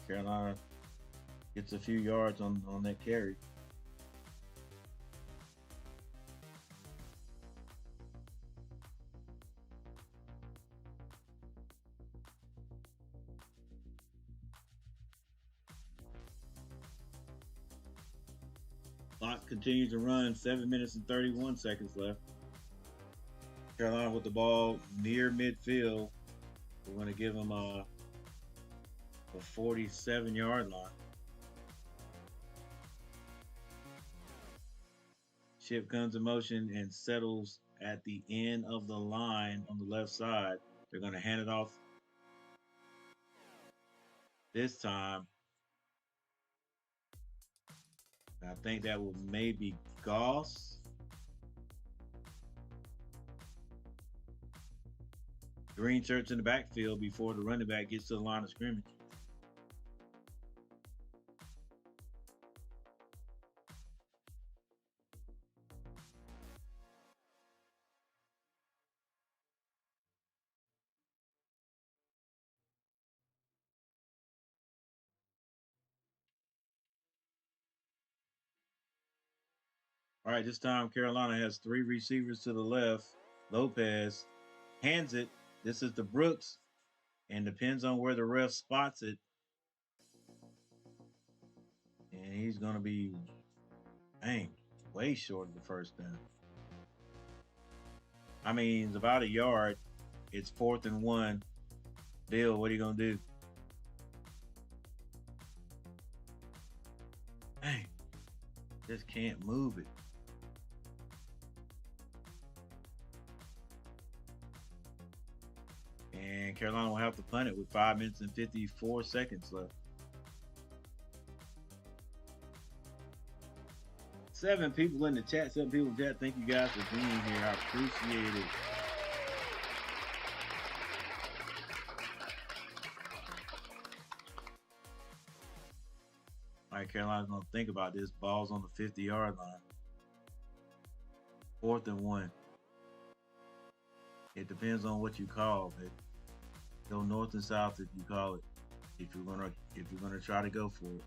Carolina gets a few yards on that carry. Clock continues to run. 7 minutes and 31 seconds left. Carolina with the ball near midfield. We're going to give them a 47-yard line. Chip comes in motion and settles at the end of the line on the left side. They're going to hand it off this time. I think that will maybe Goss. Green shirts in the backfield before the running back gets to the line of scrimmage. All right, this time Carolina has 3 receivers to the left. Lopez hands it. This is the Brooks, and depends on where the ref spots it. And he's going to be, way short of the first down. I mean, it's about a yard. It's 4th and 1. Bill, what are you going to do? Dang, just can't move it. And Carolina will have to punt it with 5 minutes and 54 seconds left. 7 people in the chat. 7 people in the chat. Thank you guys for being here. I appreciate it. All right, Carolina's going to think about this. Ball's on the 50-yard line. 4th and 1. It depends on what you call, but go north and south if you call it. If you're gonna try to go for it.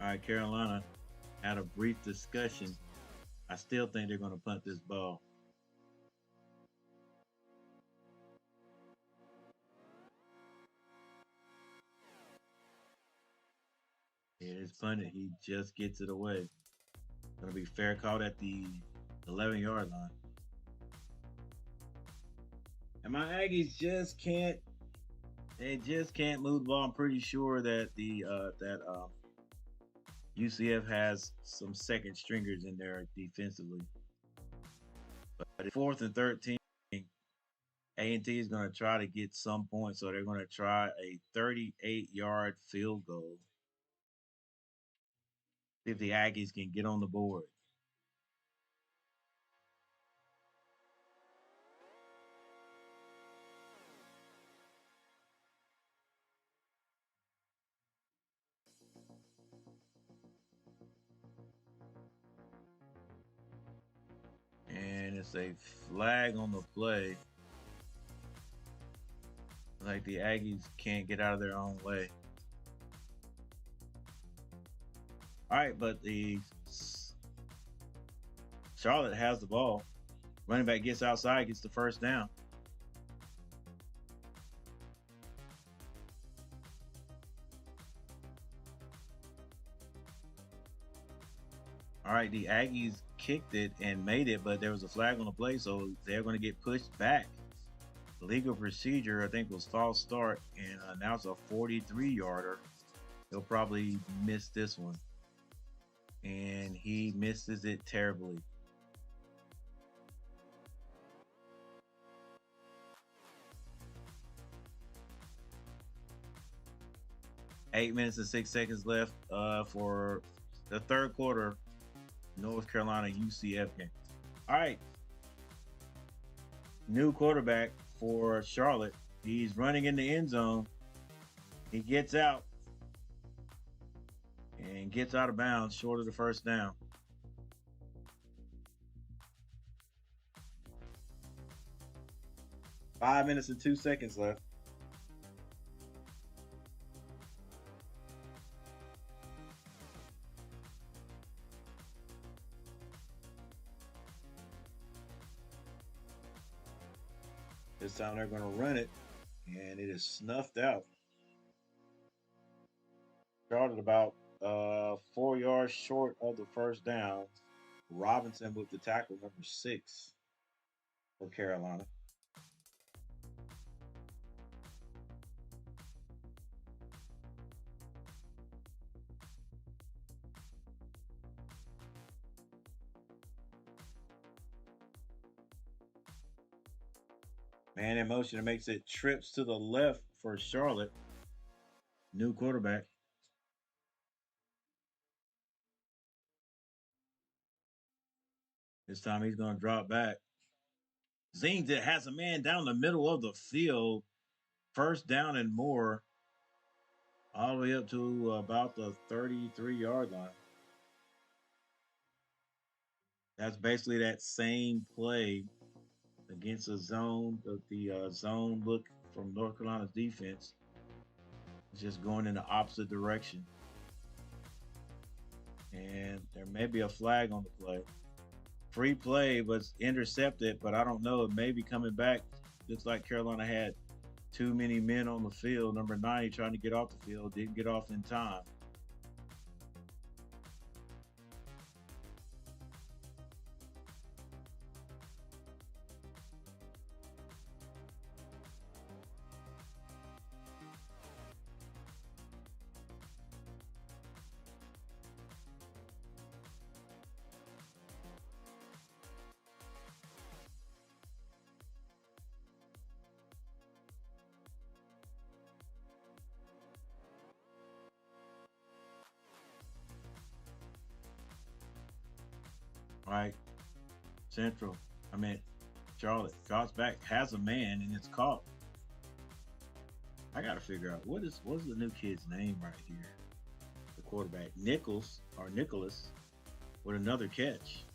All right, Carolina had a brief discussion. I still think they're going to punt this ball. Yeah, it's punted. He just gets it away. Going to be fair caught at the 11-yard line. And my Aggies just can't. They just can't move the ball. I'm pretty sure that UCF has some second stringers in there defensively. But 4th and 13, A&T is going to try to get some points, so they're going to try a 38-yard field goal. See if the Aggies can get on the board. And it's a flag on the play. Like the Aggies can't get out of their own way. All right, but the Charlotte has the ball. Running back gets outside, gets the first down. All right, the Aggies kicked it and made it, but there was a flag on the play, so they're going to get pushed back. The legal procedure, I think, was false start, and now it's a 43-yarder. He'll probably miss this one. And he misses it terribly. 8 minutes and 6 seconds left for the third quarter. North Carolina UCF game. All right. New quarterback for Charlotte. He's running in the end zone. He gets out and gets out of bounds short of the first down. Five minutes and 2 seconds left. This time they're going to run it, and it is snuffed out. Started about 4 yards short of the first down. Robinson with the tackle, number 6 for Carolina. Man in motion, it makes it trips to the left for Charlotte. New quarterback. This time he's going to drop back. Zings it has a man down the middle of the field. First down and more. All the way up to about the 33-yard line. That's basically that same play against the zone, the zone look from North Carolina's defense. It's just going in the opposite direction. And there may be a flag on the play. Free play was intercepted, but I don't know. It may be coming back. Looks like Carolina had too many men on the field. Number 90 trying to get off the field. Didn't get off in time. All right. Charlotte drops back, has a man, and it's caught. I got to figure out what's the new kid's name right here. The quarterback, Nicholas with another catch.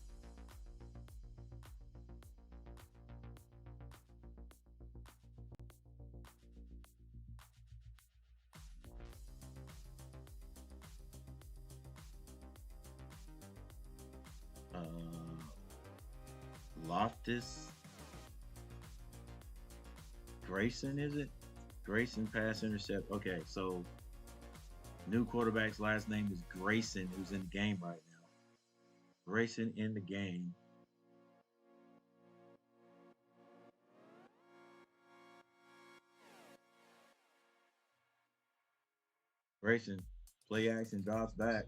Loftus Grayson, is it? Grayson pass intercept. Okay, so new quarterback's last name is Grayson, who's in the game right now. Grayson in the game. Grayson, play action, drops back.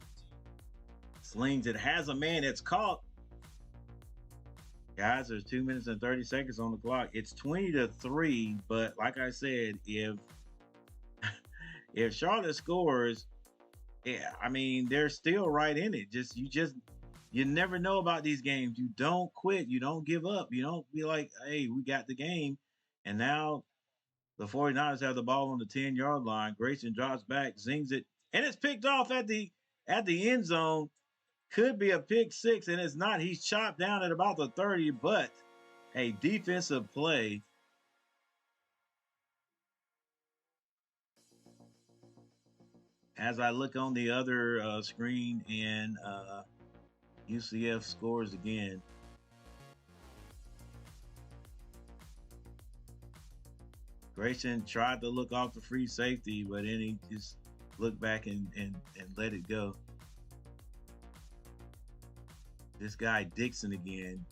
Slings it, has a man, it's caught. Guys, there's 2 minutes and 30 seconds on the clock. It's 20-3, but like I said, if Charlotte scores, yeah, I mean they're still right in it. You never know about these games. You don't quit. You don't give up. You don't be like, hey, we got the game. And now the 49ers have the ball on the 10-yard line. Grayson drops back, zings it, and it's picked off at the end zone. Could be a pick six, and it's not. He's chopped down at about the 30, but a defensive play. As I look on the other screen and UCF scores again. Grayson tried to look off the free safety, but then he just looked back and let it go. This guy Dixon again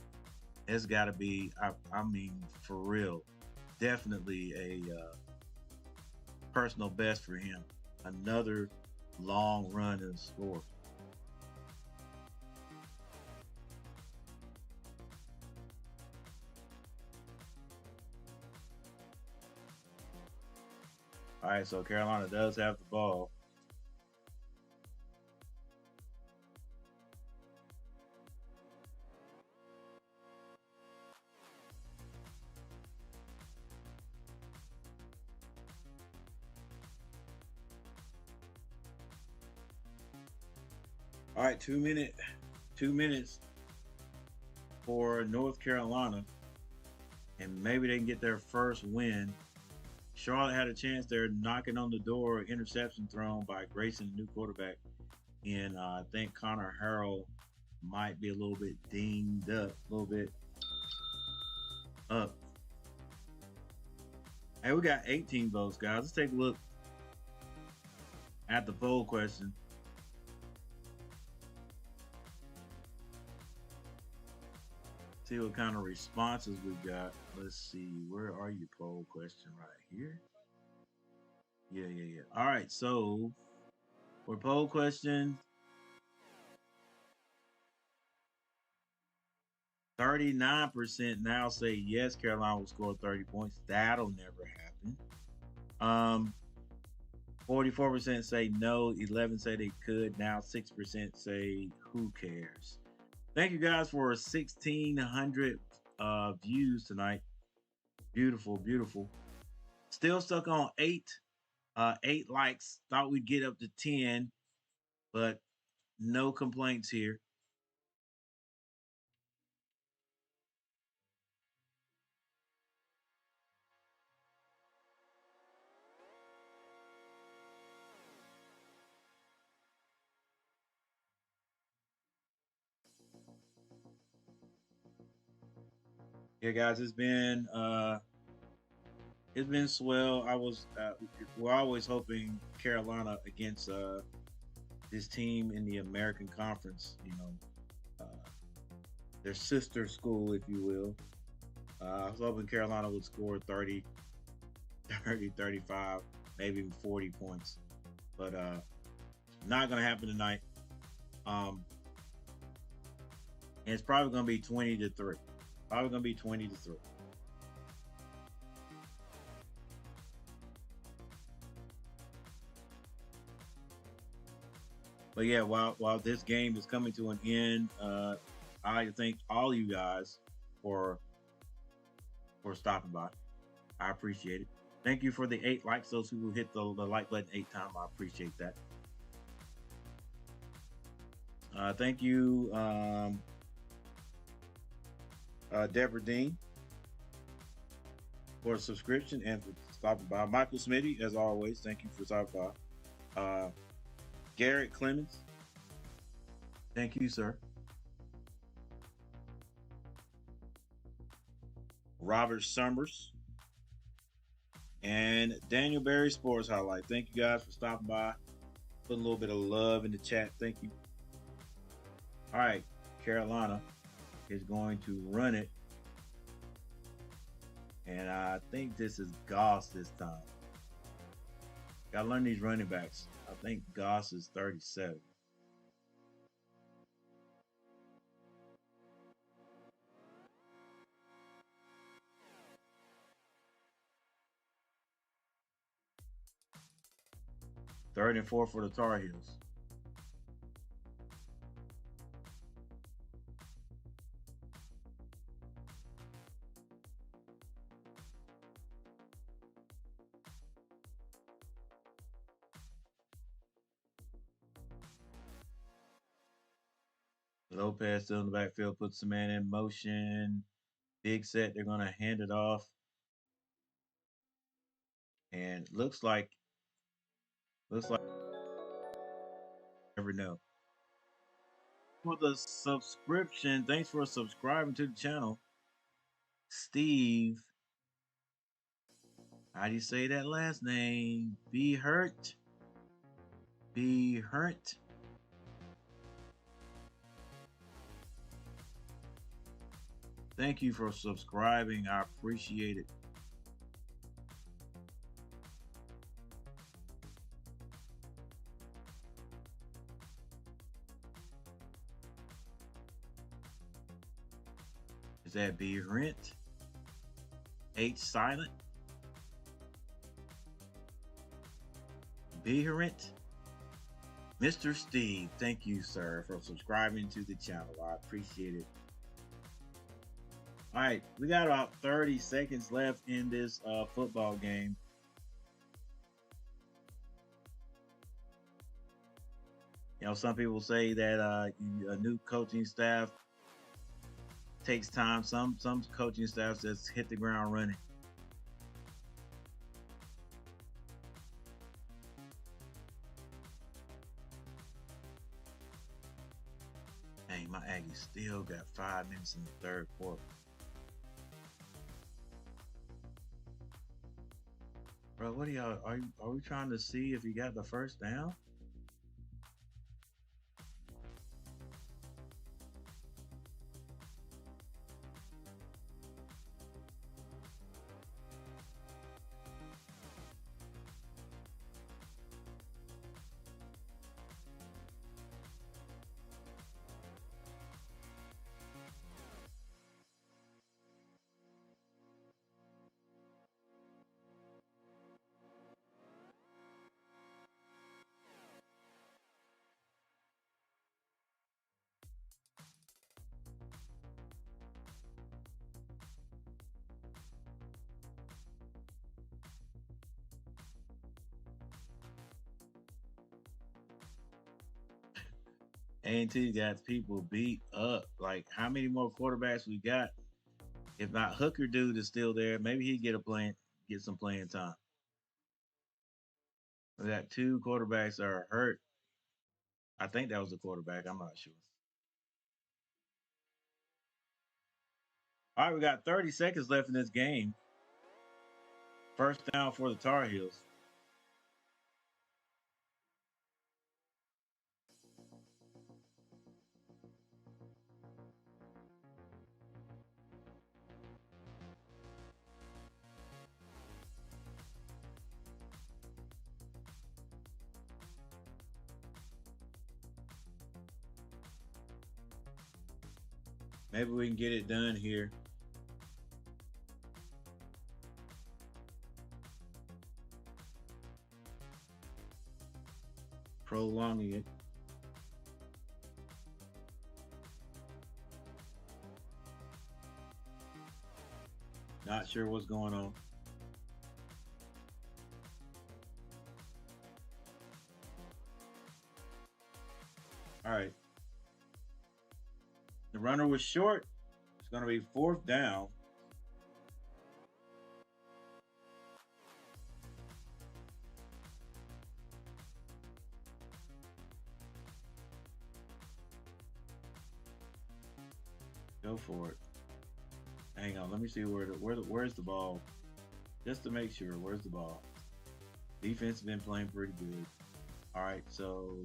has got to be, I mean, for real, definitely a personal best for him. Another long run and score. All right, so Carolina does have the ball. All right, 2 minutes for North Carolina, and maybe they can get their first win. Charlotte had a chance. They're knocking on the door. Interception thrown by Grayson, the new quarterback. And I think Connor Harrell might be a little bit dinged up, a little bit up. Hey, we got 18 votes, guys. Let's take a look at the poll question. See what kind of responses we got. Let's see. Where are you, poll question? Right here. Yeah. All right. So for poll question, 39% now say yes, Carolina will score 30 points. That'll never happen. 44% say no. 11 say they could. Now 6% say who cares. Thank you guys for 1,600 views tonight. Beautiful. Still stuck on 8 likes. Thought we'd get up to 10, but no complaints here. Yeah, guys, it's been swell. We're always hoping Carolina against this team in the American Conference. Their sister school, if you will. I was hoping Carolina would score 30, 35, maybe even 40 points, but not going to happen tonight. And it's probably going to be 20-3. Probably going to be 20-3. But yeah, while this game is coming to an end, I thank all you guys for stopping by. I appreciate it. Thank you for the 8 likes. Those who hit the like button 8 times, I appreciate that. Thank you, Deborah Dean, for a subscription and for stopping by. Michael Smitty, as always, thank you for stopping by. Garrett Clemens, thank you, sir. Robert Summers and Daniel Berry Sports Highlight. Thank you guys for stopping by. Putting a little bit of love in the chat. Thank you. All right, Carolina is going to run it. And I think this is Goss this time. Got to learn these running backs. I think Goss is 37. Third and 4 for the Tar Heels. Lopez still in the backfield, puts the man in motion. Big set, they're going to hand it off. And looks like never know. For the subscription, thanks for subscribing to the channel. Steve, how do you say that last name? Be hurt. Thank you for subscribing. I appreciate it. Is that Be Rent? H silent? Be Rent? Mr. Steve, thank you, sir, for subscribing to the channel. I appreciate it. All right, we got about 30 seconds left in this football game. Some people say that a new coaching staff takes time. Some coaching staffs just hit the ground running. Dang, my Aggies still got 5 minutes in the third quarter. Bro, what are y'all? Are we trying to see if he got the first down? A&T got people beat up. Like, how many more quarterbacks we got? If not, Hooker dude is still there. Maybe he get some playing time. We got two quarterbacks that are hurt. I think that was the quarterback. I'm not sure. All right, we got 30 seconds left in this game. First down for the Tar Heels. Maybe we can get it done here. Prolonging it. Not sure what's going on. All right. The runner was short. It's going to be fourth down. Go for it. Hang on. Let me see where's the ball. Just to make sure, where's the ball? Defense has been playing pretty good. All right, so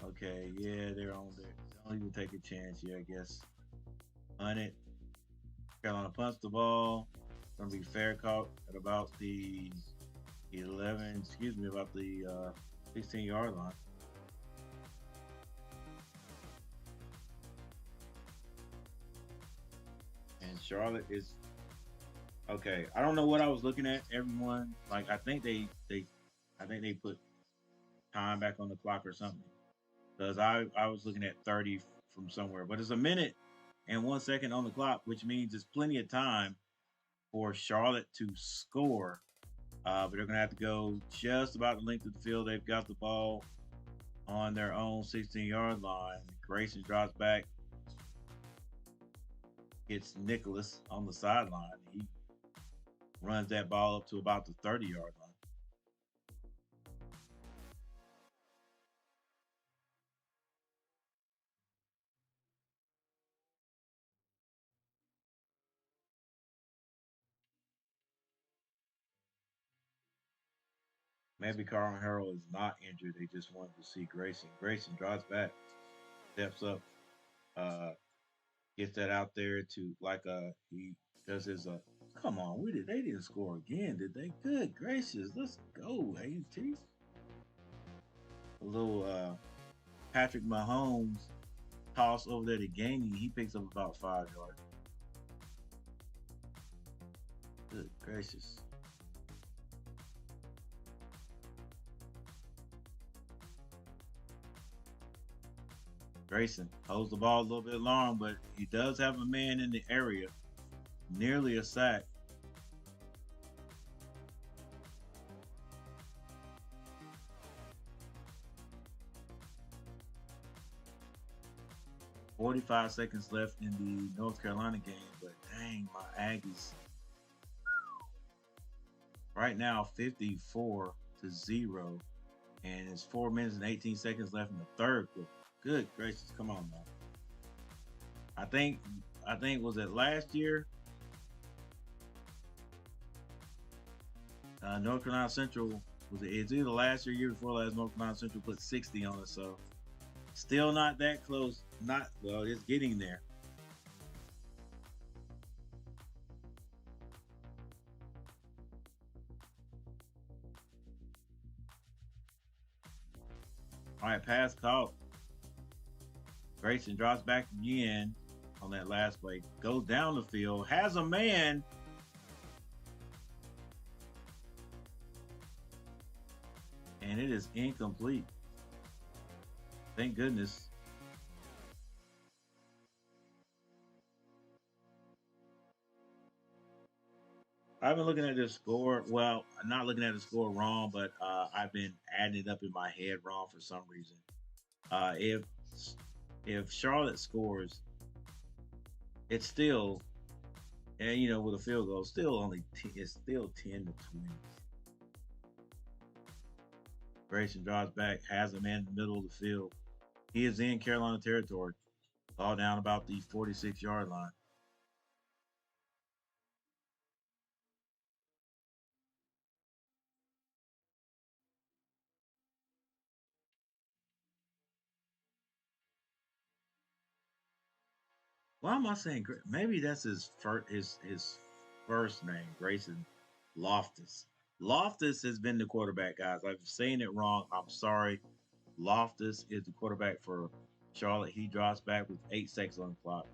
okay, yeah, they're on there. Don't even take a chance here, I guess. On it. Carolina punts the ball. Gonna be fair caught at about the 16-yard line. And Charlotte is okay. I don't know what I was looking at. Everyone, like, I think they put time back on the clock or something because I was looking at 30 from somewhere, but it's a minute and 1 second on the clock, which means it's plenty of time for Charlotte to score. But they're going to have to go just about the length of the field. They've got the ball on their own 16-yard line. Grayson drops back, hits Nicholas on the sideline. He runs that ball up to about the 30-yard line. Maybe Carl Harrell is not injured. They just wanted to see Grayson. Grayson drops back, steps up, uh, gets that out there to he does his come on, they didn't score again, did they? Good gracious, let's go, A&T. A little Patrick Mahomes toss over there to Gainey. He picks up about 5 yards. Good gracious. Grayson holds the ball a little bit long, but he does have a man in the area. Nearly a sack. 45 seconds left in the North Carolina game, but dang, my Aggies. Right now, 54-0, and it's 4 minutes and 18 seconds left in the third quarter. Good gracious, come on now. I think was it last year? North Carolina Central it's either last year before last. North Carolina Central put 60 on it, so still not that close. It's getting there. All right, pass caught. Grayson drops back again on that last play. Goes down the field, has a man. And it is incomplete. Thank goodness. I've been looking at this score. Well, I'm not looking at the score wrong, but I've been adding it up in my head wrong for some reason. If Charlotte scores, it's still, and with a field goal, it's still 10-20. Grayson drives back, has a man in the middle of the field. He is in Carolina territory, all down about the 46-yard line. Why am I saying maybe that's his first name, Grayson Loftus. Loftus has been the quarterback, guys. I've saying it wrong. I'm sorry. Loftus is the quarterback for Charlotte. He drops back with 8 seconds on the clock.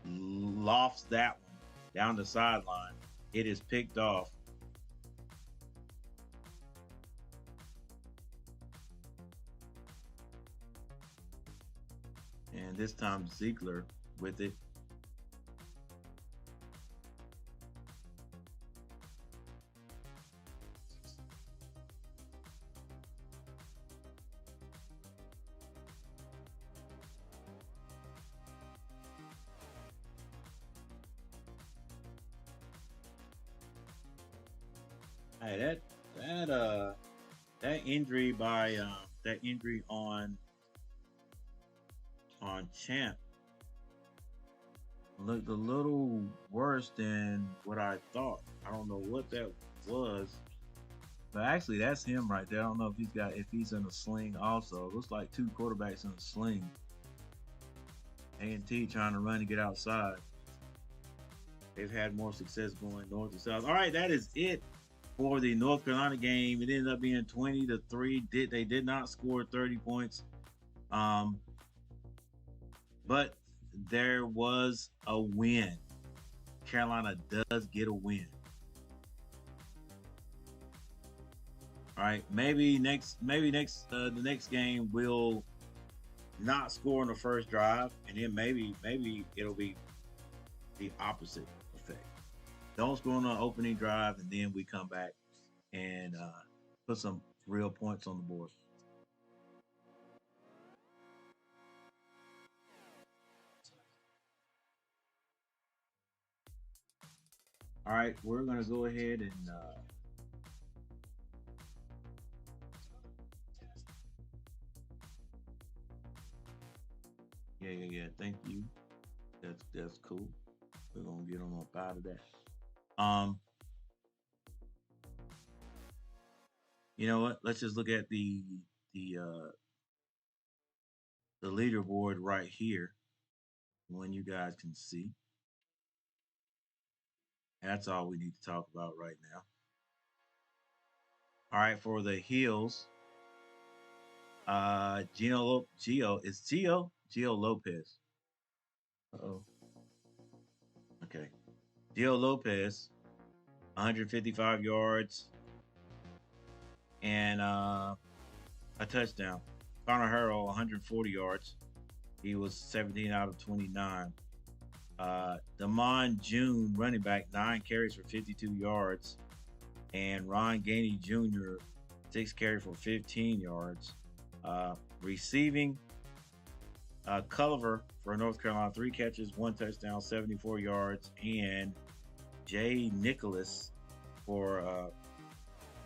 Lofts that one down the sideline. It is picked off. And this time Ziegler with it. Hey, that injury by that injury on Champ looked a little worse than what I thought. I don't know what that was, but actually that's him right there. I don't know if he's in a sling also. It looks like 2 quarterbacks in a sling. A&T trying to run and get outside. They've had more success going north and south. All right, that is it for the North Carolina game. It ended up being 20-3. They did not score 30 points. But there was a win. Carolina does get a win. All right, maybe the next game will not score on the first drive, and then maybe it'll be the opposite effect. Don't score on the opening drive, and then we come back and put some real points on the board. All right, we're going to go ahead and yeah. Thank you. That's cool. We're gonna get them up out of that. You know what? Let's just look at the leaderboard right here. When you guys can see. That's all we need to talk about right now. All right, for the Heels, Gio Lopez. Uh-oh. Okay. Gio Lopez, 155 yards and a touchdown. Connor Harrell, 140 yards. He was 17 out of 29. Damon June, running back, 9 carries for 52 yards. And Ron Gainey Jr., 6 carries for 15 yards. Receiving, Culver for North Carolina, 3 catches, 1 touchdown, 74 yards, and Jay Nicholas for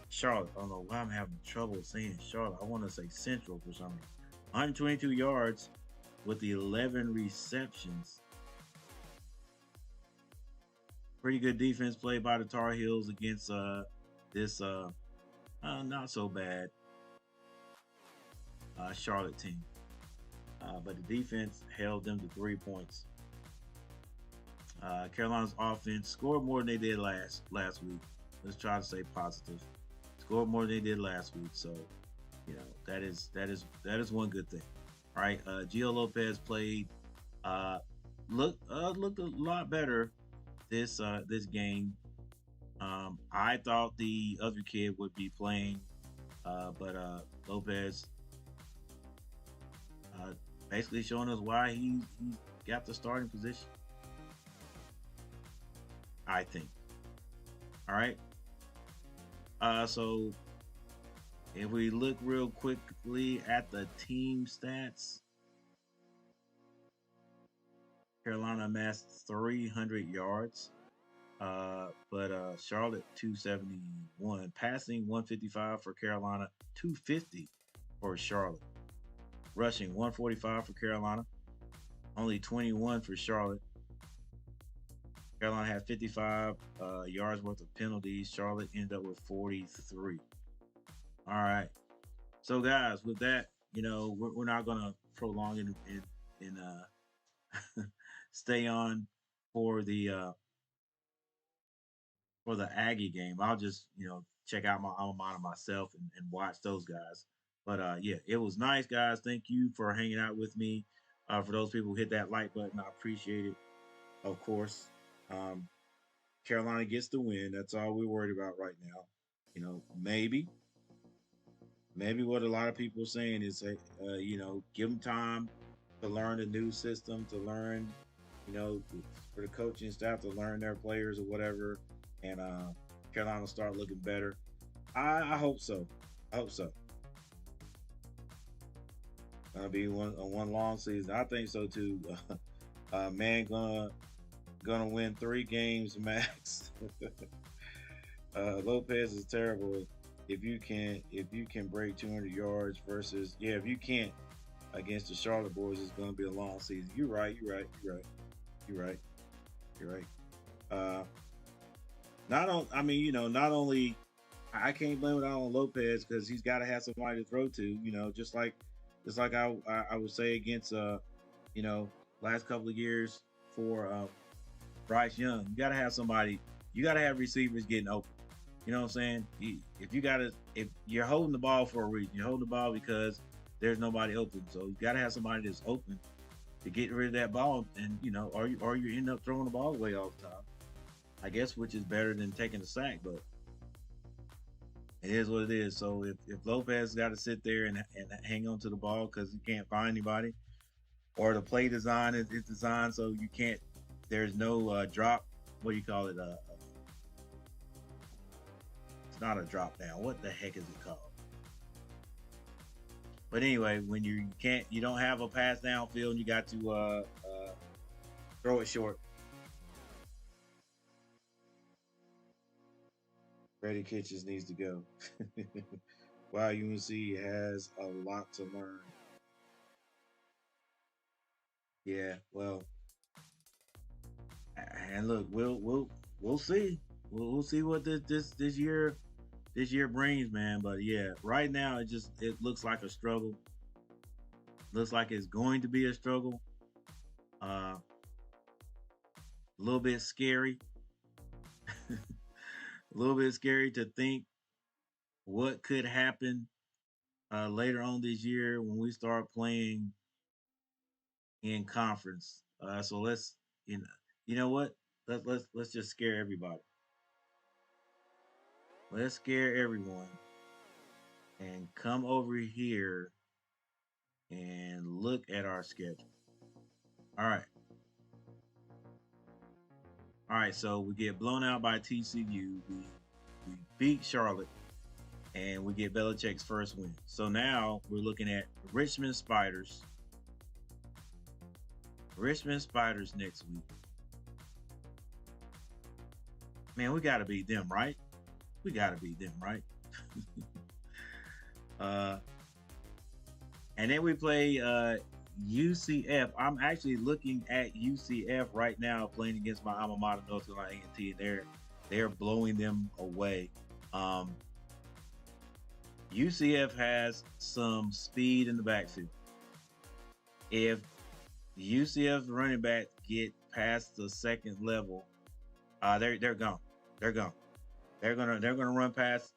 Charlotte. I don't know why I'm having trouble saying Charlotte. I want to say Central for some reason. 122 yards with 11 receptions. Pretty good defense played by the Tar Heels against this not so bad Charlotte team. But the defense held them to 3 points. Carolina's offense scored more than they did last week. Let's try to stay positive. Scored more than they did last week, so that is one good thing. All right, Gio Lopez played looked a lot better this game. I thought the other kid would be playing, but Lopez basically showing us why he got the starting position. I think. All right. So if we look real quickly at the team stats, Carolina amassed 300 yards, but Charlotte 271. Passing 155 for Carolina, 250 for Charlotte. Rushing 145 for Carolina, only 21 for Charlotte. Carolina had 55 yards worth of penalties. Charlotte ended up with 43. All right. So, guys, with that, we're not going to prolong it and stay on for the Aggie game. I'll just, check out my alma mater myself and watch those guys. But, yeah, it was nice, guys. Thank you for hanging out with me. For those people who hit that like button, I appreciate it, of course. Carolina gets the win. That's all we're worried about right now. Maybe what a lot of people are saying is, give them time to learn the new system, to learn, for the coaching staff to learn their players or whatever, and Carolina will start looking better. I hope so. Gonna be one long season. I think so too. Man, gonna win 3 games max. Lopez is terrible. If you can break 200 yards versus if you can't against the Charlotte boys, it's gonna be a long season. You're right. Not only I can't blame it all on Lopez because he's got to have somebody to throw to. Just like I would say against last couple of years for Bryce Young, you got to have somebody. You got to have receivers getting open. You know what I'm saying? If you're holding the ball for a reason, you're holding the ball because there's nobody open. So you got to have somebody that's open to get rid of that ball, and or you end up throwing the ball away all the time. I guess, which is better than taking a sack, but it is what it is. So if Lopez got to sit there and hang on to the ball because he can't find anybody, or the play design is designed so you can't. There's no drop. What do you call it? It's not a drop down. What the heck is it called? But anyway, when you don't have a pass downfield, and you got to throw it short. Freddie Kitchens needs to go. Wow, UNC has a lot to learn. Yeah, well, and look, we'll see. We'll see what this year brings, man. But yeah, right now it looks like a struggle. Looks like it's going to be a struggle. A little bit scary. A little bit scary to think what could happen later on this year when we start playing in conference. So let's you know what? Let's just scare everybody. Let's scare everyone and come over here and look at our schedule. All right. All right, so we get blown out by TCU. We beat Charlotte, and we get Belichick's first win. So now we're looking at Richmond Spiders, Richmond Spiders next week. Man, we got to beat them, right? We got to beat them, right? And then we play UCF. I'm actually looking at UCF right now, playing against my alma mater, North Carolina A&T. They're blowing them away. UCF has some speed in the backfield. If UCF running back get past the second level, they're gone. They're gone. They're gonna run past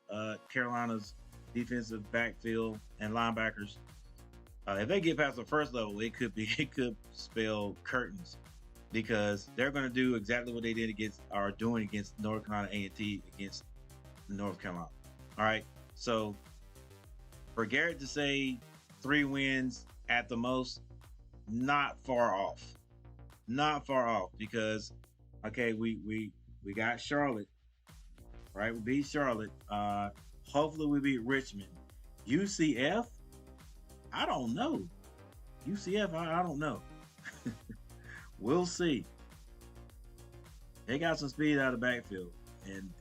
Carolina's defensive backfield and linebackers. If they get past the first level, it could spell curtains, because they're gonna do exactly what they did doing against North Carolina A&T against North Carolina. All right, so for Garrett to say 3 wins at the most, not far off. Not far off, because okay, we got Charlotte, right? We beat Charlotte. Hopefully we beat Richmond. UCF, I don't know. UCF, I don't know. We'll see. They got some speed out of the backfield, and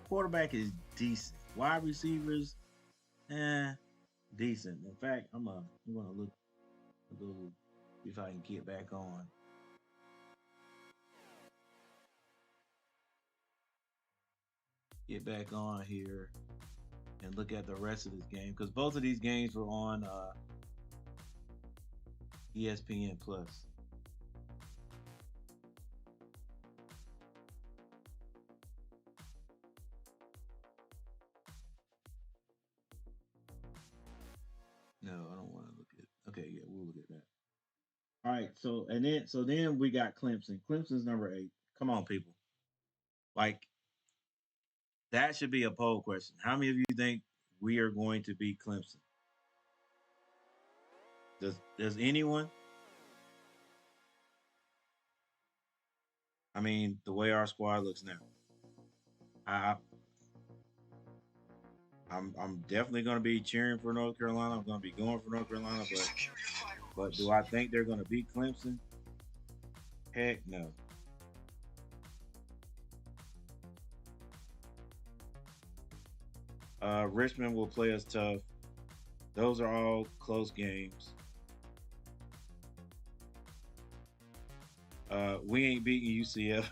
quarterback is decent. Wide receivers, decent. In fact, I'm gonna look, go see if I can get back on. Get back on here and look at the rest of this game, because both of these games were on ESPN Plus. No, I don't want to look at. Okay, yeah, we'll look at that. All right, so then we got Clemson. Clemson's number 8. Come on, people. Like, that should be a poll question. How many of you think we are going to beat Clemson? Does anyone? I mean, the way our squad looks now, I'm definitely going to be cheering for North Carolina. I'm going to be going for North Carolina, but do I think they're going to beat Clemson? Heck no. Richmond will play us tough. Those are all close games. We ain't beating UCF.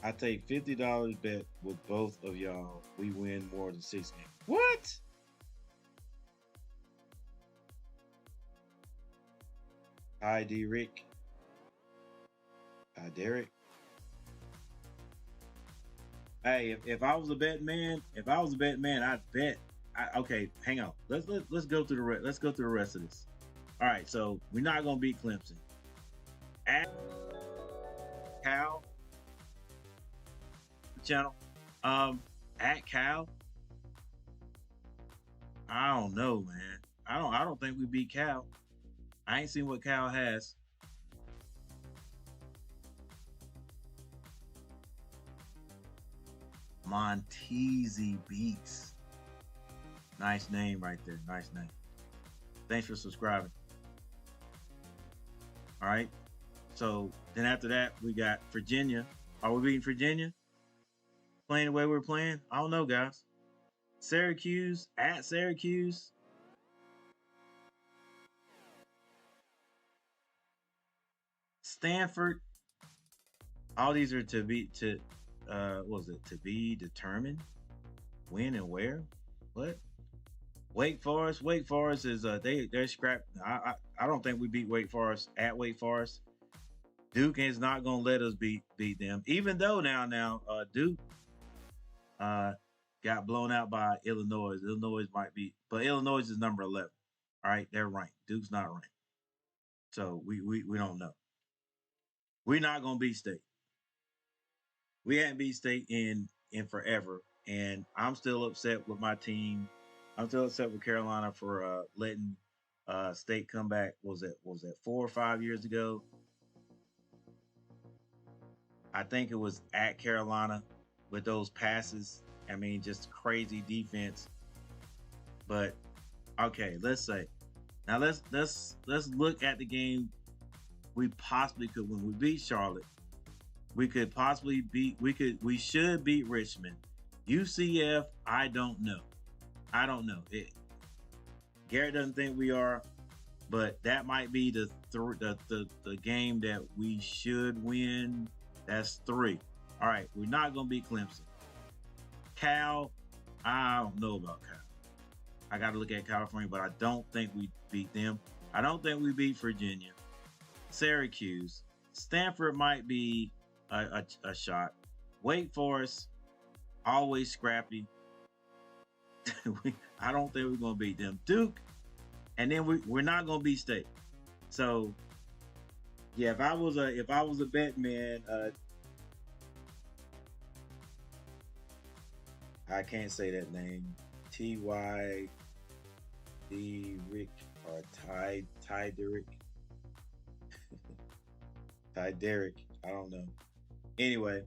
I take $50 bet with both of y'all. We win more than 6 games. What? Hi, D-Rick. Hi, Derek. Hey, if I was a betting man, I'd bet. Okay, hang on. Let's go through the rest of this. All right, so we're not gonna beat Clemson. At Cal channel, at Cal, I don't know, man. I don't think we beat Cal. I ain't seen what Cal has. Montese Beats. Nice name right there. Nice name. Thanks for subscribing. All right. So then after that, we got Virginia. Are we beating Virginia? Playing the way we're playing? I don't know, guys. Syracuse, at Syracuse. Stanford. All these are to be determined? When and where? What? Wake Forest. Wake Forest is they're scrapped. I don't think we beat Wake Forest at Wake Forest. Duke is not gonna let us beat them. Even though now Duke got blown out by Illinois. Illinois might be, but Illinois is number 11. All right, they're ranked. Duke's not ranked. So we don't know. We're not gonna beat State. We hadn't beat State in forever, and I'm still upset with my team. I'm still upset with Carolina for letting State come back. Was that 4 or 5 years ago? I think it was at Carolina with those passes. I mean, just crazy defense. But okay, let's say now let's look at the game we possibly could win. We beat Charlotte. We could possibly beat. We should beat Richmond. UCF. I don't know. I don't know. Garrett doesn't think we are, but that might be the game that we should win. That's 3. All right, we're not gonna beat Clemson. Cal, I don't know about Cal. I got to look at California, but I don't think we beat them. I don't think we beat Virginia. Syracuse, Stanford might be a shot. Wake Forest, always scrappy. I don't think we're gonna beat them. Duke, and then we're not gonna beat State. So yeah, if I was a bet man, I can't say that name. Ty Rick or Ty Derrick. Ty Derrick. I don't know. Anyway,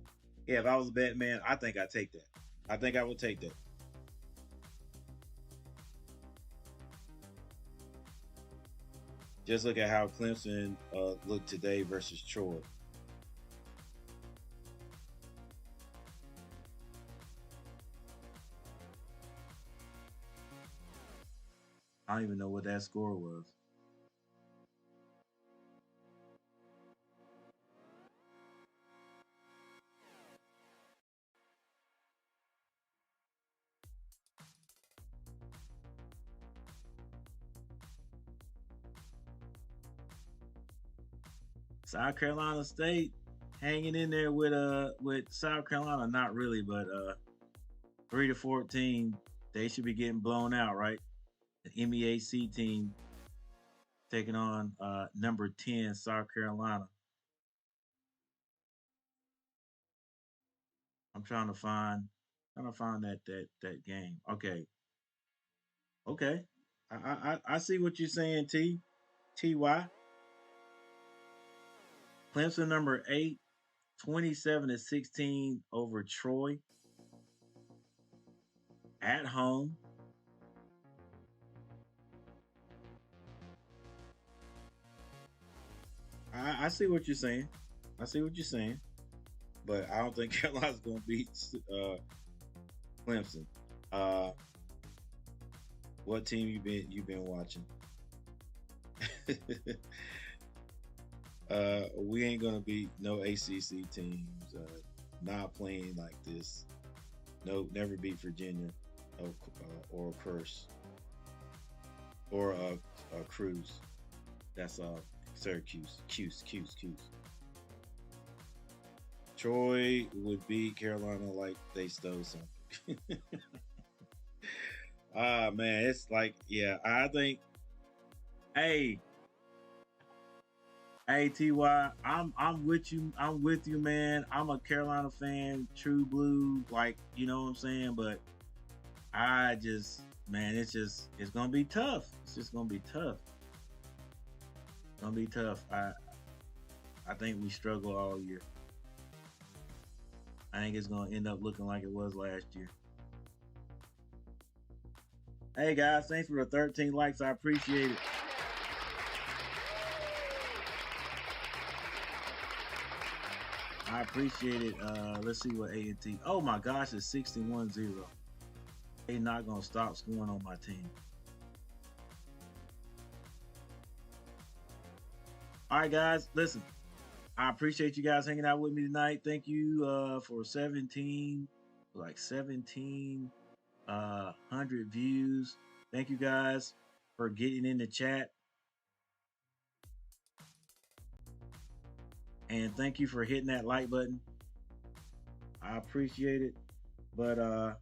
yeah, if I was a bet man, I think I'd take that. I think I would take that. Just look at how Clemson looked today versus Troy. I don't even know what that score was. South Carolina State hanging in there with South Carolina, not really, but 3-14, they should be getting blown out, right? The MEAC team taking on number 10 South Carolina. I'm trying to find that game. Okay. I see what you're saying, Ty. Clemson number 8, 27-16 over Troy at home. I see what you're saying. I see what you're saying, but I don't think Carolina's going to beat Clemson. Uh, what team you been watching? We ain't gonna beat no ACC teams. Not playing like this. No, never beat Virginia, or Curse, or Cruz. That's Syracuse. Cuse. Troy would beat Carolina like they stole something. Ah man, it's like yeah. I think. Hey, hey, Ty, I'm with you. I'm with you, man. I'm a Carolina fan, true blue, like you know what I'm saying. But I just, man, it's gonna be tough. It's just gonna be tough. It's gonna be tough. I think we struggle all year. I think it's gonna end up looking like it was last year. Hey guys, thanks for the 13 likes. I appreciate it. I appreciate it. Let's see what A&T. Oh my gosh, it's 61-0. They not gonna stop scoring on my team. All right, guys, listen. I appreciate you guys hanging out with me tonight. Thank you for 17 hundred views. Thank you guys for getting in the chat, and thank you for hitting that like button. I appreciate it. But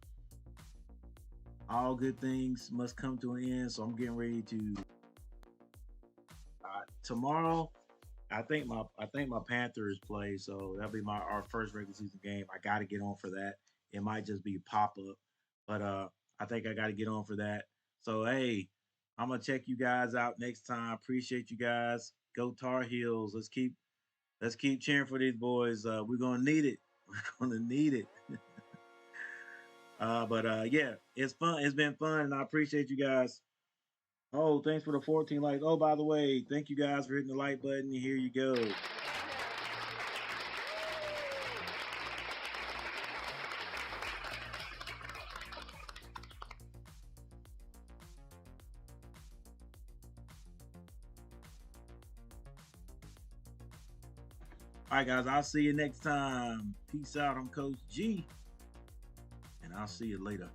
all good things must come to an end, so I'm getting ready to tomorrow. I think my Panthers play, so that'll be our first regular season game. I got to get on for that. It might just be pop up, but I think I got to get on for that. So hey, I'm gonna check you guys out next time. Appreciate you guys. Go Tar Heels. Let's keep Let's keep cheering for these boys. We're gonna need it. We're gonna need it. But yeah, it's fun. It's been fun, and I appreciate you guys. Oh, thanks for the 14 likes. Oh, by the way, thank you guys for hitting the like button. Here you go. All right, guys, I'll see you next time. Peace out. I'm Coach G, and I'll see you later.